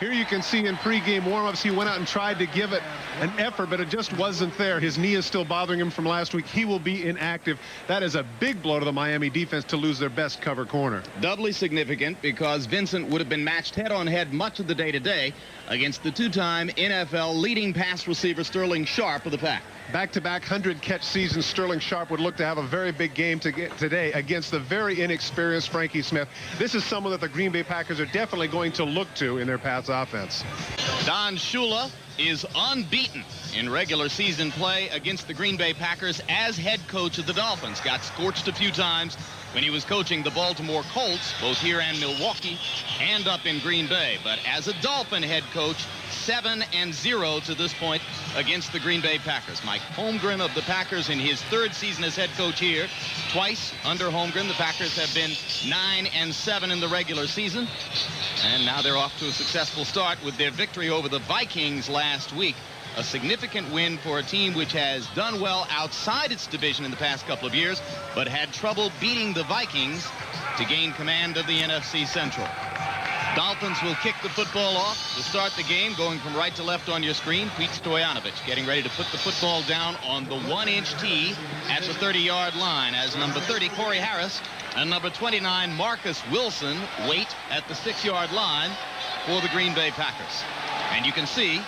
Here you can see in pregame warm-ups, he went out and tried to give it an effort, but it just wasn't there. His knee is still bothering him from last week. He will be inactive. That is a big blow to the Miami defense to lose their best cover corner. Doubly significant because Vincent would have been matched head-on-head much of the day today against the two-time NFL leading pass receiver Sterling Sharpe of the Pack. Back-to-back 100-catch season, Sterling Sharpe would look to have a very big game today against the very inexperienced Frankie Smith. This is someone that the Green Bay Packers are definitely going to look to in their pass offense. Don Shula is unbeaten in regular season play against the Green Bay Packers as head coach of the Dolphins. Got scorched a few times when he was coaching the Baltimore Colts, both here and Milwaukee, and up in Green Bay. But as a Dolphin head coach, 7-0 to this point against the Green Bay Packers. Mike Holmgren of the Packers in his third season as head coach here. Twice under Holmgren, the Packers have been 9-7 in the regular season. And now they're off to a successful start with their victory over the Vikings last week. A significant win for a team which has done well outside its division in the past couple of years, but had trouble beating the Vikings to gain command of the NFC Central. Dolphins will kick the football off to start the game, going from right to left on your screen. Pete Stoyanovich getting ready to put the football down on the 1-inch tee at the 30-yard line as number 30, Corey Harris, and number 29, Marcus Wilson, wait at the 6-yard line for the Green Bay Packers. And you can see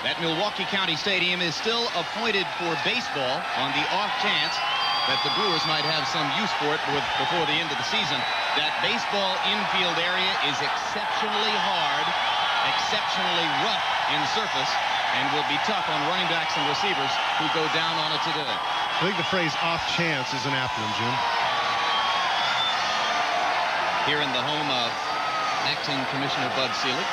that Milwaukee County Stadium is still appointed for baseball on the off chance that the Brewers might have some use for it before the end of the season. That baseball infield area is exceptionally hard, exceptionally rough in surface, and will be tough on running backs and receivers who go down on it today. I think the phrase off chance is an apt one, Jim. Here in the home of acting Commissioner Bud Selig.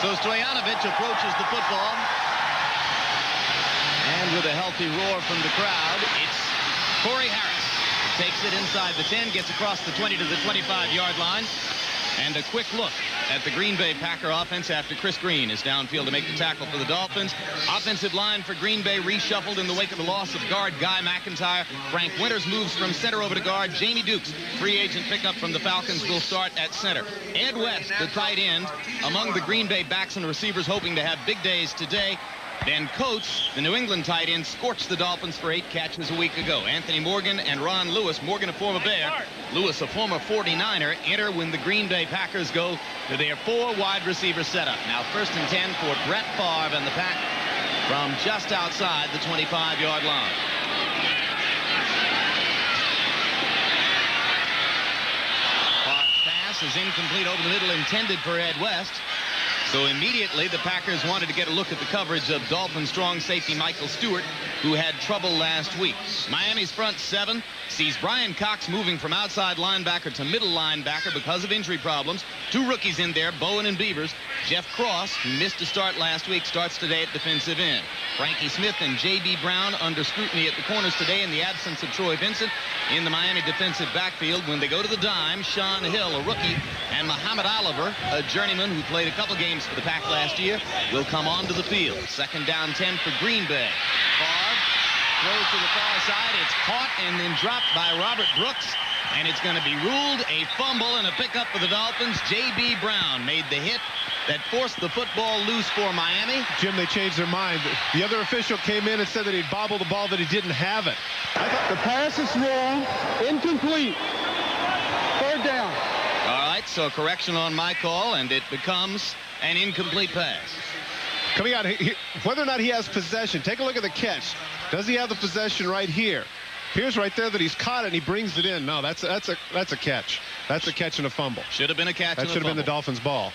So Stoyanovich approaches the football. And with a healthy roar from the crowd, it's Corey Harris. Takes it inside the 10, gets across the 20 to the 25-yard line. And a quick look at the Green Bay Packer offense after Chris Green is downfield to make the tackle for the Dolphins. Offensive line for Green Bay reshuffled in the wake of the loss of guard Guy McIntyre. Frank Winters moves from center over to guard. Jamie Dukes, free agent pickup from the Falcons, will start at center. Ed West, the tight end, among the Green Bay backs and receivers hoping to have big days today. Ben Coates, the New England tight end, scorched the Dolphins for 8 catches a week ago. Anthony Morgan and Ron Lewis, Morgan a former Bear, Lewis a former 49er, enter when the Green Bay Packers go to their 4 wide receiver setup. Now 1st and 10 for Brett Favre and the Pack from just outside the 25-yard line. Favre's pass is incomplete over the middle, intended for Ed West. So immediately the Packers wanted to get a look at the coverage of Dolphin strong safety Michael Stewart, who had trouble last week. Miami's front 7 sees Brian Cox moving from outside linebacker to middle linebacker because of injury problems. 2 rookies in there, Bowen and Beavers. Jeff Cross, who missed a start last week, starts today at defensive end. Frankie Smith and J.B. Brown under scrutiny at the corners today in the absence of Troy Vincent in the Miami defensive backfield. When they go to the dime, Sean Hill, a rookie, and Muhammad Oliver, a journeyman who played a couple games for the Pack last year, will come onto the field. 2nd down 10 for Green Bay. Favre throws to the far side. It's caught and then dropped by Robert Brooks, and it's going to be ruled a fumble and a pickup for the Dolphins. J.B. Brown made the hit that forced the football loose for Miami. Jim, they changed their mind. The other official came in and said that he'd bobbled the ball, that he didn't have it. I thought the pass is wrong, incomplete. 3rd down. All right, so a correction on my call, and it becomes an incomplete pass. Coming out, whether or not he has possession, take a look at the catch. Does he have the possession right here? Here's right there that he's caught it and he brings it in. No, that's a catch. That's a catch and a fumble. Should have been a catch. That should have been the Dolphins' ball.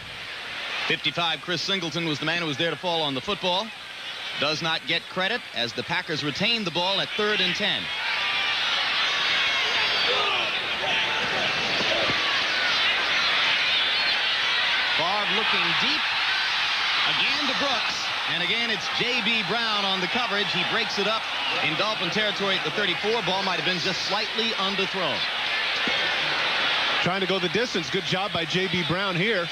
55, Chris Singleton was the man who was there to fall on the football. Does not get credit as the Packers retain the ball at 3rd and 10. Favre looking deep. Again to Brooks. And again, it's J.B. Brown on the coverage. He breaks it up in Dolphin territory at the 34. Ball might have been just slightly underthrown. Trying to go the distance. Good job by J.B. Brown here.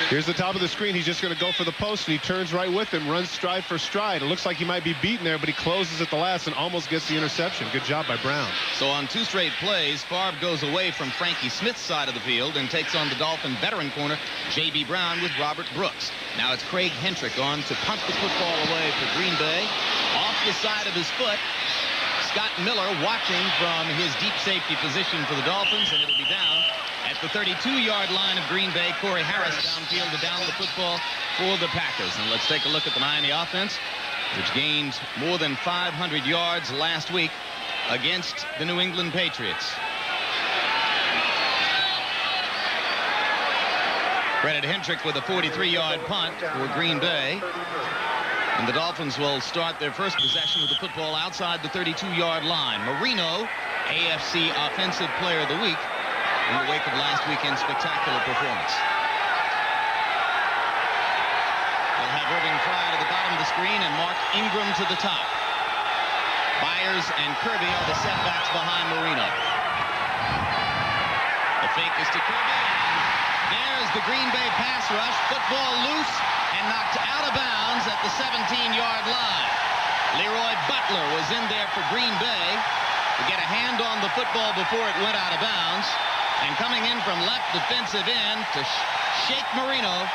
Here's the top of the screen. He's just going to go for the post, and he turns right with him, runs stride for stride. It looks like he might be beaten there, but he closes at the last and almost gets the interception. Good job by Brown. So on 2 straight plays, Favre goes away from Frankie Smith's side of the field and takes on the Dolphin veteran corner, J.B. Brown, with Robert Brooks. Now it's Craig Hentrick on to punt the football away for Green Bay. Off the side of his foot, Scott Miller watching from his deep safety position for the Dolphins, and it'll be down at the 32-yard line of Green Bay. Corey Harris downfield to down the football for the Packers. And let's take a look at the Miami offense, which gained more than 500 yards last week against the New England Patriots. Credit Hentrick with a 43-yard punt for Green Bay. And the Dolphins will start their first possession with the football outside the 32-yard line. Marino, AFC Offensive Player of the Week, in the wake of last weekend's spectacular performance. They'll have Irving Frye to the bottom of the screen and Mark Ingram to the top. Byers and Kirby are the setbacks behind Marino. The fake is to Kirby. There's the Green Bay pass rush. Football loose and knocked out of bounds at the 17-yard line. Leroy Butler was in there for Green Bay to get a hand on the football before it went out of bounds. And coming in from left defensive end to shake Marino.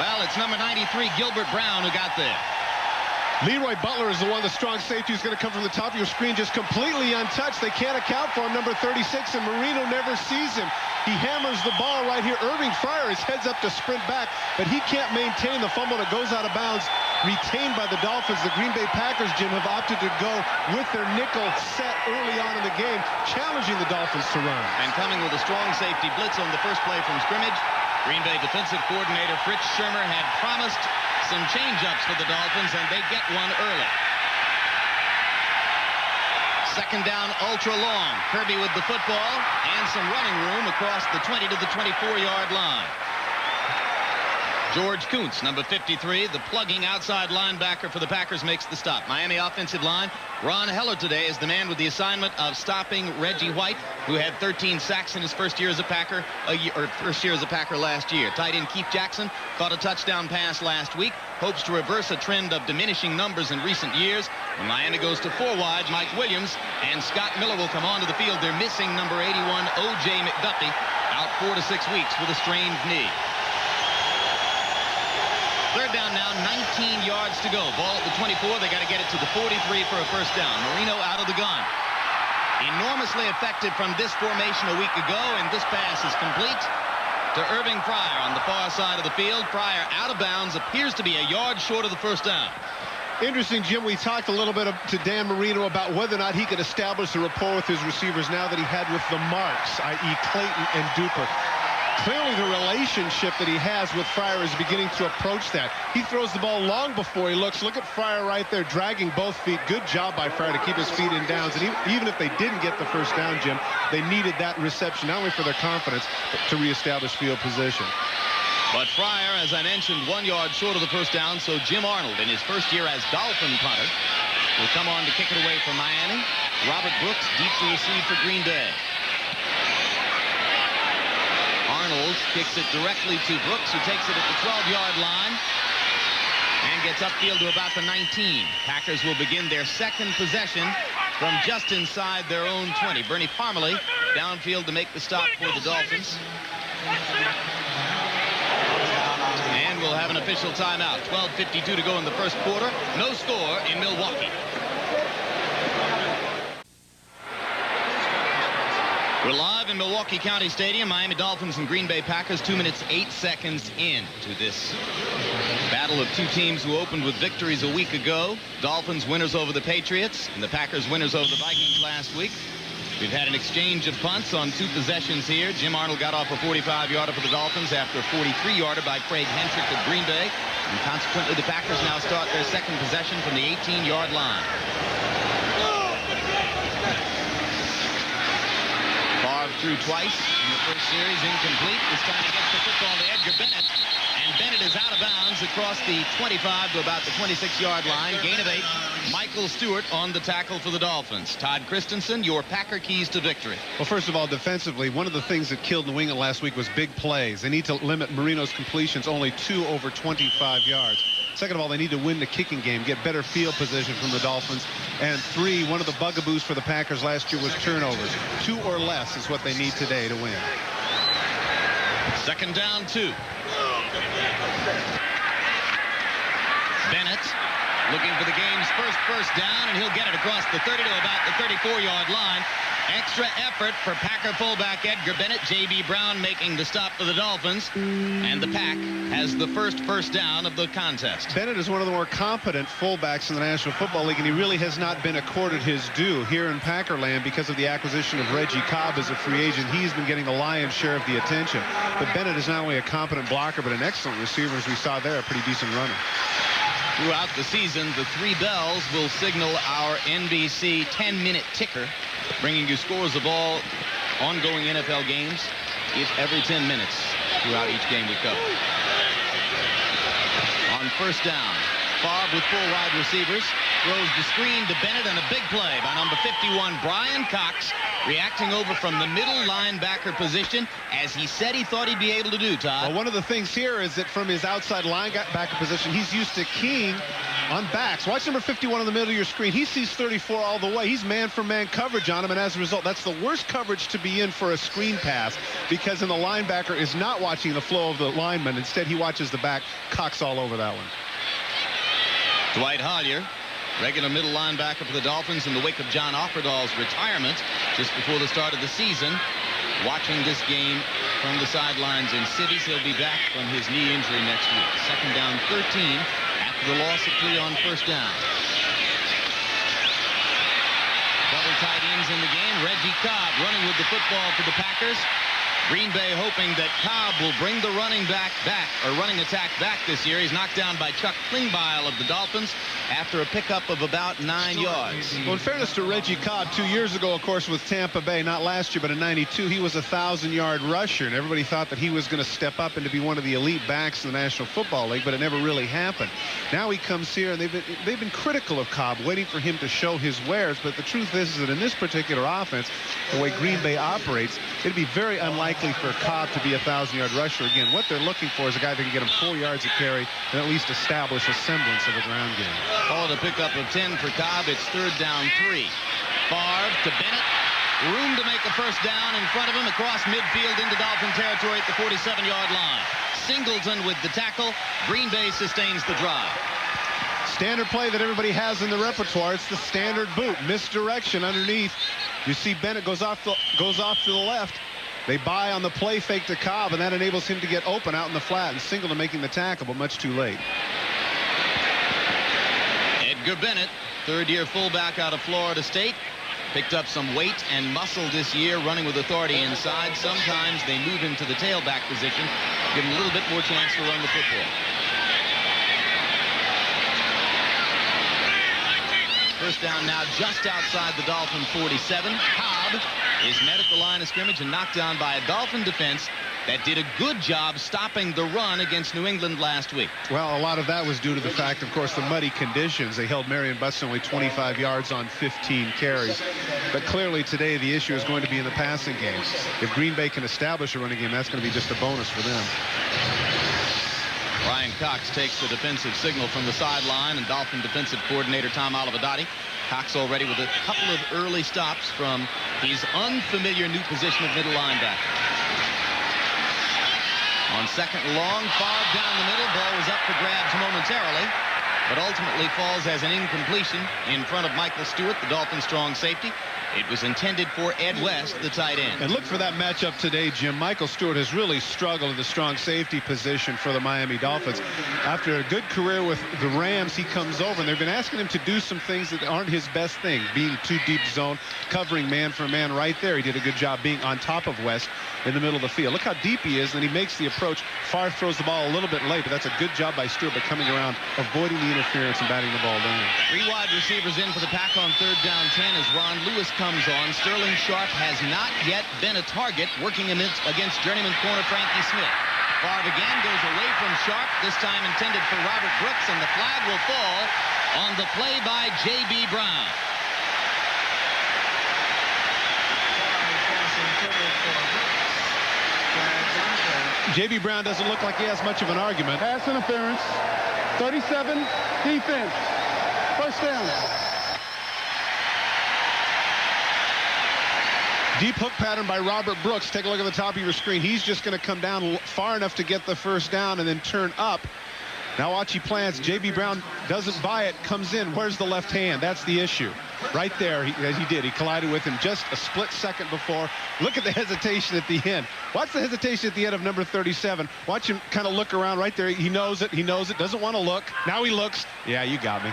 Well, it's number 93, Gilbert Brown, who got there. Leroy Butler is the one, the strong safety, who's going to come from the top of your screen just completely untouched. They can't account for him, number 36, and Marino never sees him. He hammers the ball right here. Irving Frye is heads up to sprint back, but he can't maintain the fumble that goes out of bounds, retained by the Dolphins. The Green Bay Packers, Jim, have opted to go with their nickel set early on in the game, challenging the Dolphins to run. And coming with a strong safety blitz on the first play from scrimmage, Green Bay defensive coordinator Fritz Shermer had promised some change-ups for the Dolphins, and they get one early. Second down, ultra long. Kirby with the football and some running room across the 20 to the 24-yard line. George Kuntz, number 53, the plugging outside linebacker for the Packers, makes the stop. Miami offensive line. Ron Heller today is the man with the assignment of stopping Reggie White, who had 13 sacks in his first year as a Packer, last year. Tight end Keith Jackson caught a touchdown pass last week. Hopes to reverse a trend of diminishing numbers in recent years. When Miami goes to 4 wide, Mike Williams and Scott Miller will come onto the field. They're missing number 81, O.J. McDuffie, out 4 to 6 weeks with a strained knee. Third down now, 19 yards to go. Ball at the 24. They got to get it to the 43 for a first down. Marino out of the gun. Enormously effective from this formation a week ago, and this pass is complete to Irving Frye on the far side of the field. Frye out of bounds, appears to be a yard short of the first down. Interesting, Jim. We talked a little bit to Dan Marino about whether or not he could establish a rapport with his receivers now that he had with the marks, i.e. Clayton and Duper. Clearly the relationship that he has with Fryer is beginning to approach that. He throws the ball long before he looks. Look at Fryer right there, dragging both feet. Good job by Fryer to keep his feet in downs. And even if they didn't get the first down, Jim, they needed that reception, not only for their confidence, but to reestablish field position. But Fryer, as I mentioned, 1 yard short of the first down, so Jim Arnold, in his first year as Dolphin punter, will come on to kick it away from Miami. Robert Brooks deep to receive for Green Bay. Arnold kicks it directly to Brooks, who takes it at the 12-yard line and gets upfield to about the 19. Packers will begin their second possession from just inside their own 20. Bernie Parmalee downfield to make the stop for the Dolphins. And we'll have an official timeout. 12:52 to go in the first quarter. No score in Milwaukee. We're live in Milwaukee County Stadium. Miami Dolphins and Green Bay Packers 2 minutes 8 seconds into this battle of two teams who opened with victories a week ago. Dolphins winners over the Patriots and the Packers winners over the Vikings last week. We've had an exchange of punts on 2 possessions here. Jim Arnold got off a 45-yarder for the Dolphins after a 43-yarder by Craig Hentrick of Green Bay. And consequently, the Packers now start their second possession from the 18-yard line. Favre threw twice in the first series, incomplete. This time he gets the football to Edgar Bennett, and And Bennett is out of bounds across the 25 to about the 26-yard line. Gain of 8. Michael Stewart on the tackle for the Dolphins. Todd Christensen, your Packer keys to victory. Well, first of all, defensively, one of the things that killed New England last week was big plays. They need to limit Marino's completions, only 2 over 25 yards. Second of all, they need to win the kicking game, get better field position from the Dolphins. And 3, one of the bugaboos for the Packers last year was turnovers. 2 or less is what they need today to win. Second down, 2. Bennett looking for the game's first down, and he'll get it across the 30 to about the 34-yard line. Extra effort for Packer fullback Edgar Bennett. J.B. Brown making the stop for the Dolphins, and the Pack has the first down of the contest. Bennett is one of the more competent fullbacks in the National Football League, and he really has not been accorded his due here in Packerland because of the acquisition of Reggie Cobb as a free agent. He's been getting the lion's share of the attention. But Bennett is not only a competent blocker, but an excellent receiver, as we saw there, a pretty decent runner. Throughout the season, the 3 bells will signal our NBC 10-minute ticker, bringing you scores of all ongoing NFL games every 10 minutes throughout each game we cover. On first down, Favre with 4 wide receivers throws the screen to Bennett, and a big play by number 51, Brian Cox, reacting over from the middle linebacker position, as he said he thought he'd be able to do, Todd. Well, one of the things here is that from his outside linebacker position, he's used to keying on backs. Watch number 51 in the middle of your screen. He sees 34 all the way. He's man-for-man coverage on him, and as a result, that's the worst coverage to be in for a screen pass, because then the linebacker is not watching the flow of the lineman. Instead, he watches the back. Cox all over that one. Dwight Hollier, regular middle linebacker for the Dolphins in the wake of John Offerdahl's retirement just before the start of the season, watching this game from the sidelines in cities. He'll be back from his knee injury next week. Second down, 13 after the loss of 3 on first down. Double tight ends in the game. Reggie Cobb running with the football for the Packers. Green Bay hoping that Cobb will bring the running attack back this year. He's knocked down by Chuck Klingbeil of the Dolphins after a pickup of about 9 yards. Well, in fairness to Reggie Cobb, 2 years ago, of course, with Tampa Bay, not last year, but in '92, he was a 1,000-yard rusher, and everybody thought that he was going to step up and to be one of the elite backs in the National Football League, but it never really happened. Now he comes here, and they've been critical of Cobb, waiting for him to show his wares, but the truth is that in this particular offense, the way Green Bay operates, it'd be very unlikely for Cobb to be a 1,000-yard rusher. Again, what they're looking for is a guy that can get him 4 yards a carry and at least establish a semblance of a ground game. Call it a pickup of 10 for Cobb. It's third down, 3. Favre to Bennett. Room to make a first down in front of him across midfield into Dolphin territory at the 47-yard line. Singleton with the tackle. Green Bay sustains the drive. Standard play that everybody has in the repertoire. It's the standard boot. Misdirection underneath. You see Bennett goes off to the left. They buy on the play fake to Cobb, and that enables him to get open out in the flat, and Singleton making the tackle, but much too late. Edgar Bennett, third-year fullback out of Florida State, picked up some weight and muscle this year, running with authority inside. Sometimes they move him to the tailback position, give him a little bit more chance to run the football. First down now just outside the Dolphin 47. Cobb is met at the line of scrimmage and knocked down by a Dolphin defense that did a good job stopping the run against New England last week. Well, a lot of that was due to the fact, of course, the muddy conditions. They held Marion Butts only 25 yards on 15 carries. But clearly today the issue is going to be in the passing game. If Green Bay can establish a running game, that's going to be just a bonus for them. Brian Cox takes the defensive signal from the sideline, and Dolphin defensive coordinator Tom Olivadotti. Cox already with a couple of early stops from his unfamiliar new position of middle linebacker. On second and long, Favre down the middle. Ball was up for grabs momentarily, but ultimately falls as an incompletion in front of Michael Stewart, the Dolphin strong safety. It was intended for Ed West, the tight end. And look for that matchup today, Jim. Michael Stewart has really struggled in the strong safety position for the Miami Dolphins. After a good career with the Rams, he comes over, and they've been asking him to do some things that aren't his best thing, being too deep zone, covering man for man right there. He did a good job being on top of West in the middle of the field. Look how deep he is, and he makes the approach. Favre throws the ball a little bit late, but that's a good job by Stewart by coming around, avoiding the interference and batting the ball down. 3 wide receivers in for the Pack on third down 10 as Ron Lewis comes on. Sterling Sharp has not yet been a target, working against journeyman corner Frankie Smith. Favre again goes away from Sharp, this time intended for Robert Brooks, and the flag will fall on the play by J.B. Brown. J.B. Brown doesn't look like he has much of an argument. Pass interference. 37, defense. First down. Deep hook pattern by Robert Brooks. Take a look at the top of your screen. He's just going to come down far enough to get the first down and then turn up. Now watch, he plants. J.B. Brown doesn't buy it, comes in. Where's the left hand? That's the issue. Right there, he did. He collided with him just a split second before. Look at the hesitation at the end. Watch the hesitation at the end of number 37. Watch him kind of look around right there. He knows it. He knows it. Doesn't want to look. Now he looks. Yeah, you got me.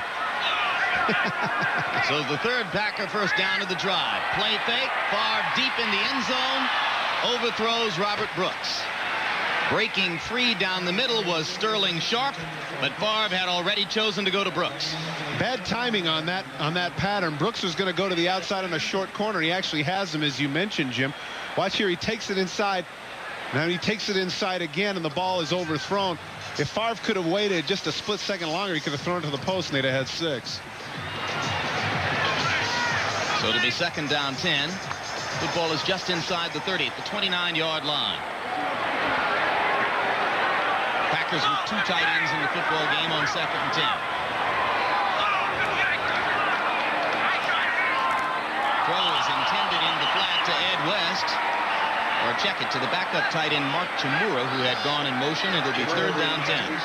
So the third Packer first down of the drive. Play fake. Favre deep in the end zone. Overthrows Robert Brooks. Breaking free down the middle was Sterling Sharp, but Favre had already chosen to go to Brooks. Bad timing on that pattern. Brooks was going to go to the outside on a short corner. He actually has him, as you mentioned, Jim. Watch here. He takes it inside. Now he takes it inside again, and the ball is overthrown. If Favre could have waited just a split second longer, he could have thrown it to the post, and they'd have had 6. So it'll be second down 10. Football is just inside the 30 at the 29-yard line. Packers with 2 tight ends in the football game on second and 10. Throw is intended in the flat to Ed West. Or check it to the backup tight end Mark Chimura, who had gone in motion. It'll be third down 10.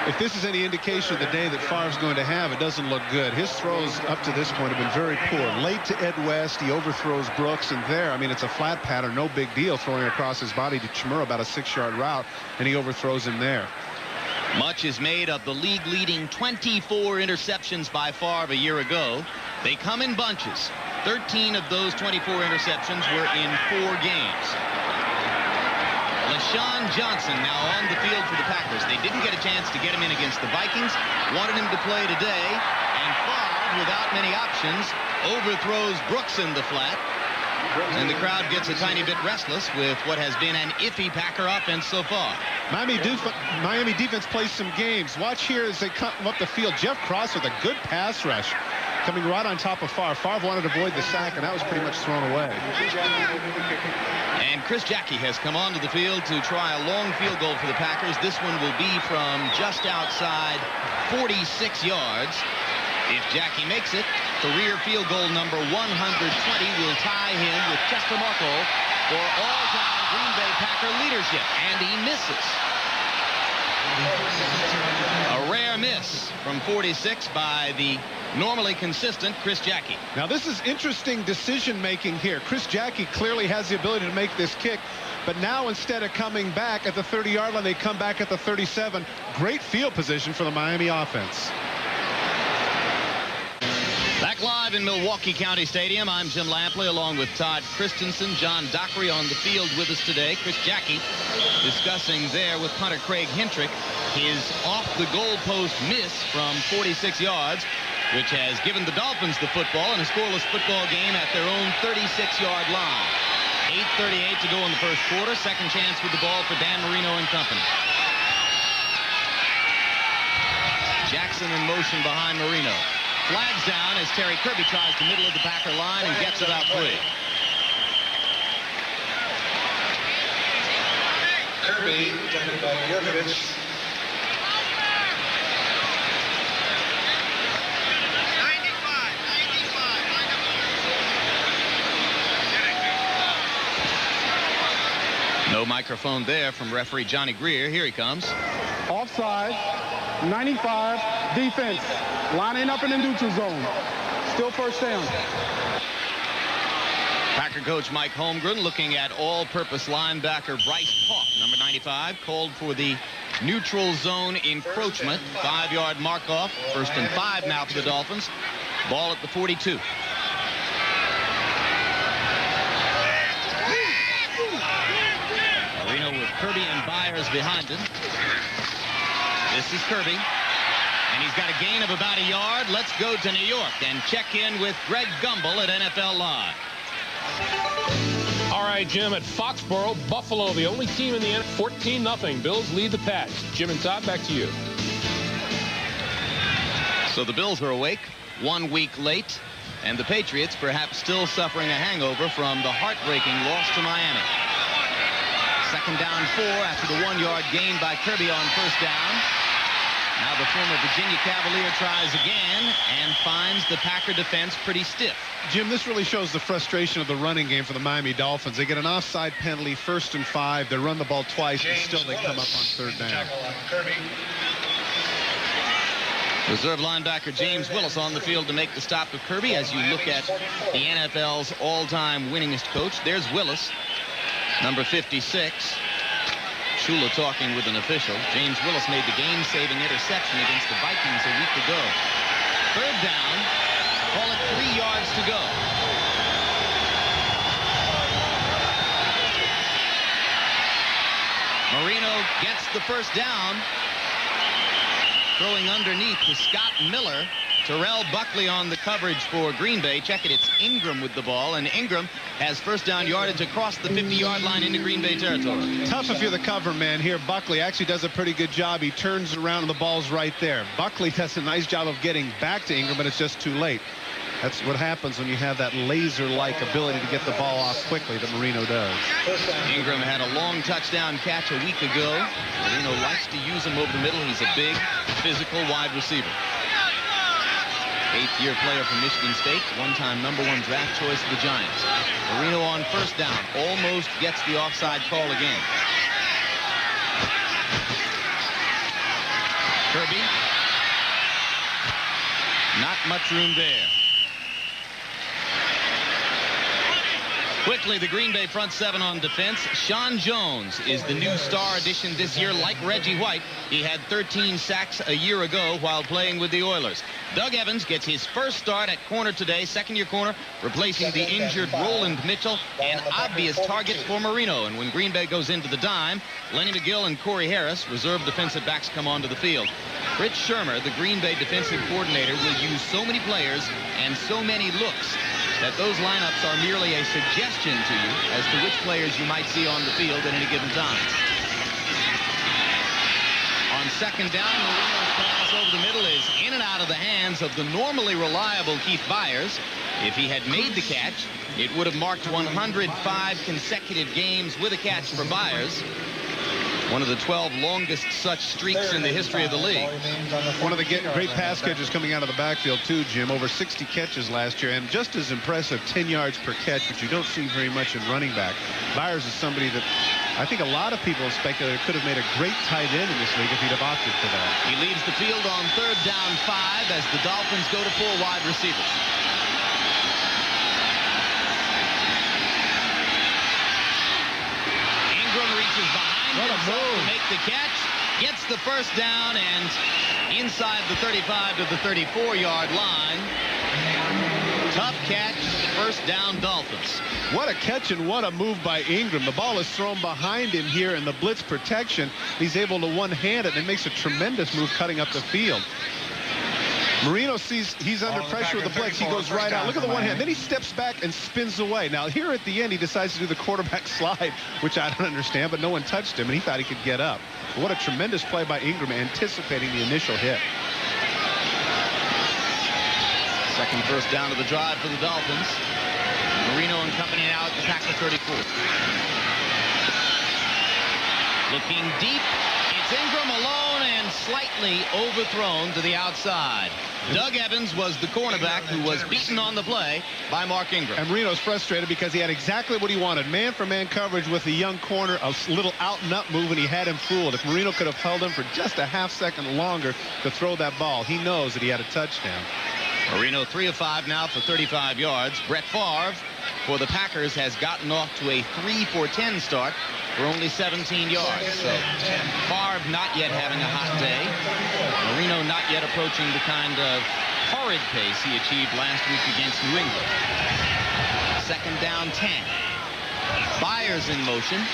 If this is any indication of the day that Favre's going to have, it doesn't look good. His throws up to this point have been very poor. Late to Ed West, he overthrows Brooks, and there, I mean, it's a flat pattern, no big deal, throwing across his body to Chimura, about a 6-yard route, and he overthrows him there. Much is made of the league-leading 24 interceptions by Favre a year ago. They come in bunches. 13 of those 24 interceptions were in 4 games. LaShawn Johnson now on the field for the Packers. They didn't get a chance to get him in against the Vikings. Wanted him to play today. And Favre, without many options, overthrows Brooks in the flat. And the crowd gets a tiny bit restless with what has been an iffy Packer offense so far. Miami defense plays some games. Watch here as they come up the field. Jeff Cross with a good pass rush, coming right on top of Favre. Favre wanted to avoid the sack, and that was pretty much thrown away. And Chris Jackie has come onto the field to try a long field goal for the Packers. This one will be from just outside 46 yards. If Jackie makes it, career field goal number 120 will tie him with Chester Markle for all-time Green Bay Packer leadership. And he misses. A rare miss from 46 by the normally consistent Chris Jackie. Now this is interesting decision making here. Chris Jackie clearly has the ability to make this kick, but now instead of coming back at the 30-yard line, they come back at the 37. Great field position for the Miami offense. Back live in Milwaukee County Stadium, I'm Jim Lampley along with Todd Christensen. John Dockery on the field with us today. Chris Jackie discussing there with punter Craig Hentrick his off-the-goalpost miss from 46 yards, which has given the Dolphins the football in a scoreless football game at their own 36-yard line. 8:38 to go in the first quarter. Second chance with the ball for Dan Marino and company. Jackson in motion behind Marino. Flags down as Terry Kirby tries the middle of the Packer line and gets about 3. Kirby, defended by Yurkovich. No microphone there from referee Johnny Greer. Here he comes. Offside. 95, defense. Lining up in the neutral zone. Still first down. Packer coach Mike Holmgren looking at all-purpose linebacker Bryce Paup, number 95, called for the neutral zone encroachment. 5-yard mark off. First and 5 now for the Dolphins. Ball at the 42. Marino with Kirby and Byers behind him. This is Kirby. And he's got a gain of about a yard. Let's go to New York and check in with Greg Gumbel at NFL Live. All right. right, Jim, at Foxborough, Buffalo, the only team in the end, 14-0. Bills lead the Pats. Jim and Todd, back to you. So the Bills are awake 1 week late, and the Patriots perhaps still suffering a hangover from the heartbreaking loss to Miami. Second down 4 after the 1-yard gain by Kirby on first down. Now the former Virginia Cavalier tries again and finds the Packer defense pretty stiff. Jim, this really shows the frustration of the running game for the Miami Dolphins. They get an offside penalty, 1st and 5. They run the ball twice, and still they come up on third down. Reserve linebacker James Willis on the field to make the stop of Kirby. As you look at the NFL's all-time winningest coach, there's Willis, number 56. Shula talking with an official. James Willis made the game-saving interception against the Vikings a week ago. Third down, call it 3 yards to go. Marino gets the first down. Throwing underneath to Scott Miller. Terrell Buckley on the coverage for Green Bay. Check it, it's Ingram with the ball, and Ingram has first down yardage across the 50-yard line into Green Bay territory. Tough if you're the cover man here. Buckley actually does a pretty good job. He turns around and the ball's right there. Buckley does a nice job of getting back to Ingram, but it's just too late. That's what happens when you have that laser-like ability to get the ball off quickly that Marino does. Ingram had a long touchdown catch a week ago. Marino likes to use him over the middle. He's a big, physical wide receiver. 8th-year player from Michigan State, one-time #1 draft choice of the Giants. Marino on first down, almost gets the offside call again. Kirby. Not much room there. Quickly, the Green Bay front 7 on defense. Sean Jones is the new star addition this year. Like Reggie White, he had 13 sacks a year ago while playing with the Oilers. Doug Evans gets his first start at corner today, second-year corner, replacing the injured Roland Mitchell, an obvious target for Marino. And when Green Bay goes into the dime, Lenny McGill and Corey Harris, reserve defensive backs, come onto the field. Rich Shermer, the Green Bay defensive coordinator, will use so many players and so many looks that those lineups are merely a suggestion to you as to which players you might see on the field at any given time. On second down, Marino's pass over the middle is in and out of the hands of the normally reliable Keith Byers. If he had made the catch, it would have marked 105 consecutive games with a catch for Byers. One of the 12 longest such streaks in the history of the league. One of the great pass catches coming out of the backfield, too, Jim. Over 60 catches last year, and just as impressive, 10 yards per catch, which you don't see very much in running back. Byers is somebody that I think a lot of people have speculated could have made a great tight end in this league if he'd have opted for that. He leaves the field on third down 5 as the Dolphins go to 4 wide receivers. Ingram reaches behind. What a move. To make the catch, gets the first down, and inside the 35 to the 34-yard line. Tough catch, first down Dolphins. What a catch and what a move by Ingram. The ball is thrown behind him here in the blitz protection. He's able to one-hand it and makes a tremendous move cutting up the field. Marino sees he's under pressure with the blitz. He goes right out. Look at the one hand. Then he steps back and spins away. Now, here at the end, he decides to do the quarterback slide, which I don't understand, but no one touched him, and he thought he could get up. What a tremendous play by Ingram, anticipating the initial hit. Second first down of the drive for the Dolphins. Marino and company now at the Packer 34. Looking deep. It's Ingram alone and slightly overthrown to the outside. Doug Evans was the cornerback who was beaten on the play by Mark Ingram. And Marino's frustrated because he had exactly what he wanted. Man-for-man coverage with the young corner, a little out-and-up move, and he had him fooled. If Marino could have held him for just a half-second longer to throw that ball, he knows that he had a touchdown. Marino 3 of 5 now for 35 yards. Brett Favre for the Packers has gotten off to a 3 for 10 start for only 17 yards. So Favre not yet having a hot day. Marino not yet approaching the kind of horrid pace he achieved last week against New England. Second down 10. Byers in motion.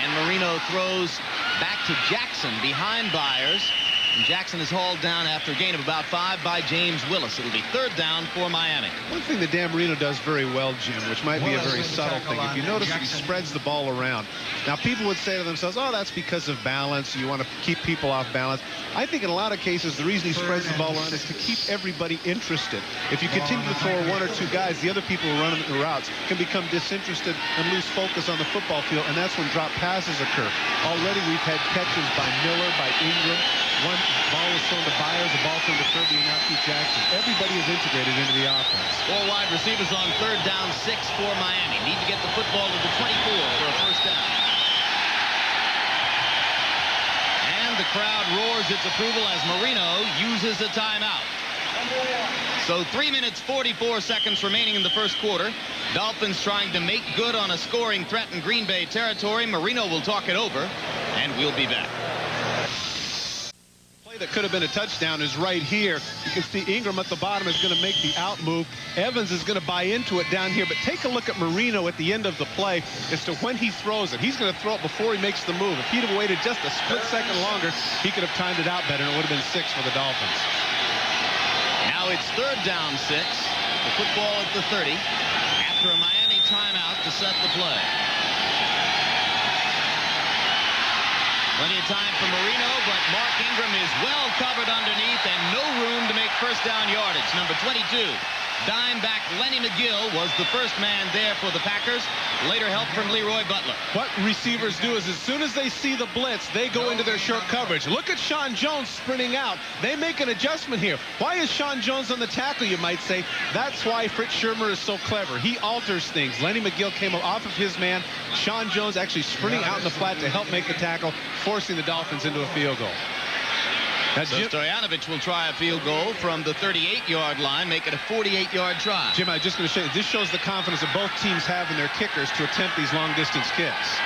And Marino throws back to Jackson behind Byers. And Jackson is hauled down after a gain of about 5 by James Willis. It'll be 3rd down for Miami. One thing that Dan Marino does very well, Jim, which might be a very subtle thing, if you notice that he spreads the ball around. Now, people would say to themselves, oh, that's because of balance. You want to keep people off balance. I think in a lot of cases, the reason he spreads the ball around is to keep everybody interested. If you continue to throw 1 or 2 guys, the other people who are running the routes can become disinterested and lose focus on the football field, and that's when drop passes occur. Already we've had catches by Miller, by Ingram. One ball was thrown to Byers, a ball thrown to Kirby, and now to Jackson. Everybody is integrated into the offense. 4 wide receivers on 3rd down, 6 for Miami. Need to get the football to the 24 for a 1st down. And the crowd roars its approval as Marino uses a timeout. So 3 minutes 44 seconds remaining in the 1st quarter. Dolphins trying to make good on a scoring threat in Green Bay territory. Marino will talk it over, and we'll be back. That could have been a touchdown is right here. You can see Ingram at the bottom is going to make the out move. Evans is going to buy into it down here, but take a look at Marino at the end of the play as to when he throws it. He's going to throw it before he makes the move. If he'd have waited just a split second longer, he could have timed it out better, and it would have been 6 for the Dolphins. Now it's 3rd down, 6. The football at the 30 after a Miami timeout to set the play. Plenty of time for Marino, but Mark Ingram is well covered underneath and no room to make 1st down yardage. Number 22, dime back Lenny McGill was the first man there for the Packers. Later help from Leroy Butler. What receivers do is as soon as they see the blitz, they go into their short coverage. Look at Sean Jones sprinting out. They make an adjustment here. Why is Sean Jones on the tackle, you might say? That's why Fritz Schirmer is so clever. He alters things. Lenny McGill came off of his man. Sean Jones actually sprinting out in the flat to help make the tackle, forcing the Dolphins into a field goal. So Stoyanovich will try a field goal from the 38-yard line, make it a 48-yard try. Jim, I'm just going to show you, this shows the confidence that both teams have in their kickers to attempt these long-distance kicks.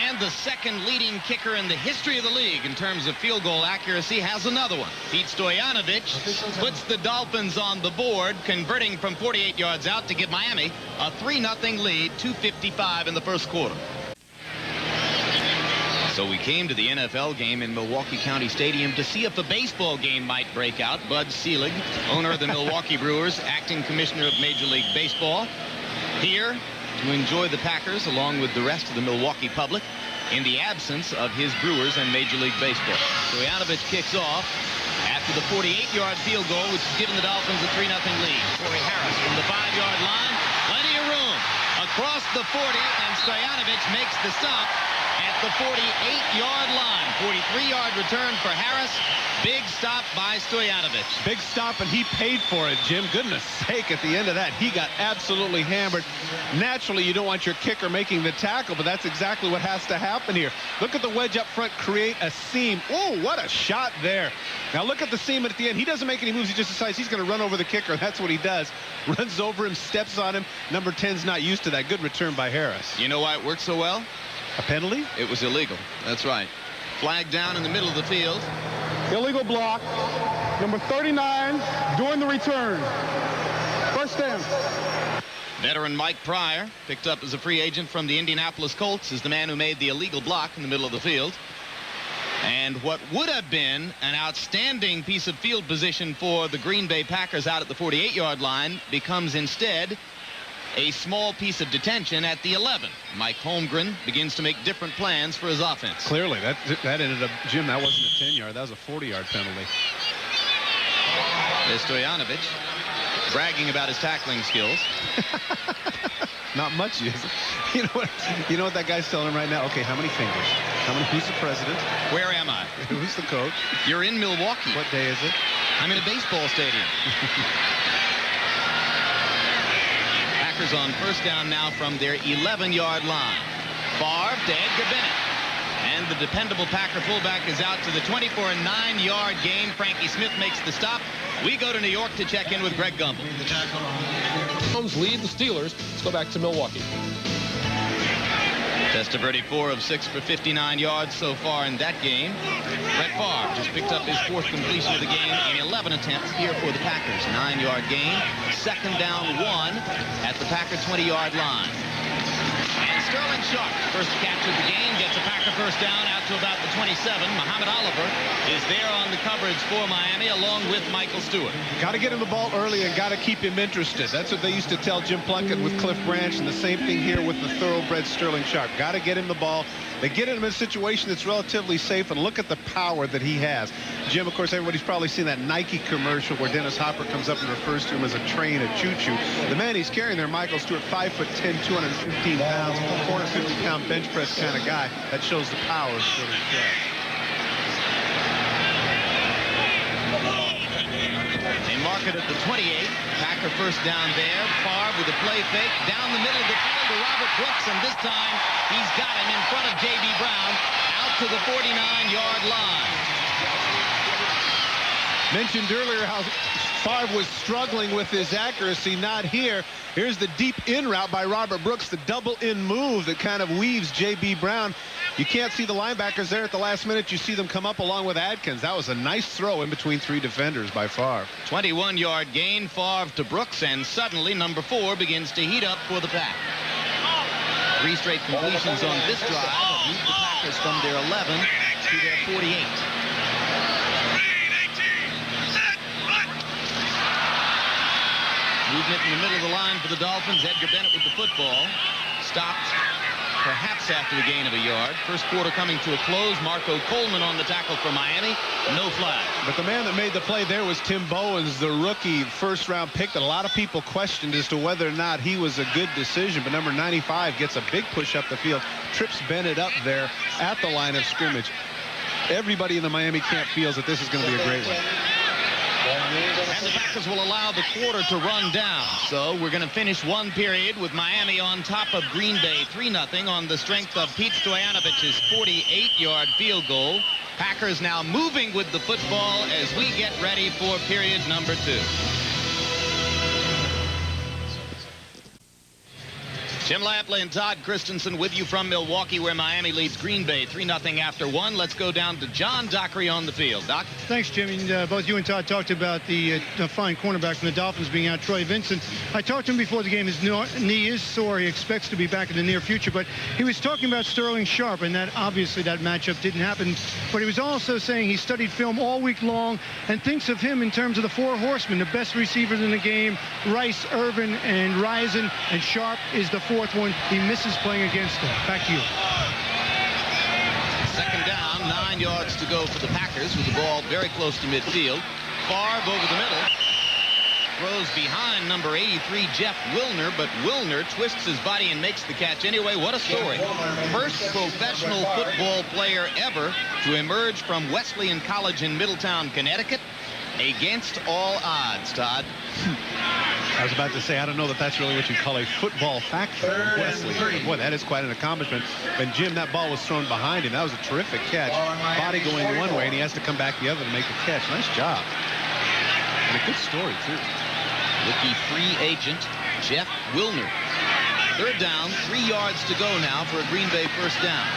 And the second leading kicker in the history of the league in terms of field goal accuracy has another one. Pete Stoyanovich puts the Dolphins on the board, converting from 48 yards out to give Miami a 3-0 lead, 2:55 in the 1st quarter. So we came to the NFL game in Milwaukee County Stadium to see if a baseball game might break out. Bud Selig, owner of the Milwaukee Brewers, acting commissioner of Major League Baseball, here to enjoy the Packers along with the rest of the Milwaukee public in the absence of his Brewers and Major League Baseball. Stoyanovich kicks off after the 48-yard field goal, which has given the Dolphins a 3-0 lead. Corey Harris from the 5-yard line. Plenty of room across the 40, and Stoyanovich makes the stop at the 48-yard line. 43-yard return for Harris. Big stop by Stoyanovich. Big stop, and he paid for it, Jim. Goodness sake, at the end of that, he got absolutely hammered. Naturally, you don't want your kicker making the tackle, but that's exactly what has to happen here. Look at the wedge up front, create a seam. Oh, what a shot there. Now look at the seam at the end. He doesn't make any moves. He just decides he's going to run over the kicker. That's what he does. Runs over him, steps on him. Number 10's not used to that. Good return by Harris. You know why it worked so well? A penalty? It was illegal. That's right. Flag down in the middle of the field. Illegal block. Number 39 doing the return. 1st down. Veteran Mike Pryor, picked up as a free agent from the Indianapolis Colts, is the man who made the illegal block in the middle of the field. And what would have been an outstanding piece of field position for the Green Bay Packers out at the 48-yard line becomes instead a small piece of detention at the 11. Mike Holmgren begins to make different plans for his offense. Clearly, that ended up, Jim, that wasn't a 10-yard. That was a 40-yard penalty. There's Stoyanovich bragging about his tackling skills. Not much, is it? You know what that guy's telling him right now? Okay, how many fingers? Who's the president? Where am I? Who's the coach? You're in Milwaukee. What day is it? I'm in a baseball stadium. Packers on 1st down now from their 11-yard line. Favre to Edgar Bennett. And the dependable Packer fullback is out to the 20 for a 9-yard gain. Frankie Smith makes the stop. We go to New York to check in with Greg Gumbel. Dolphins lead the Steelers. Let's go back to Milwaukee. Testaverde 4 of 6 for 59 yards so far in that game. Brett Favre just picked up his 4th completion of the game in 11 attempts here for the Packers. 9-yard gain. 2nd down 1 at the Packer 20-yard line. And Sterling Sharp, first catch of the game, gets a Packer first down out to about the 27. Muhammad Oliver is there on the coverage for Miami along with Michael Stewart. Got to get him the ball early and got to keep him interested. That's what they used to tell Jim Plunkett with Cliff Branch, and the same thing here with the thoroughbred Sterling Sharp. Got to get him the ball. They get him in a situation that's relatively safe, and look at the power that he has. Jim, of course, everybody's probably seen that Nike commercial where Dennis Hopper comes up and refers to him as a train, a choo-choo. The man he's carrying there, Michael Stewart, 5'10", 215 pounds, 450-pound bench press kind of guy. That shows the power of Sterling Sharp. They mark it at the 28. Packer first down there. Favre with a play fake down the middle of the field to Robert Brooks, and this time he's got him in front of J.B. Brown out to the 49-yard line. Mentioned earlier how Favre was struggling with his accuracy. Not here. Here's the deep in route by Robert Brooks, the double in move that kind of weaves J.B. Brown. You can't see the linebackers there at the last minute. You see them come up along with Adkins. That was a nice throw in between three defenders by Favre. 21-yard gain, Favre to Brooks, and suddenly number 4 begins to heat up for the Pack. 3 straight completions on this drive have moved the Packers from their 11 to their 48. Movement in the middle of the line for the Dolphins. Edgar Bennett with the football. Stopped perhaps after the gain of a yard. First quarter coming to a close. Marco Coleman on the tackle for Miami. No flag. But the man that made the play there was Tim Bowens, the rookie first-round pick that a lot of people questioned as to whether or not he was a good decision. But number 95 gets a big push up the field, trips Bennett up there at the line of scrimmage. Everybody in the Miami camp feels that this is going to be a great one. And the Packers will allow the quarter to run down. So we're going to finish one period with Miami on top of Green Bay 3-0 on the strength of Pete Stoyanovic's 48-yard field goal. Packers now moving with the football as we get ready for period number 2. Jim Lampley and Todd Christensen with you from Milwaukee, where Miami leads Green Bay 3-0 after 1. Let's go down to John Dockery on the field. Doc? Thanks, Jim. And, both you and Todd talked about the fine cornerback from the Dolphins being out, Troy Vincent. I talked to him before the game. His knee is sore. He expects to be back in the near future. But he was talking about Sterling Sharp, and that obviously that matchup didn't happen. But he was also saying he studied film all week long and thinks of him in terms of the 4 horsemen, the best receivers in the game, Rice, Irvin, and Risen, and Sharp is the 4th one. He misses playing against them. Back to you. Second down, 9 yards to go for the Packers with the ball very close to midfield. Favre over the middle. Throws behind number 83, Jeff Wilner, but Wilner twists his body and makes the catch anyway. What a story. First professional football player ever to emerge from Wesleyan College in Middletown, Connecticut, against all odds, Todd. I was about to say, I don't know that that's really what you call a football factor. Wesley, boy, that is quite an accomplishment. And Jim, that ball was thrown behind him. That was a terrific catch. Body going one way, and he has to come back the other to make the catch. Nice job. And a good story, too. Rookie free agent Jeff Wilner. Third down, 3 yards to go now for a Green Bay first down.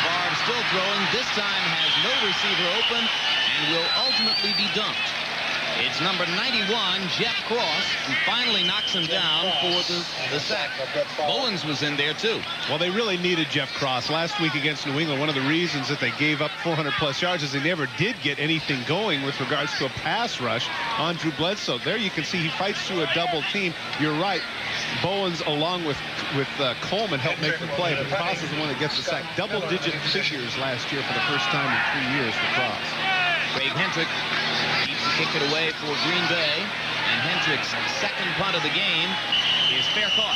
Favre still throwing. This time has no receiver open and will ultimately be dumped. It's number 91, Jeff Cross, who finally knocks him down for the sack. Bowens was in there, too. Well, they really needed Jeff Cross. Last week against New England, one of the reasons that they gave up 400-plus yards is they never did get anything going with regards to a pass rush on Drew Bledsoe. There you can see he fights through a double team. You're right. Bowens, along with Coleman, helped make the play, but Cross is the one that gets the sack. Double-digit figures last year for the first time in 3 years for Cross. Craig Hendrick keeps the kick it away for Green Bay, and Hendrick's second punt of the game is fair caught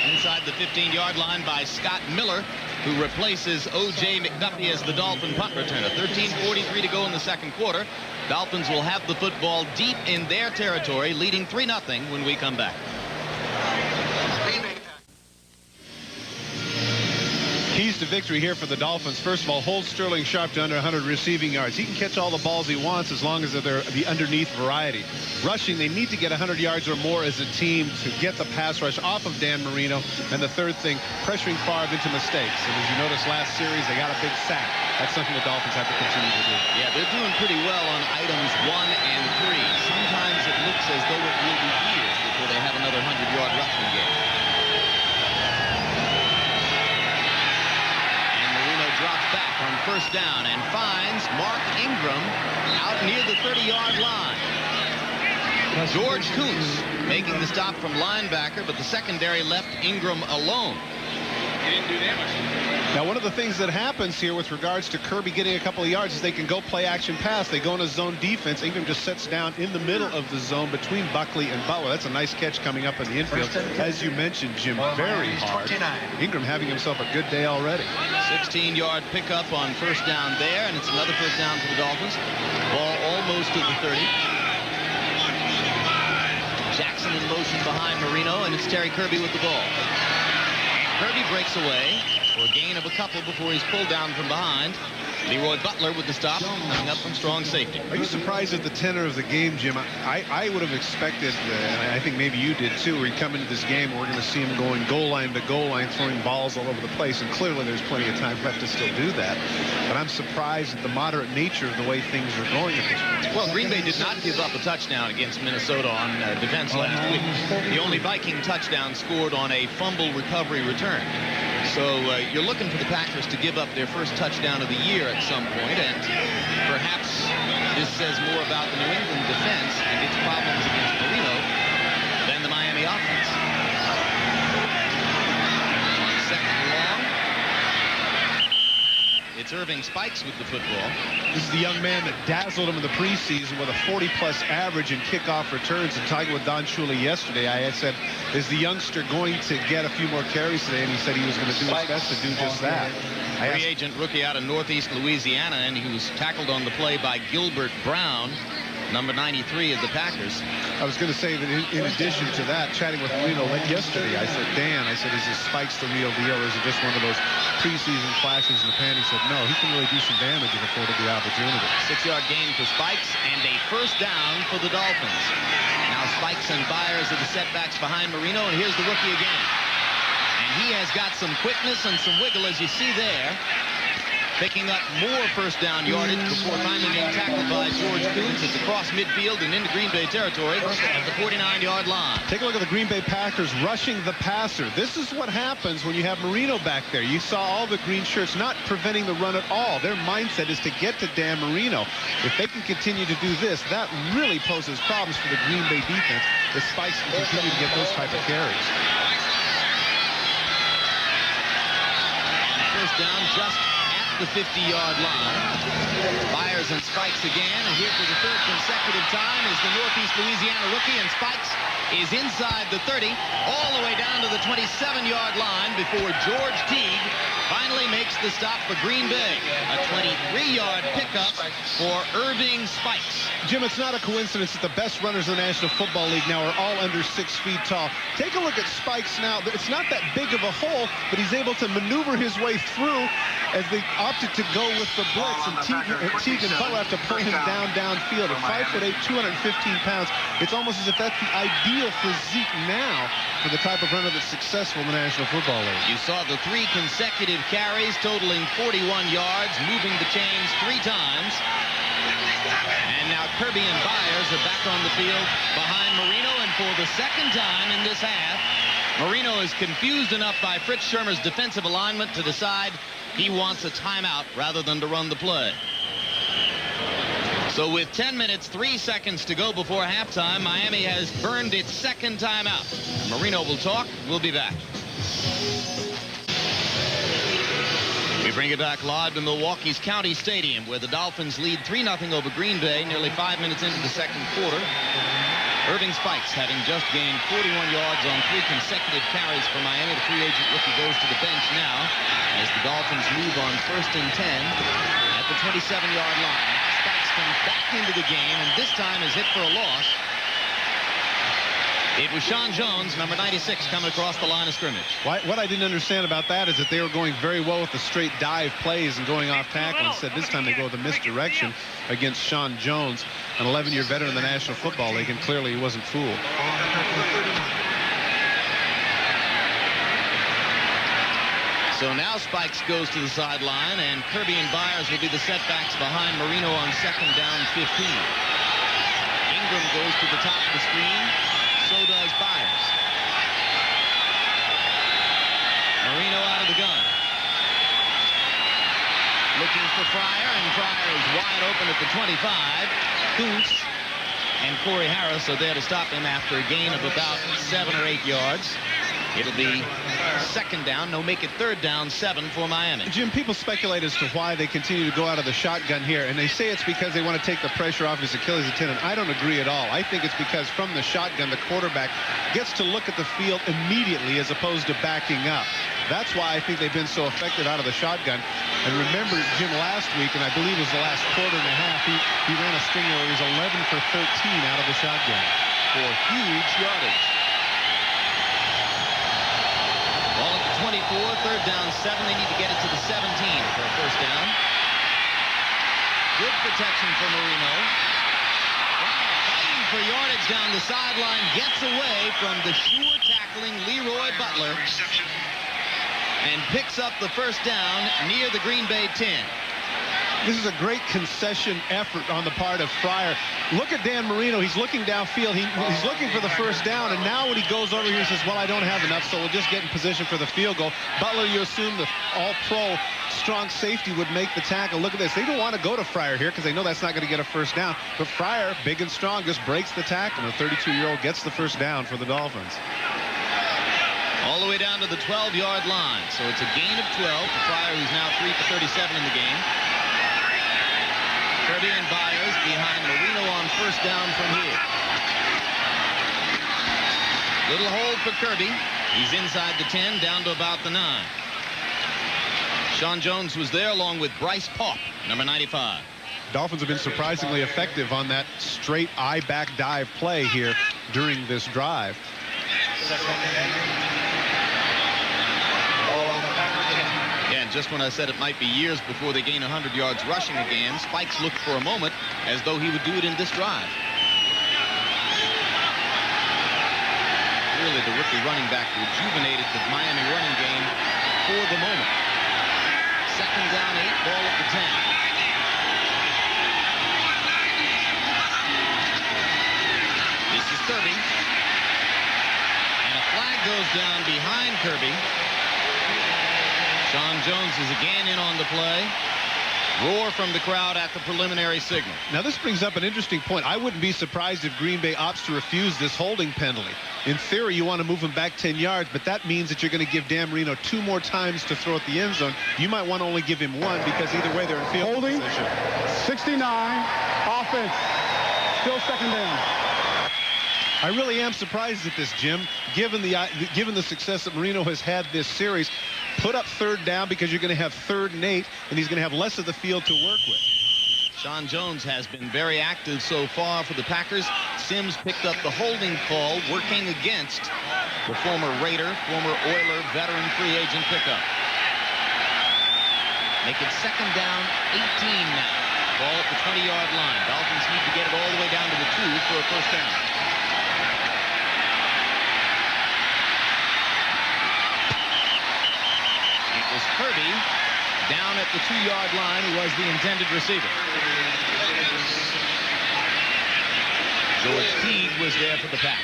inside the 15-yard line by Scott Miller, who replaces O.J. McDuffie as the Dolphin punt returner. 13:43 to go in the second quarter. Dolphins will have the football deep in their territory, leading 3-0 when we come back. Keys to victory here for the Dolphins. First of all, hold Sterling Sharp to under 100 receiving yards. He can catch all the balls he wants as long as they're the underneath variety. Rushing, they need to get 100 yards or more as a team to get the pass rush off of Dan Marino. And the third thing, pressuring Favre into mistakes. And as you noticed last series, they got a big sack. That's something the Dolphins have to continue to do. Yeah, they're doing pretty well on items 1 and 3. Sometimes it looks as though it will be years before they have another 100-yard rushing game. down and finds Mark Ingram out near the 30-yard line. George Kuntz making the stop from linebacker, but the secondary left Ingram alone. He didn't do damage. Now, one of the things that happens here with regards to Kirby getting a couple of yards is they can go play action pass. They go in a zone defense. Ingram just sets down in the middle of the zone between Buckley and Butler. That's a nice catch coming up in the infield. As you mentioned, Jim, very hard. Ingram having himself a good day already. 16-yard pickup on first down there, and it's another first down for the Dolphins. Ball almost to the 30. Jackson in motion behind Marino, and it's Terry Kirby with the ball. Kirby breaks away for a gain of a couple before he's pulled down from behind. Leroy Butler with the stop, coming up from strong safety. Are you surprised at the tenor of the game, Jim? I would have expected, and I think maybe you did too, where you come into this game, we're going to see him going goal line to goal line, throwing balls all over the place, and clearly there's plenty of time left to still do that. But I'm surprised at the moderate nature of the way things are going at this point. Well, Green Bay did not give up a touchdown against Minnesota on defense last week. The only Viking touchdown scored on a fumble recovery return. So you're looking for the Packers to give up their first touchdown of the year at some point, and perhaps this says more about the New England defense and its problems against Marino than the Miami offense. On second and long, it's Irving Spikes with the football. This is the young man that dazzled him in the preseason with a 40-plus average in kickoff returns. And talking with Don Shula yesterday, I had said, is the youngster going to get a few more carries today? And he said he was going to do his best to do just that. Free agent rookie out of Northeast Louisiana, and he was tackled on the play by Gilbert Brown, number 93 of the Packers. I was going to say that in addition to that, chatting with Marino yesterday, I said, Dan, is this Spikes the real deal, or is it just one of those preseason flashes in the pan? He said, no, he can really do some damage if afforded the opportunity. 6-yard gain for Spikes and a first down for the Dolphins. Now Spikes and Byers are the setbacks behind Marino, and here's the rookie again. And he has got some quickness and some wiggle, as you see there. Picking up more first down yardage before finally being tackled by George Kuntz. It's across midfield and into Green Bay territory at the 49-yard line. Take a look at the Green Bay Packers rushing the passer. This is what happens when you have Marino back there. You saw all the green shirts not preventing the run at all. Their mindset is to get to Dan Marino. If they can continue to do this, that really poses problems for the Green Bay defense. The Spikes can continue to get those type of carries. First down just the 50-yard line. Byers and Spikes again, and here for the third consecutive time is the Northeast Louisiana rookie, and Spikes is inside the 30 all the way down to the 27-yard line before George Teague finally makes the stop for Green Bay. A 23-yard pickup for Irving Spikes. Jim, it's not a coincidence that the best runners in the National Football League now are all under 6 feet tall. Take a look at Spikes now. It's not that big of a hole, but he's able to maneuver his way through as they opted to go with the blitz, and Teague and Butler have to pull him downfield. At 5'8", 215 pounds, it's almost as if that's the ideal physique now for the type of runner that's successful in the National Football League. You saw the 3 consecutive carries totaling 41 yards, moving the chains 3 times. And now Kirby and Byers are back on the field behind Marino, and for the second time in this half, Marino is confused enough by Fritz Shermer's defensive alignment to decide he wants a timeout rather than to run the play. So with 10 minutes, 3 seconds to go before halftime, Miami has burned its second timeout. Marino will talk. We'll be back. We bring it back live to Milwaukee's County Stadium, where the Dolphins lead 3-0 over Green Bay nearly 5 minutes into the second quarter. Irving Spikes, having just gained 41 yards on 3 consecutive carries for Miami. The free agent rookie goes to the bench now as the Dolphins move on 1st and 10 at the 27-yard line. Spikes comes back into the game, and this time is hit for a loss. It was Sean Jones, number 96, coming across the line of scrimmage. What I didn't understand about that is that they were going very well with the straight dive plays and going off tackle. Instead, this time they go with a misdirection against Sean Jones, an 11-year veteran in the National Football League, and clearly he wasn't fooled. So now Spikes goes to the sideline, and Kirby and Byers will be the setbacks behind Marino on 2nd down 15. Ingram goes to the top of the screen. So does Byers. Marino out of the gun. Looks looking for Fryer, and Fryer is wide open at the 25. Kuntz and Corey Harris are there to stop him after a gain of about 7 or 8 yards. It'll be second down. No, make it third down, 7 for Miami. Jim, people speculate as to why they continue to go out of the shotgun here, and they say it's because they want to take the pressure off his Achilles tendon. I don't agree at all. I think it's because from the shotgun, the quarterback gets to look at the field immediately as opposed to backing up. That's why I think they've been so effective out of the shotgun. And remember, Jim, last week, and I believe it was the last quarter and a half, he ran a string where he was 11 for 13 out of the shotgun for huge yardage. Ball at the 24, third down, 7. They need to get it to the 17 for a first down. Good protection for Marino. Fighting for yardage down the sideline, gets away from the sure tackling Leroy Butler and picks up the first down near the Green Bay 10. This is a great concession effort on the part of Fryer. Look at Dan Marino. He's looking downfield. He's looking for the first down, and now when he goes over here, he says, well, I don't have enough, so we'll just get in position for the field goal. Butler, you assume the all-pro strong safety would make the tackle. Look at this. They don't want to go to Fryer here because they know that's not going to get a first down. But Fryer, big and strong, just breaks the tackle. The 32-year-old gets the first down for the Dolphins. All the way down to the 12-yard line. So it's a gain of 12 for Fryer, who's now 3 for 37 in the game. Kirby and Byers behind Marino on first down from here. Little hold for Kirby. He's inside the 10, down to about the 9. Sean Jones was there along with Bryce Paup, number 95. Dolphins have been surprisingly effective on that straight eye-back dive play here during this drive. Yeah, and just when I said it might be years before they gain 100 yards rushing again, Spikes looked for a moment as though he would do it in this drive. Really, the rookie running back rejuvenated the Miami running game for the moment. Second down, 8, ball at the 10. This is Kirby. And a flag goes down behind Kirby. Sean Jones is again in on the play. Roar from the crowd at the preliminary signal. Now this brings up an interesting point. I wouldn't be surprised if Green Bay opts to refuse this holding penalty. In theory, you want to move him back 10 yards, but that means that you're going to give Dan Marino 2 more times to throw at the end zone. You might want to only give him 1 because either way they're in field holding position. 69, offense, still second down. I really am surprised at this, Jim, given the success that Marino has had this series. Put up third down because you're going to have 3rd and 8, and he's going to have less of the field to work with. Sean Jones has been very active so far for the Packers. Sims picked up the holding call, working against the former Raider, former Oiler, veteran free agent pickup. Make it second down, 18 now. Ball at the 20-yard line. Dolphins need to get it all the way down to the 2 for a first down. It was Kirby down at the 2-yard line, who was the intended receiver. George Teague was there for the pack.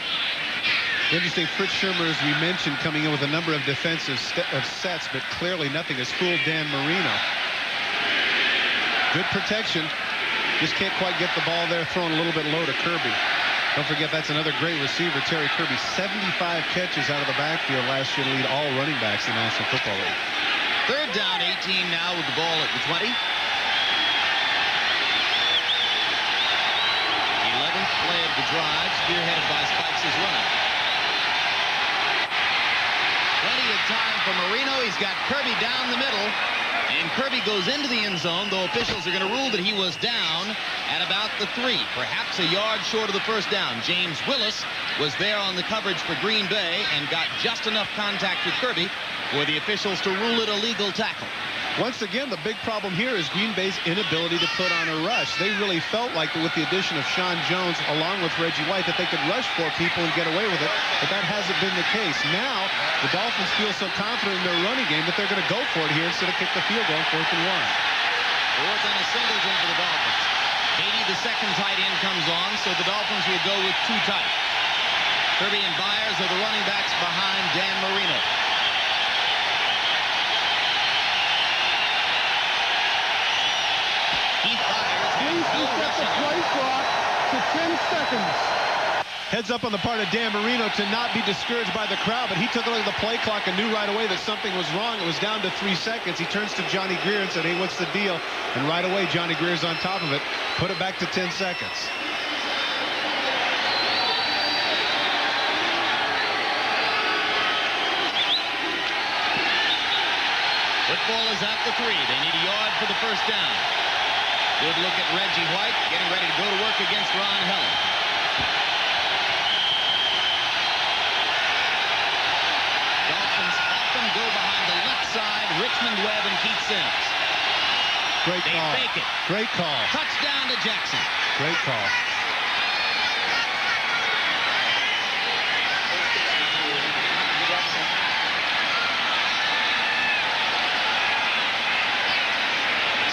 Interesting, Fritz Shermer, as we mentioned, coming in with a number of defensive sets, but clearly nothing has fooled Dan Marino. Good protection. Just can't quite get the ball there, thrown a little bit low to Kirby. Don't forget, that's another great receiver, Terry Kirby. 75 catches out of the backfield last year to lead all running backs in the National Football League. Third down, 18 now with the ball at the 20. 11th play of the drive, spearheaded by Spikes' running. Plenty of time for Marino. He's got Kirby down the middle. And Kirby goes into the end zone, though officials are going to rule that he was down at about the 3, perhaps a yard short of the first down. James Willis was there on the coverage for Green Bay and got just enough contact with Kirby for the officials to rule it a legal tackle. Once again, the big problem here is Green Bay's inability to put on a rush. They really felt like with the addition of Sean Jones along with Reggie White that they could rush 4 people and get away with it, but that hasn't been the case. Now, the Dolphins feel so confident in their running game that they're going to go for it here instead of kick the field goal on 4th and 1. 4th and a singleton for the Dolphins. Beatty, the second tight end, comes on, so the Dolphins will go with 2 tight. Kirby and Byers are the running backs behind Dan Marino. seconds. Heads up on the part of Dan Marino to not be discouraged by the crowd, but he took a look at the play clock and knew right away that something was wrong. It was down to 3 seconds. He turns to Johnny Greer and said, hey, what's the deal? And right away, Johnny Greer's on top of it. Put it back to 10 seconds. Football is at the 3. They need a yard for the first down. Good look at Reggie White, getting ready to go to work against Ron Helen. Dolphins often go behind the left side, Richmond, Webb, and Keith Sims. Great call. They fake it. Great call. Touchdown to Jackson. Great call.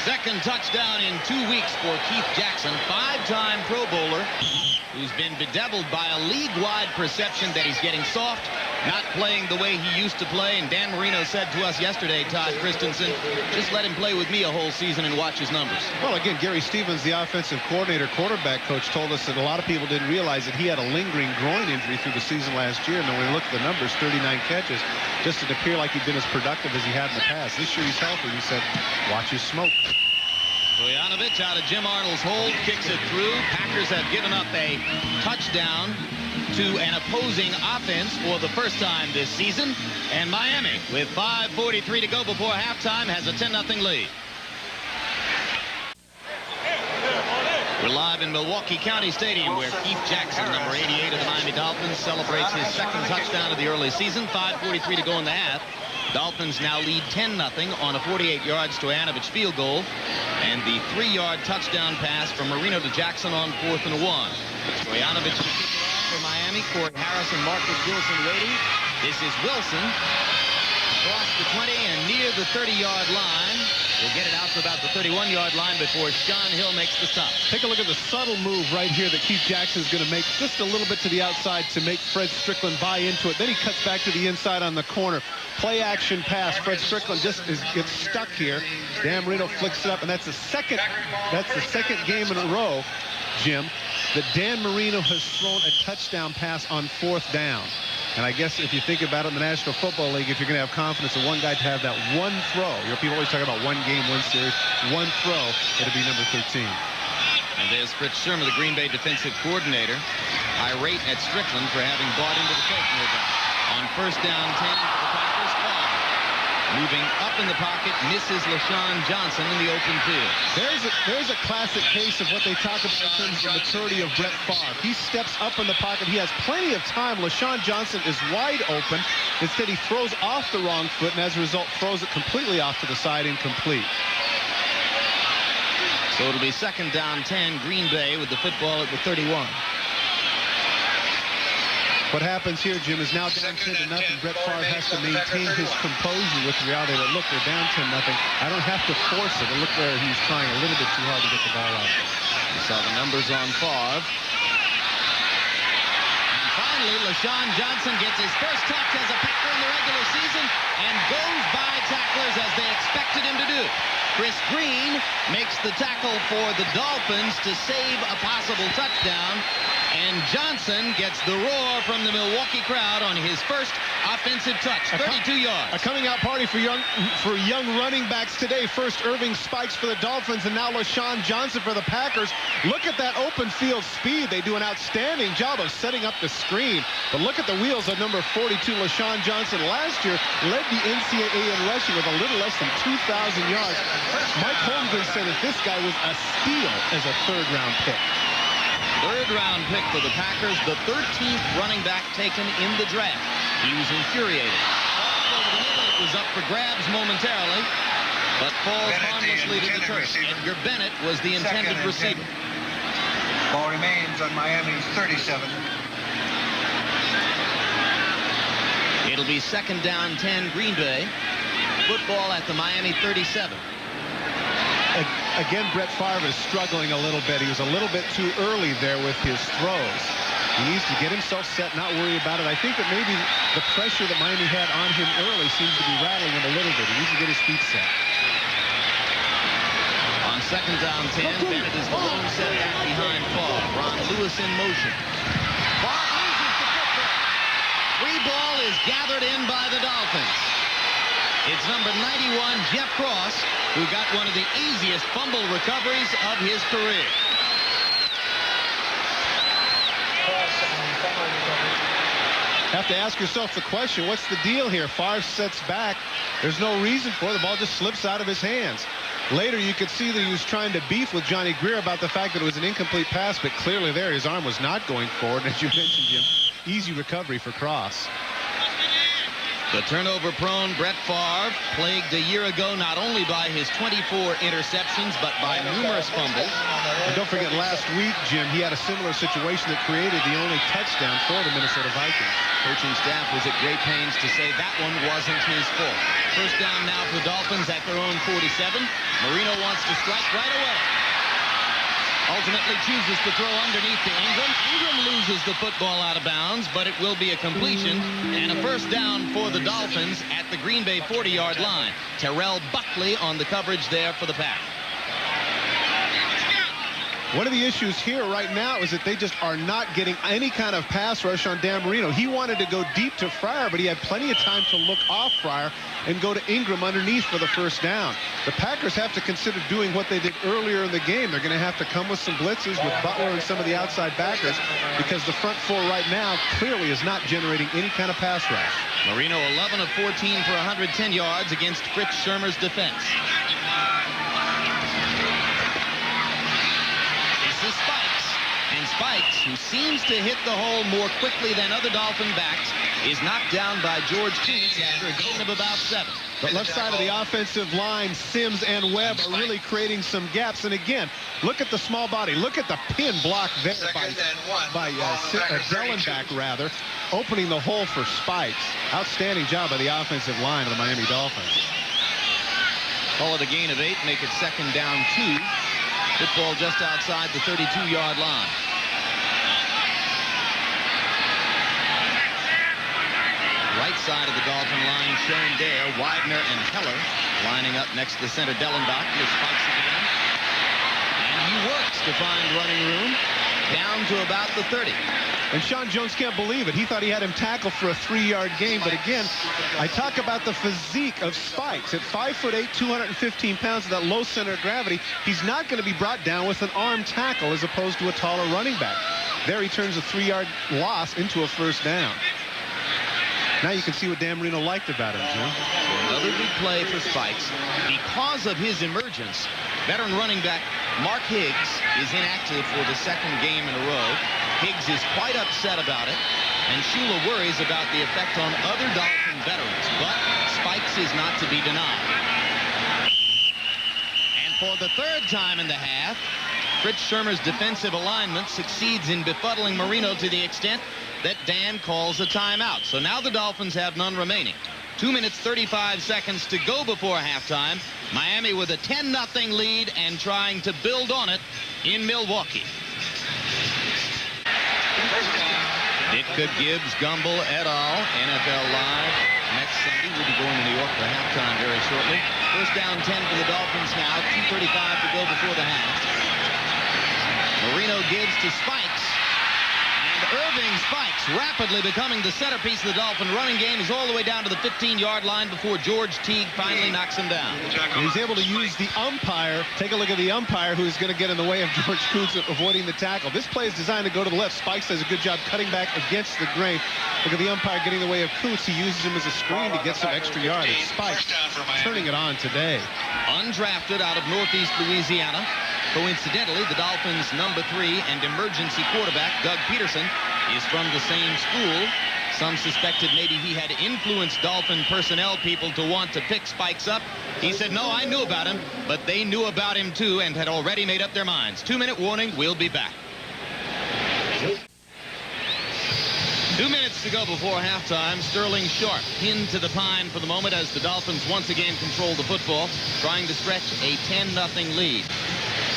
Second touchdown in 2 weeks for Keith Jackson, 5-time Pro Bowler, who's been bedeviled by a league-wide perception that he's getting soft, not playing the way he used to play. And Dan Marino said to us yesterday, Todd Christensen, just let him play with me a whole season and watch his numbers. Well, again, Gary Stevens, the offensive coordinator, quarterback coach, told us that a lot of people didn't realize that he had a lingering groin injury through the season last year. And then when we look at the numbers, 39 catches, just didn't appear like he'd been as productive as he had in the past. This year he's healthy. He said, watch his smoke. Stoyanovich out of Jim Arnold's hold, kicks it through. Packers have given up a touchdown to an opposing offense for the first time this season. And Miami, with 5:43 to go before halftime, has a 10-0 lead. We're live in Milwaukee County Stadium, where Keith Jackson, number 88 of the Miami Dolphins, celebrates his second touchdown of the early season. 5:43 to go in the half. Dolphins now lead 10-0 on a 48-yard Stoyanovich field goal, and the 3-yard touchdown pass from Marino to Jackson on 4th and 1. Stoyanovich will kick it off for Miami. Corey Harris and Marcus Wilson waiting. This is Wilson across the 20 and near the 30-yard line. We'll get it out to about the 31-yard line before Sean Hill makes the stop. Take a look at the subtle move right here that Keith Jackson is going to make just a little bit to the outside to make Fred Strickland buy into it. Then he cuts back to the inside on the corner. Play action pass. Fred Strickland just gets stuck here. Dan Marino flicks it up, and that's the second game in a row, Jim, that Dan Marino has thrown a touchdown pass on 4th down. And I guess if you think about it in the National Football League, if you're going to have confidence in one guy to have that one throw, you know, people always talk about one game, one series, one throw, it'll be number 13. And there's Fritz Sherman, the Green Bay defensive coordinator, irate at Strickland for having bought into the fake, no doubt. On first down 10 for the Packers, Favre. Moving up in the pocket, misses LaShawn Johnson in the open field. There's a classic case of what they talk about in terms of the maturity of Brett Favre. He steps up in the pocket. He has plenty of time. LaShawn Johnson is wide open. Instead, he throws off the wrong foot, and as a result, throws it completely off to the side, incomplete. So it'll be second down 10, Green Bay with the football at the 31. What happens here, Jim, is now down 10-0. Brett Favre has to maintain his composure with the reality that, look, they're down 10-0. I don't have to force it. And look where he's trying a little bit too hard to get the ball out. You saw the numbers on Favre. And finally, LaShawn Johnson gets his first touch as a Packer in the regular season and goes by tacklers as they expected him to do. Chris Green makes the tackle for the Dolphins to save a possible touchdown. And Johnson gets the roar from the Milwaukee crowd on his first offensive touch, 32 yards. A coming out party for young running backs today. First Irving Spikes for the Dolphins, and now LaShawn Johnson for the Packers. Look at that open field speed. They do an outstanding job of setting up the screen. But look at the wheels of number 42, LaShawn Johnson. Last year led the NCAA in rushing with a little less than 2,000 yards. Mike Holmgren said that this guy was a steal as a third-round pick. Third-round pick for the Packers, the 13th running back taken in the draft. He was infuriated. It was up for grabs momentarily, but falls harmlessly to the turf. Edgar Bennett was the intended receiver. Ball remains on Miami's 37. It'll be second down 10, Green Bay. Football at the Miami 37. Again, Brett Favre is struggling a little bit. He was a little bit too early there with his throws. He needs to get himself set, not worry about it. I think that maybe the pressure that Miami had on him early seems to be rattling him a little bit. He needs to get his feet set. On Second down 10. Bennett is the lone setback behind Favre. Ron Lewis in motion. Favre loses the football. Free ball is gathered in by the Dolphins. It's number 91, Jeff Cross, who got one of the easiest fumble recoveries of his career. Have to ask yourself the question, what's the deal here? Favre sets back. There's no reason for it. The ball just slips out of his hands. Later, you could see that he was trying to beef with Johnny Greer about the fact that it was an incomplete pass, but clearly there his arm was not going forward. As you mentioned, Jim, easy recovery for Cross. The turnover-prone Brett Favre, plagued a year ago not only by his 24 interceptions, but by numerous fumbles. And don't forget, last week, Jim, he had a similar situation that created the only touchdown for the Minnesota Vikings. Coaching staff was at great pains to say that one wasn't his fault. First down now for the Dolphins at their own 47. Marino wants to strike right away. Ultimately chooses to throw underneath to Ingram. Ingram loses the football out of bounds, but it will be a completion and a first down for the Dolphins at the Green Bay 40-yard line. Terrell Buckley on the coverage there for the Pack. One of the issues here right now is that they just are not getting any kind of pass rush on Dan Marino. He wanted to go deep to Fryer, but he had plenty of time to look off Fryer and go to Ingram underneath for the first down. The Packers have to consider doing what they did earlier in the game. They're going to have to come with some blitzes with Butler and some of the outside backers because the front four right now clearly is not generating any kind of pass rush. Marino 11 of 14 for 110 yards against Fritz Shurmur's defense. This is Spikes, and Spikes, who seems to hit the hole more quickly than other Dolphin backs, is knocked down by George Koontz after a gain of about 7. The left side of the offensive line, Sims and Webb are really creating some gaps. And again, look at the small body. Look at the pin block there by Dellenbach, rather, opening the hole for Spikes. Outstanding job by the offensive line of the Miami Dolphins. Call it a gain of 8, make it second down 2. Football just outside the 32-yard line. Right side of the Dolphin line shown there. Widener and Heller lining up next to center Dellenbach. Here's Spikes again. And he works to find running room down to about the 30. And Sean Jones can't believe it. He thought he had him tackled for a 3-yard gain. But again, I talk about the physique of Spikes. At 5'8", 215 pounds of that low center of gravity, he's not going to be brought down with an arm tackle as opposed to a taller running back. There he turns a 3-yard loss into a first down. Now you can see what Dan Marino liked about him, Jim. Another big play for Spikes. Because of his emergence, veteran running back Mark Higgs is inactive for the second game in a row. Higgs is quite upset about it, and Shula worries about the effect on other Dolphin veterans, but Spikes is not to be denied. And for the third time in the half, Fritz Shurmur's defensive alignment succeeds in befuddling Marino to the extent that Dan calls a timeout. So now the Dolphins have none remaining. 2 minutes, 35 seconds to go before halftime. Miami with a 10-0 lead and trying to build on it in Milwaukee. Ditka, Gibbs, Gumbel, et al. NFL Live next Sunday. We'll be going to New York for halftime very shortly. First down 10 for the Dolphins now. 2:35 to go before the half. Marino gives to Spikes. And Irving Spikes rapidly becoming the centerpiece of the Dolphin running game. Is all the way down to the 15-yard line before George Teague finally knocks him down. And he's able to use the umpire. Take a look at the umpire who's going to get in the way of George Koontz avoiding the tackle. This play is designed to go to the left. Spikes does a good job cutting back against the grain. Look at the umpire getting in the way of Koontz. He uses him as a screen to get some extra yardage. Spikes turning it on today. Undrafted out of Northeast Louisiana. Coincidentally, the Dolphins' number 3 and emergency quarterback, Doug Peterson, is from the same school. Some suspected maybe he had influenced Dolphin personnel people to want to pick Spikes up. He said, no, I knew about him, but they knew about him too and had already made up their minds. 2-minute warning. We'll be back. 2 minutes to go before halftime. Sterling Sharp pinned to the pine for the moment as the Dolphins once again control the football, trying to stretch a 10-0 lead.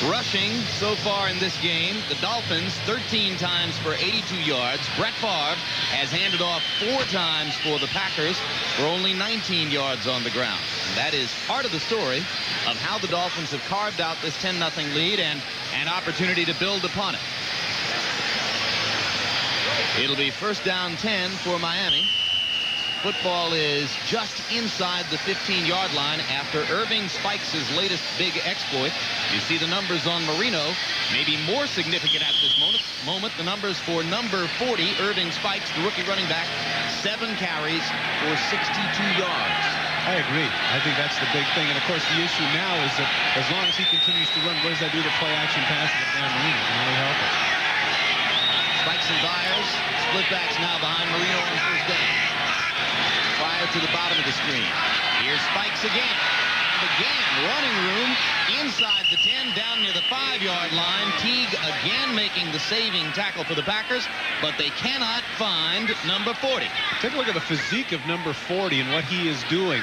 Rushing so far in this game, the Dolphins 13 times for 82 yards, Brett Favre has handed off 4 times for the Packers for only 19 yards on the ground. And that is part of the story of how the Dolphins have carved out this 10-0 lead and an opportunity to build upon it. It'll be first down 10 for Miami. Football is just inside the 15-yard line after Irving Spikes' latest big exploit. You see the numbers on Marino, maybe more significant at this moment. The numbers for number 40, Irving Spikes, the rookie running back, 7 carries for 62 yards. I agree. I think that's the big thing. And, of course, the issue now is that as long as he continues to run, what does that do to play-action passes at Dan Marino? It can only help it. Spikes and Byers, split backs now behind Marino on first down. Fire to the bottom of the screen. Here's Spikes again. And again, running room inside the 10, down near the 5-yard line. Teague again making the saving tackle for the Packers, but they cannot find number 40. Take a look at the physique of number 40 and what he is doing.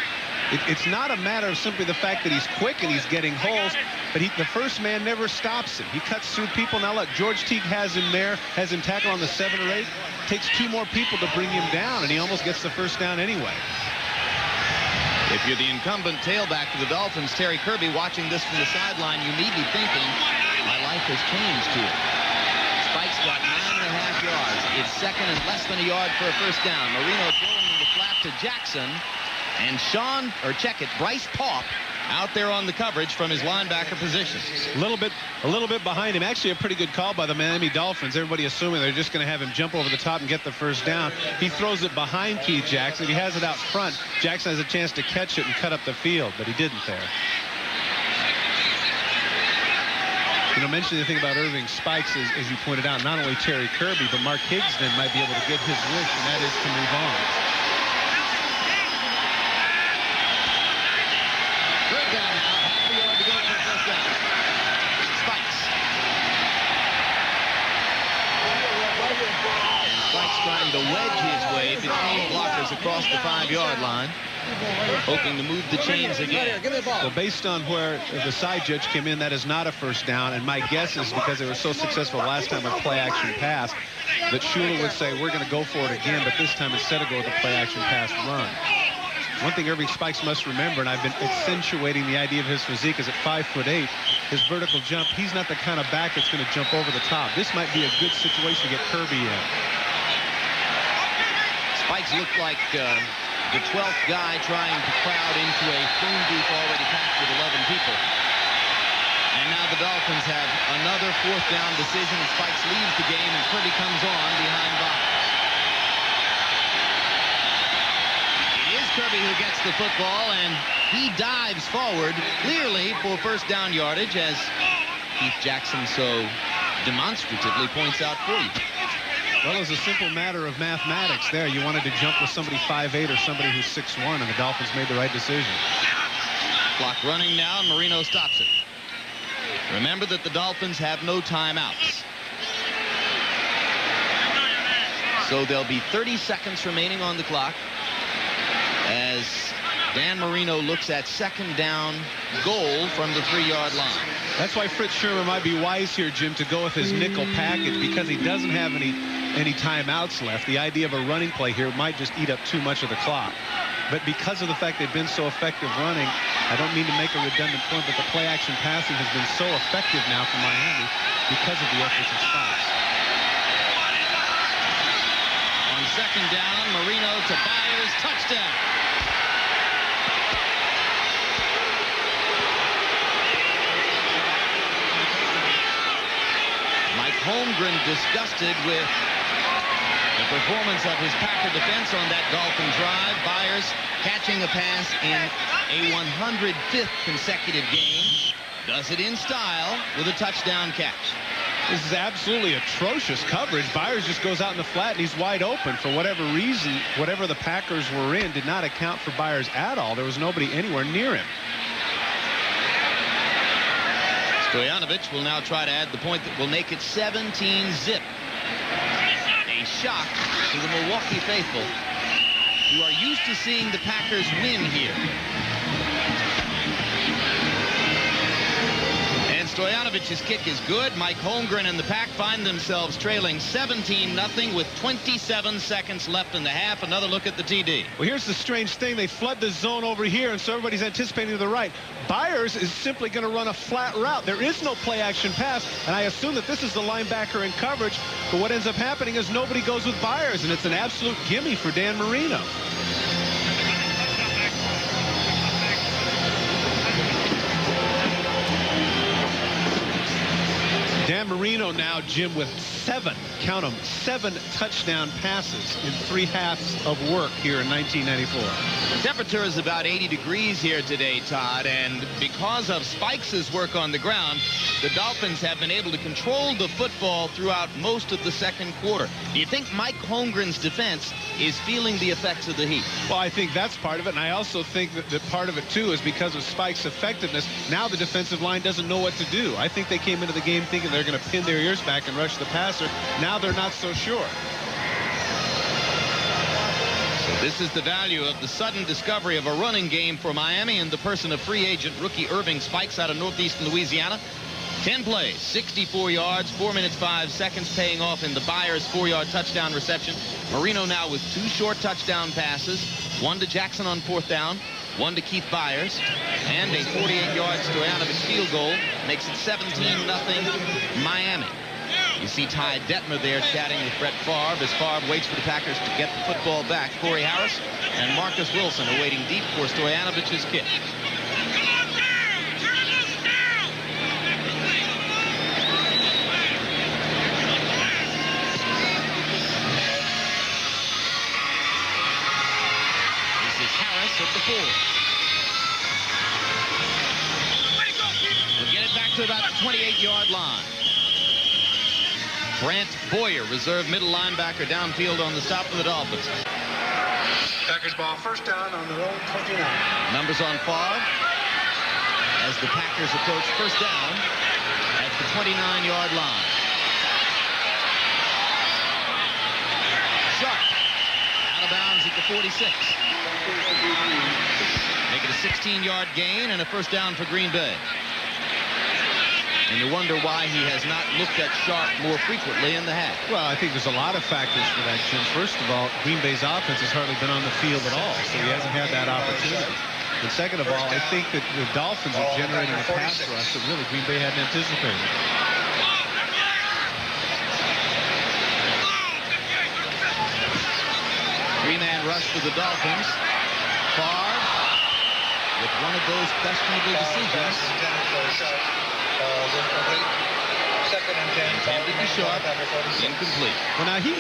It's not a matter of simply the fact that he's quick and he's getting holes, but the first man never stops him. He cuts through people. Now look, George Teague has him there, has him tackled on the 7 or 8. Takes 2 more people to bring him down, and he almost gets the first down anyway. If you're the incumbent tailback for the Dolphins, Terry Kirby, watching this from the sideline, you may be thinking, my life has changed here. Spikes got 9.5 yards. It's second and less than a yard for a first down. Marino throwing in the flat to Jackson. And Bryce Paup out there on the coverage from his linebacker position. A little bit behind him. Actually, a pretty good call by the Miami Dolphins. Everybody assuming they're just going to have him jump over the top and get the first down. He throws it behind Keith Jackson. He has it out front. Jackson has a chance to catch it and cut up the field, but he didn't there. Mentioning the thing about Irving Spikes, as you pointed out, not only Terry Kirby, but Mark Higsden might be able to get his wish, and that is to move on. Third down now, half a yard to go for the first down. Spikes. And Spikes trying to wedge his way between blockers across the 5-yard line, hoping to move the chains again. Well, based on where the side judge came in, that is not a first down, and my guess is because they were so successful last time with play-action pass that Shula would say, we're going to go for it again, but this time instead of go with the play-action pass run. One thing Irving Spikes must remember, and I've been accentuating the idea of his physique, is at 5'8", his vertical jump, he's not the kind of back that's going to jump over the top. This might be a good situation to get Kirby in. Spikes looked like the 12th guy trying to crowd into a phone booth already packed with 11 people. And now the Dolphins have another 4th down decision, and Spikes leaves the game, and Kirby comes on behind Byers. Kirby who gets the football, and he dives forward clearly for first down yardage, as Keith Jackson so demonstratively points out for you. Well, it's a simple matter of mathematics there. You wanted to jump with somebody 5'8" or somebody who's 6'1", and the Dolphins made the right decision. Clock running now, and Marino stops it. Remember that the Dolphins have no timeouts. So there'll be 30 seconds remaining on the clock as Dan Marino looks at second down goal from the 3-yard line. That's why Fritz Sherman might be wise here, Jim, to go with his nickel package, because he doesn't have any timeouts left. The idea of a running play here might just eat up too much of the clock. But because of the fact they've been so effective running, I don't mean to make a redundant point, but the play-action passing has been so effective now for Miami because of the efforts of Spikes. On second down, Marino to Byers, touchdown. Mike Holmgren disgusted with the performance of his Packer defense on that Dolphin drive. Byers catching a pass in a 105th consecutive game. Does it in style with a touchdown catch. This is absolutely atrocious coverage. Byers just goes out in the flat, and he's wide open. For whatever reason, whatever the Packers were in did not account for Byers at all. There was nobody anywhere near him. Stoyanovich will now try to add the point that will make it 17-zip. A shock to the Milwaukee faithful, who are used to seeing the Packers win here. And Stoyanovich Ivanovich's kick is good. Mike Holmgren and the Pack find themselves trailing 17-0 with 27 seconds left in the half. Another look at the TD. Well, here's the strange thing. They flood the zone over here, and so everybody's anticipating to the right. Byers is simply going to run a flat route. There is no play-action pass, and I assume that this is the linebacker in coverage. But what ends up happening is nobody goes with Byers, and it's an absolute gimme for Dan Marino. Dan Marino now, Jim, with 7 touchdown passes in 3 halves of work here in 1994. The temperature is about 80 degrees here today, Todd, and because of Spikes' work on the ground, the Dolphins have been able to control the football throughout most of the second quarter. Do you think Mike Holmgren's defense is feeling the effects of the heat? Well, I think that's part of it, and I also think that part of it, too, is because of Spike's effectiveness. Now the defensive line doesn't know what to do. I think they came into the game thinking they're going to pin their ears back and rush the passer. Now they're not so sure. So this is the value of the sudden discovery of a running game for Miami in the person of free agent rookie Irving Spikes out of northeastern Louisiana. 10 plays, 64 yards, 4 minutes 5 seconds, paying off in the Byers 4-yard touchdown reception. Marino now with 2 short touchdown passes, 1 to Jackson on 4th down, 1 to Keith Byers, and a 48-yard Stoyanovich field goal makes it 17-0 Miami. You see Ty Detmer there chatting with Brett Favre as Favre waits for the Packers to get the football back. Corey Harris and Marcus Wilson are waiting deep for Stoyanovich's kick. At the 4. We'll get it back to about the 28-yard line. Brant Boyer, reserve middle linebacker, downfield on the stop for the Dolphins. Packers ball, first down on their own 29. Numbers on Favre as the Packers approach first down at the 29-yard line. Sharp out of bounds at the 46. Make it a 16-yard gain and a first down for Green Bay. And you wonder why he has not looked at Sharp more frequently in the half. Well, I think there's a lot of factors for that, Jim. First of all, Green Bay's offense has hardly been on the field at all, so he hasn't had that opportunity. And second of all, I think that the Dolphins are generating a pass rush that really Green Bay hadn't anticipated. Three-man rush for the Dolphins. Favre with one of those questionable decisions. Second and 10. Intended to Sharp. Incomplete. Well, now he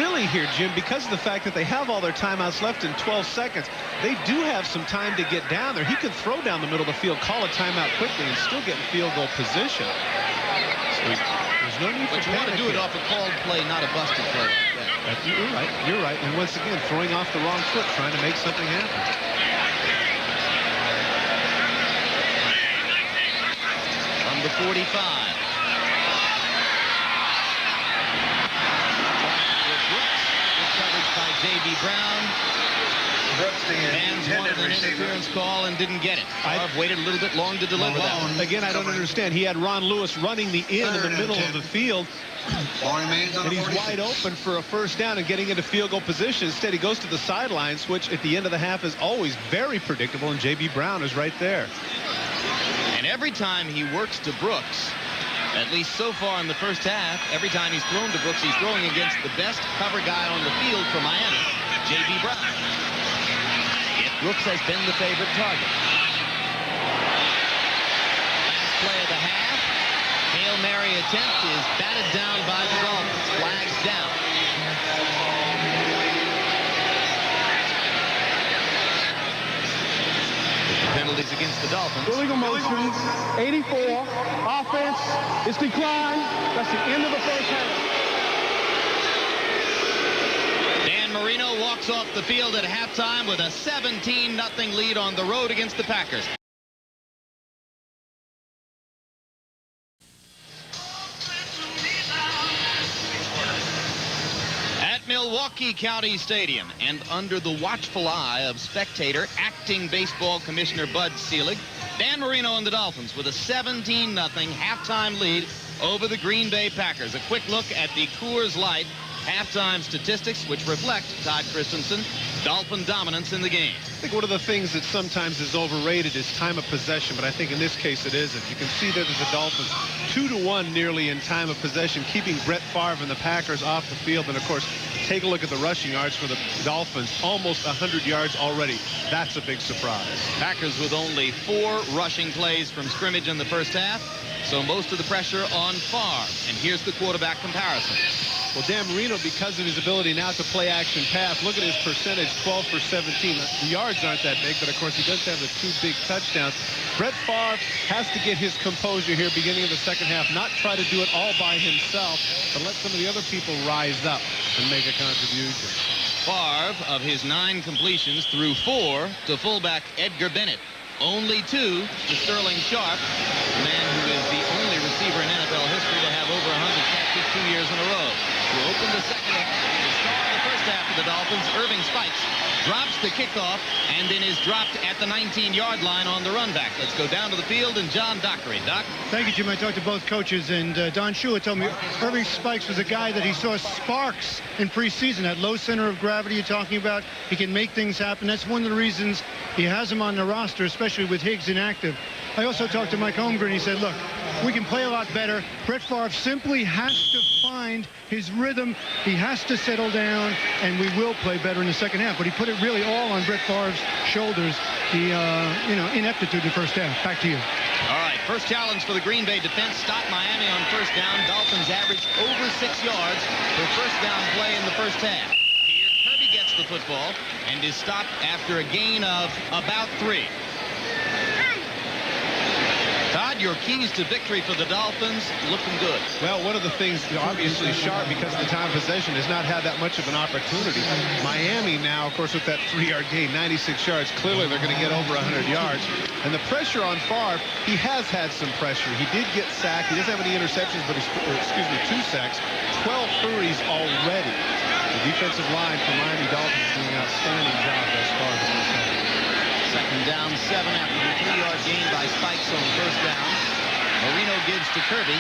really here, Jim, because of the fact that they have all their timeouts left in 12 seconds, they do have some time to get down there. He could throw down the middle of the field, call a timeout quickly, and still get in field goal position. So there's no need for But you want to do it off a called play, not a busted play like that. You're right. You're right. And once again, throwing off the wrong foot, trying to make something happen. From the 45. Coverage by J.B. Brown. Fans wanted an interference call and didn't get it. Favre waited a little bit long to deliver that. Again, I don't understand. He had Ron Lewis running the in the middle of the field. And he's wide open for a first down and getting into field goal position. Instead, he goes to the sidelines, which at the end of the half is always very predictable, and J.B. Brown is right there. And every time he works to Brooks, at least so far in the first half, every time he's thrown to Brooks, he's throwing against the best cover guy on the field for Miami, J.B. Brown. Yet Brooks has been the favorite target. Last play of the half. Hail Mary attempt is batted down by the Dolphins. Flags down. Penalties against the Dolphins. Illegal motion, 84. Offense is declined. That's the end of the first half. Dan Marino walks off the field at halftime with a 17-0 lead on the road against the Packers. At Milwaukee County Stadium and under the watchful eye of spectator acting baseball commissioner Bud Selig, Dan Marino and the Dolphins with a 17-0 halftime lead over the Green Bay Packers. A quick look at the Coors Light halftime statistics, which reflect Todd Christensen Dolphin dominance in the game. I think one of the things that sometimes is overrated is time of possession, but I think in this case it isn't. You can see that the Dolphins 2-1 nearly in time of possession, keeping Brett Favre and the Packers off the field. And of course, take a look at the rushing yards for the Dolphins, almost 100 yards already. That's a big surprise. Packers with only 4 rushing plays from scrimmage in the first half, so most of the pressure on Favre. And here's the quarterback comparison. Well, Dan Marino, because of his ability now to play action pass, look at his percentage, 12 for 17. The yards aren't that big, but of course he does have the 2 big touchdowns. Brett Favre has to get his composure here beginning of the second half, not try to do it all by himself, but let some of the other people rise up and make a contribution. Favre, of his 9 completions, threw 4 to fullback Edgar Bennett. Only 2 to Sterling Sharp, the man who is the only receiver in NFL history to have over 100 catches 2 years in a row. To open the second half, the star in the first half of the Dolphins, Irving Spikes, drops the kickoff and then is dropped at the 19-yard line on the run back. Let's go down to the field and John Dockery. Doc? Thank you, Jim. I talked to both coaches, and Don Shula told me Irving Spikes was a guy that he saw sparks in preseason. That low center of gravity you're talking about, he can make things happen. That's one of the reasons he has him on the roster, especially with Higgs inactive. I also talked to Mike Holmgren. He said, look, we can play a lot better. Brett Favre simply has to find his rhythm. He has to settle down, and we will play better in the second half. But he put it really all on Brett Favre's shoulders, the ineptitude in the first half. Back to you. All right, first challenge for the Green Bay defense. Stop Miami on first down. Dolphins average over 6 yards per first down play in the first half. Here, Kirby gets the football and is stopped after a gain of about 3. Todd, your keys to victory for the Dolphins looking good. Well, one of the things, obviously, Sharp, because of the time of possession, has not had that much of an opportunity. Miami now, of course, with that 3-yard gain, 96 yards, clearly they're going to get over 100 yards. And the pressure on Favre, he has had some pressure. He did get sacked. He doesn't have any interceptions, but he's, 2 sacks, 12 hurries already. The defensive line for Miami Dolphins doing an outstanding job thus far this season. Second down 7 after the 3-yard gain by Spikes on first down. Marino gives to Kirby.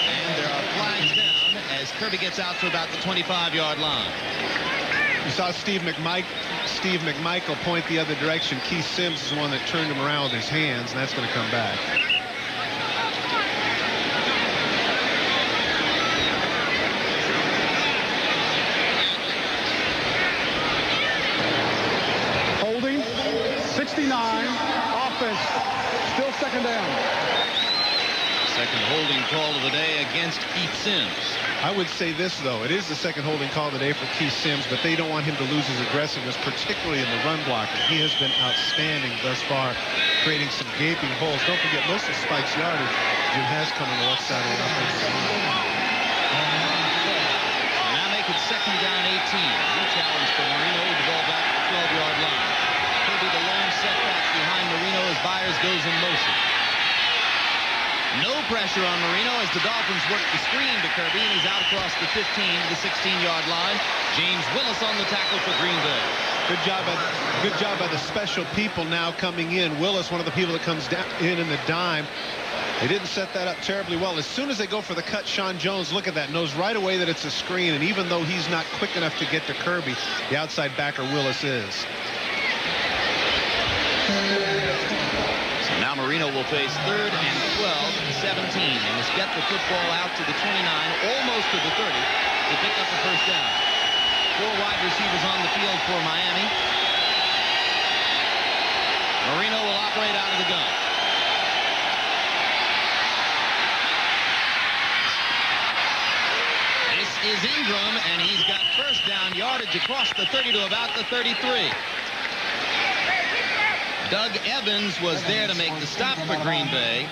And there are flags down as Kirby gets out to about the 25-yard line. You saw Steve McMichael point the other direction. Keith Sims is the one that turned him around with his hands, and that's going to come back. Holding, 69, offense, still second down. Second holding call of the day against Keith Sims. I would say this, though. It is the second holding call of the day for Keith Sims, but they don't want him to lose his aggressiveness, particularly in the run blocking. He has been outstanding thus far, creating some gaping holes. Don't forget, most of Spike's yardage, Jim, has come on the left side of the offensive line. And now make it second down 18. New challenge for Marino with the ball back to the 12-yard line. Kirby the lone setback behind Marino as Byers goes in motion. No pressure on Marino as the Dolphins work the screen to Kirby, and he's out across the 15 to the 16-yard line. James Willis on the tackle for Green Bay. Good job by the special people now coming in. Willis, one of the people that comes down in the dime. They didn't set that up terribly well. As soon as they go for the cut, Sean Jones, look at that, knows right away that it's a screen, and even though he's not quick enough to get to Kirby, the outside backer Willis is. Now Marino will face 3rd and 12, 17, and must get the football out to the 29, almost to the 30, to pick up the first down. 4 wide receivers on the field for Miami. Marino will operate out of the gun. This is Ingram, and he's got first down yardage across the 30 to about the 33. Doug Evans was there to make the stop for Green Bay,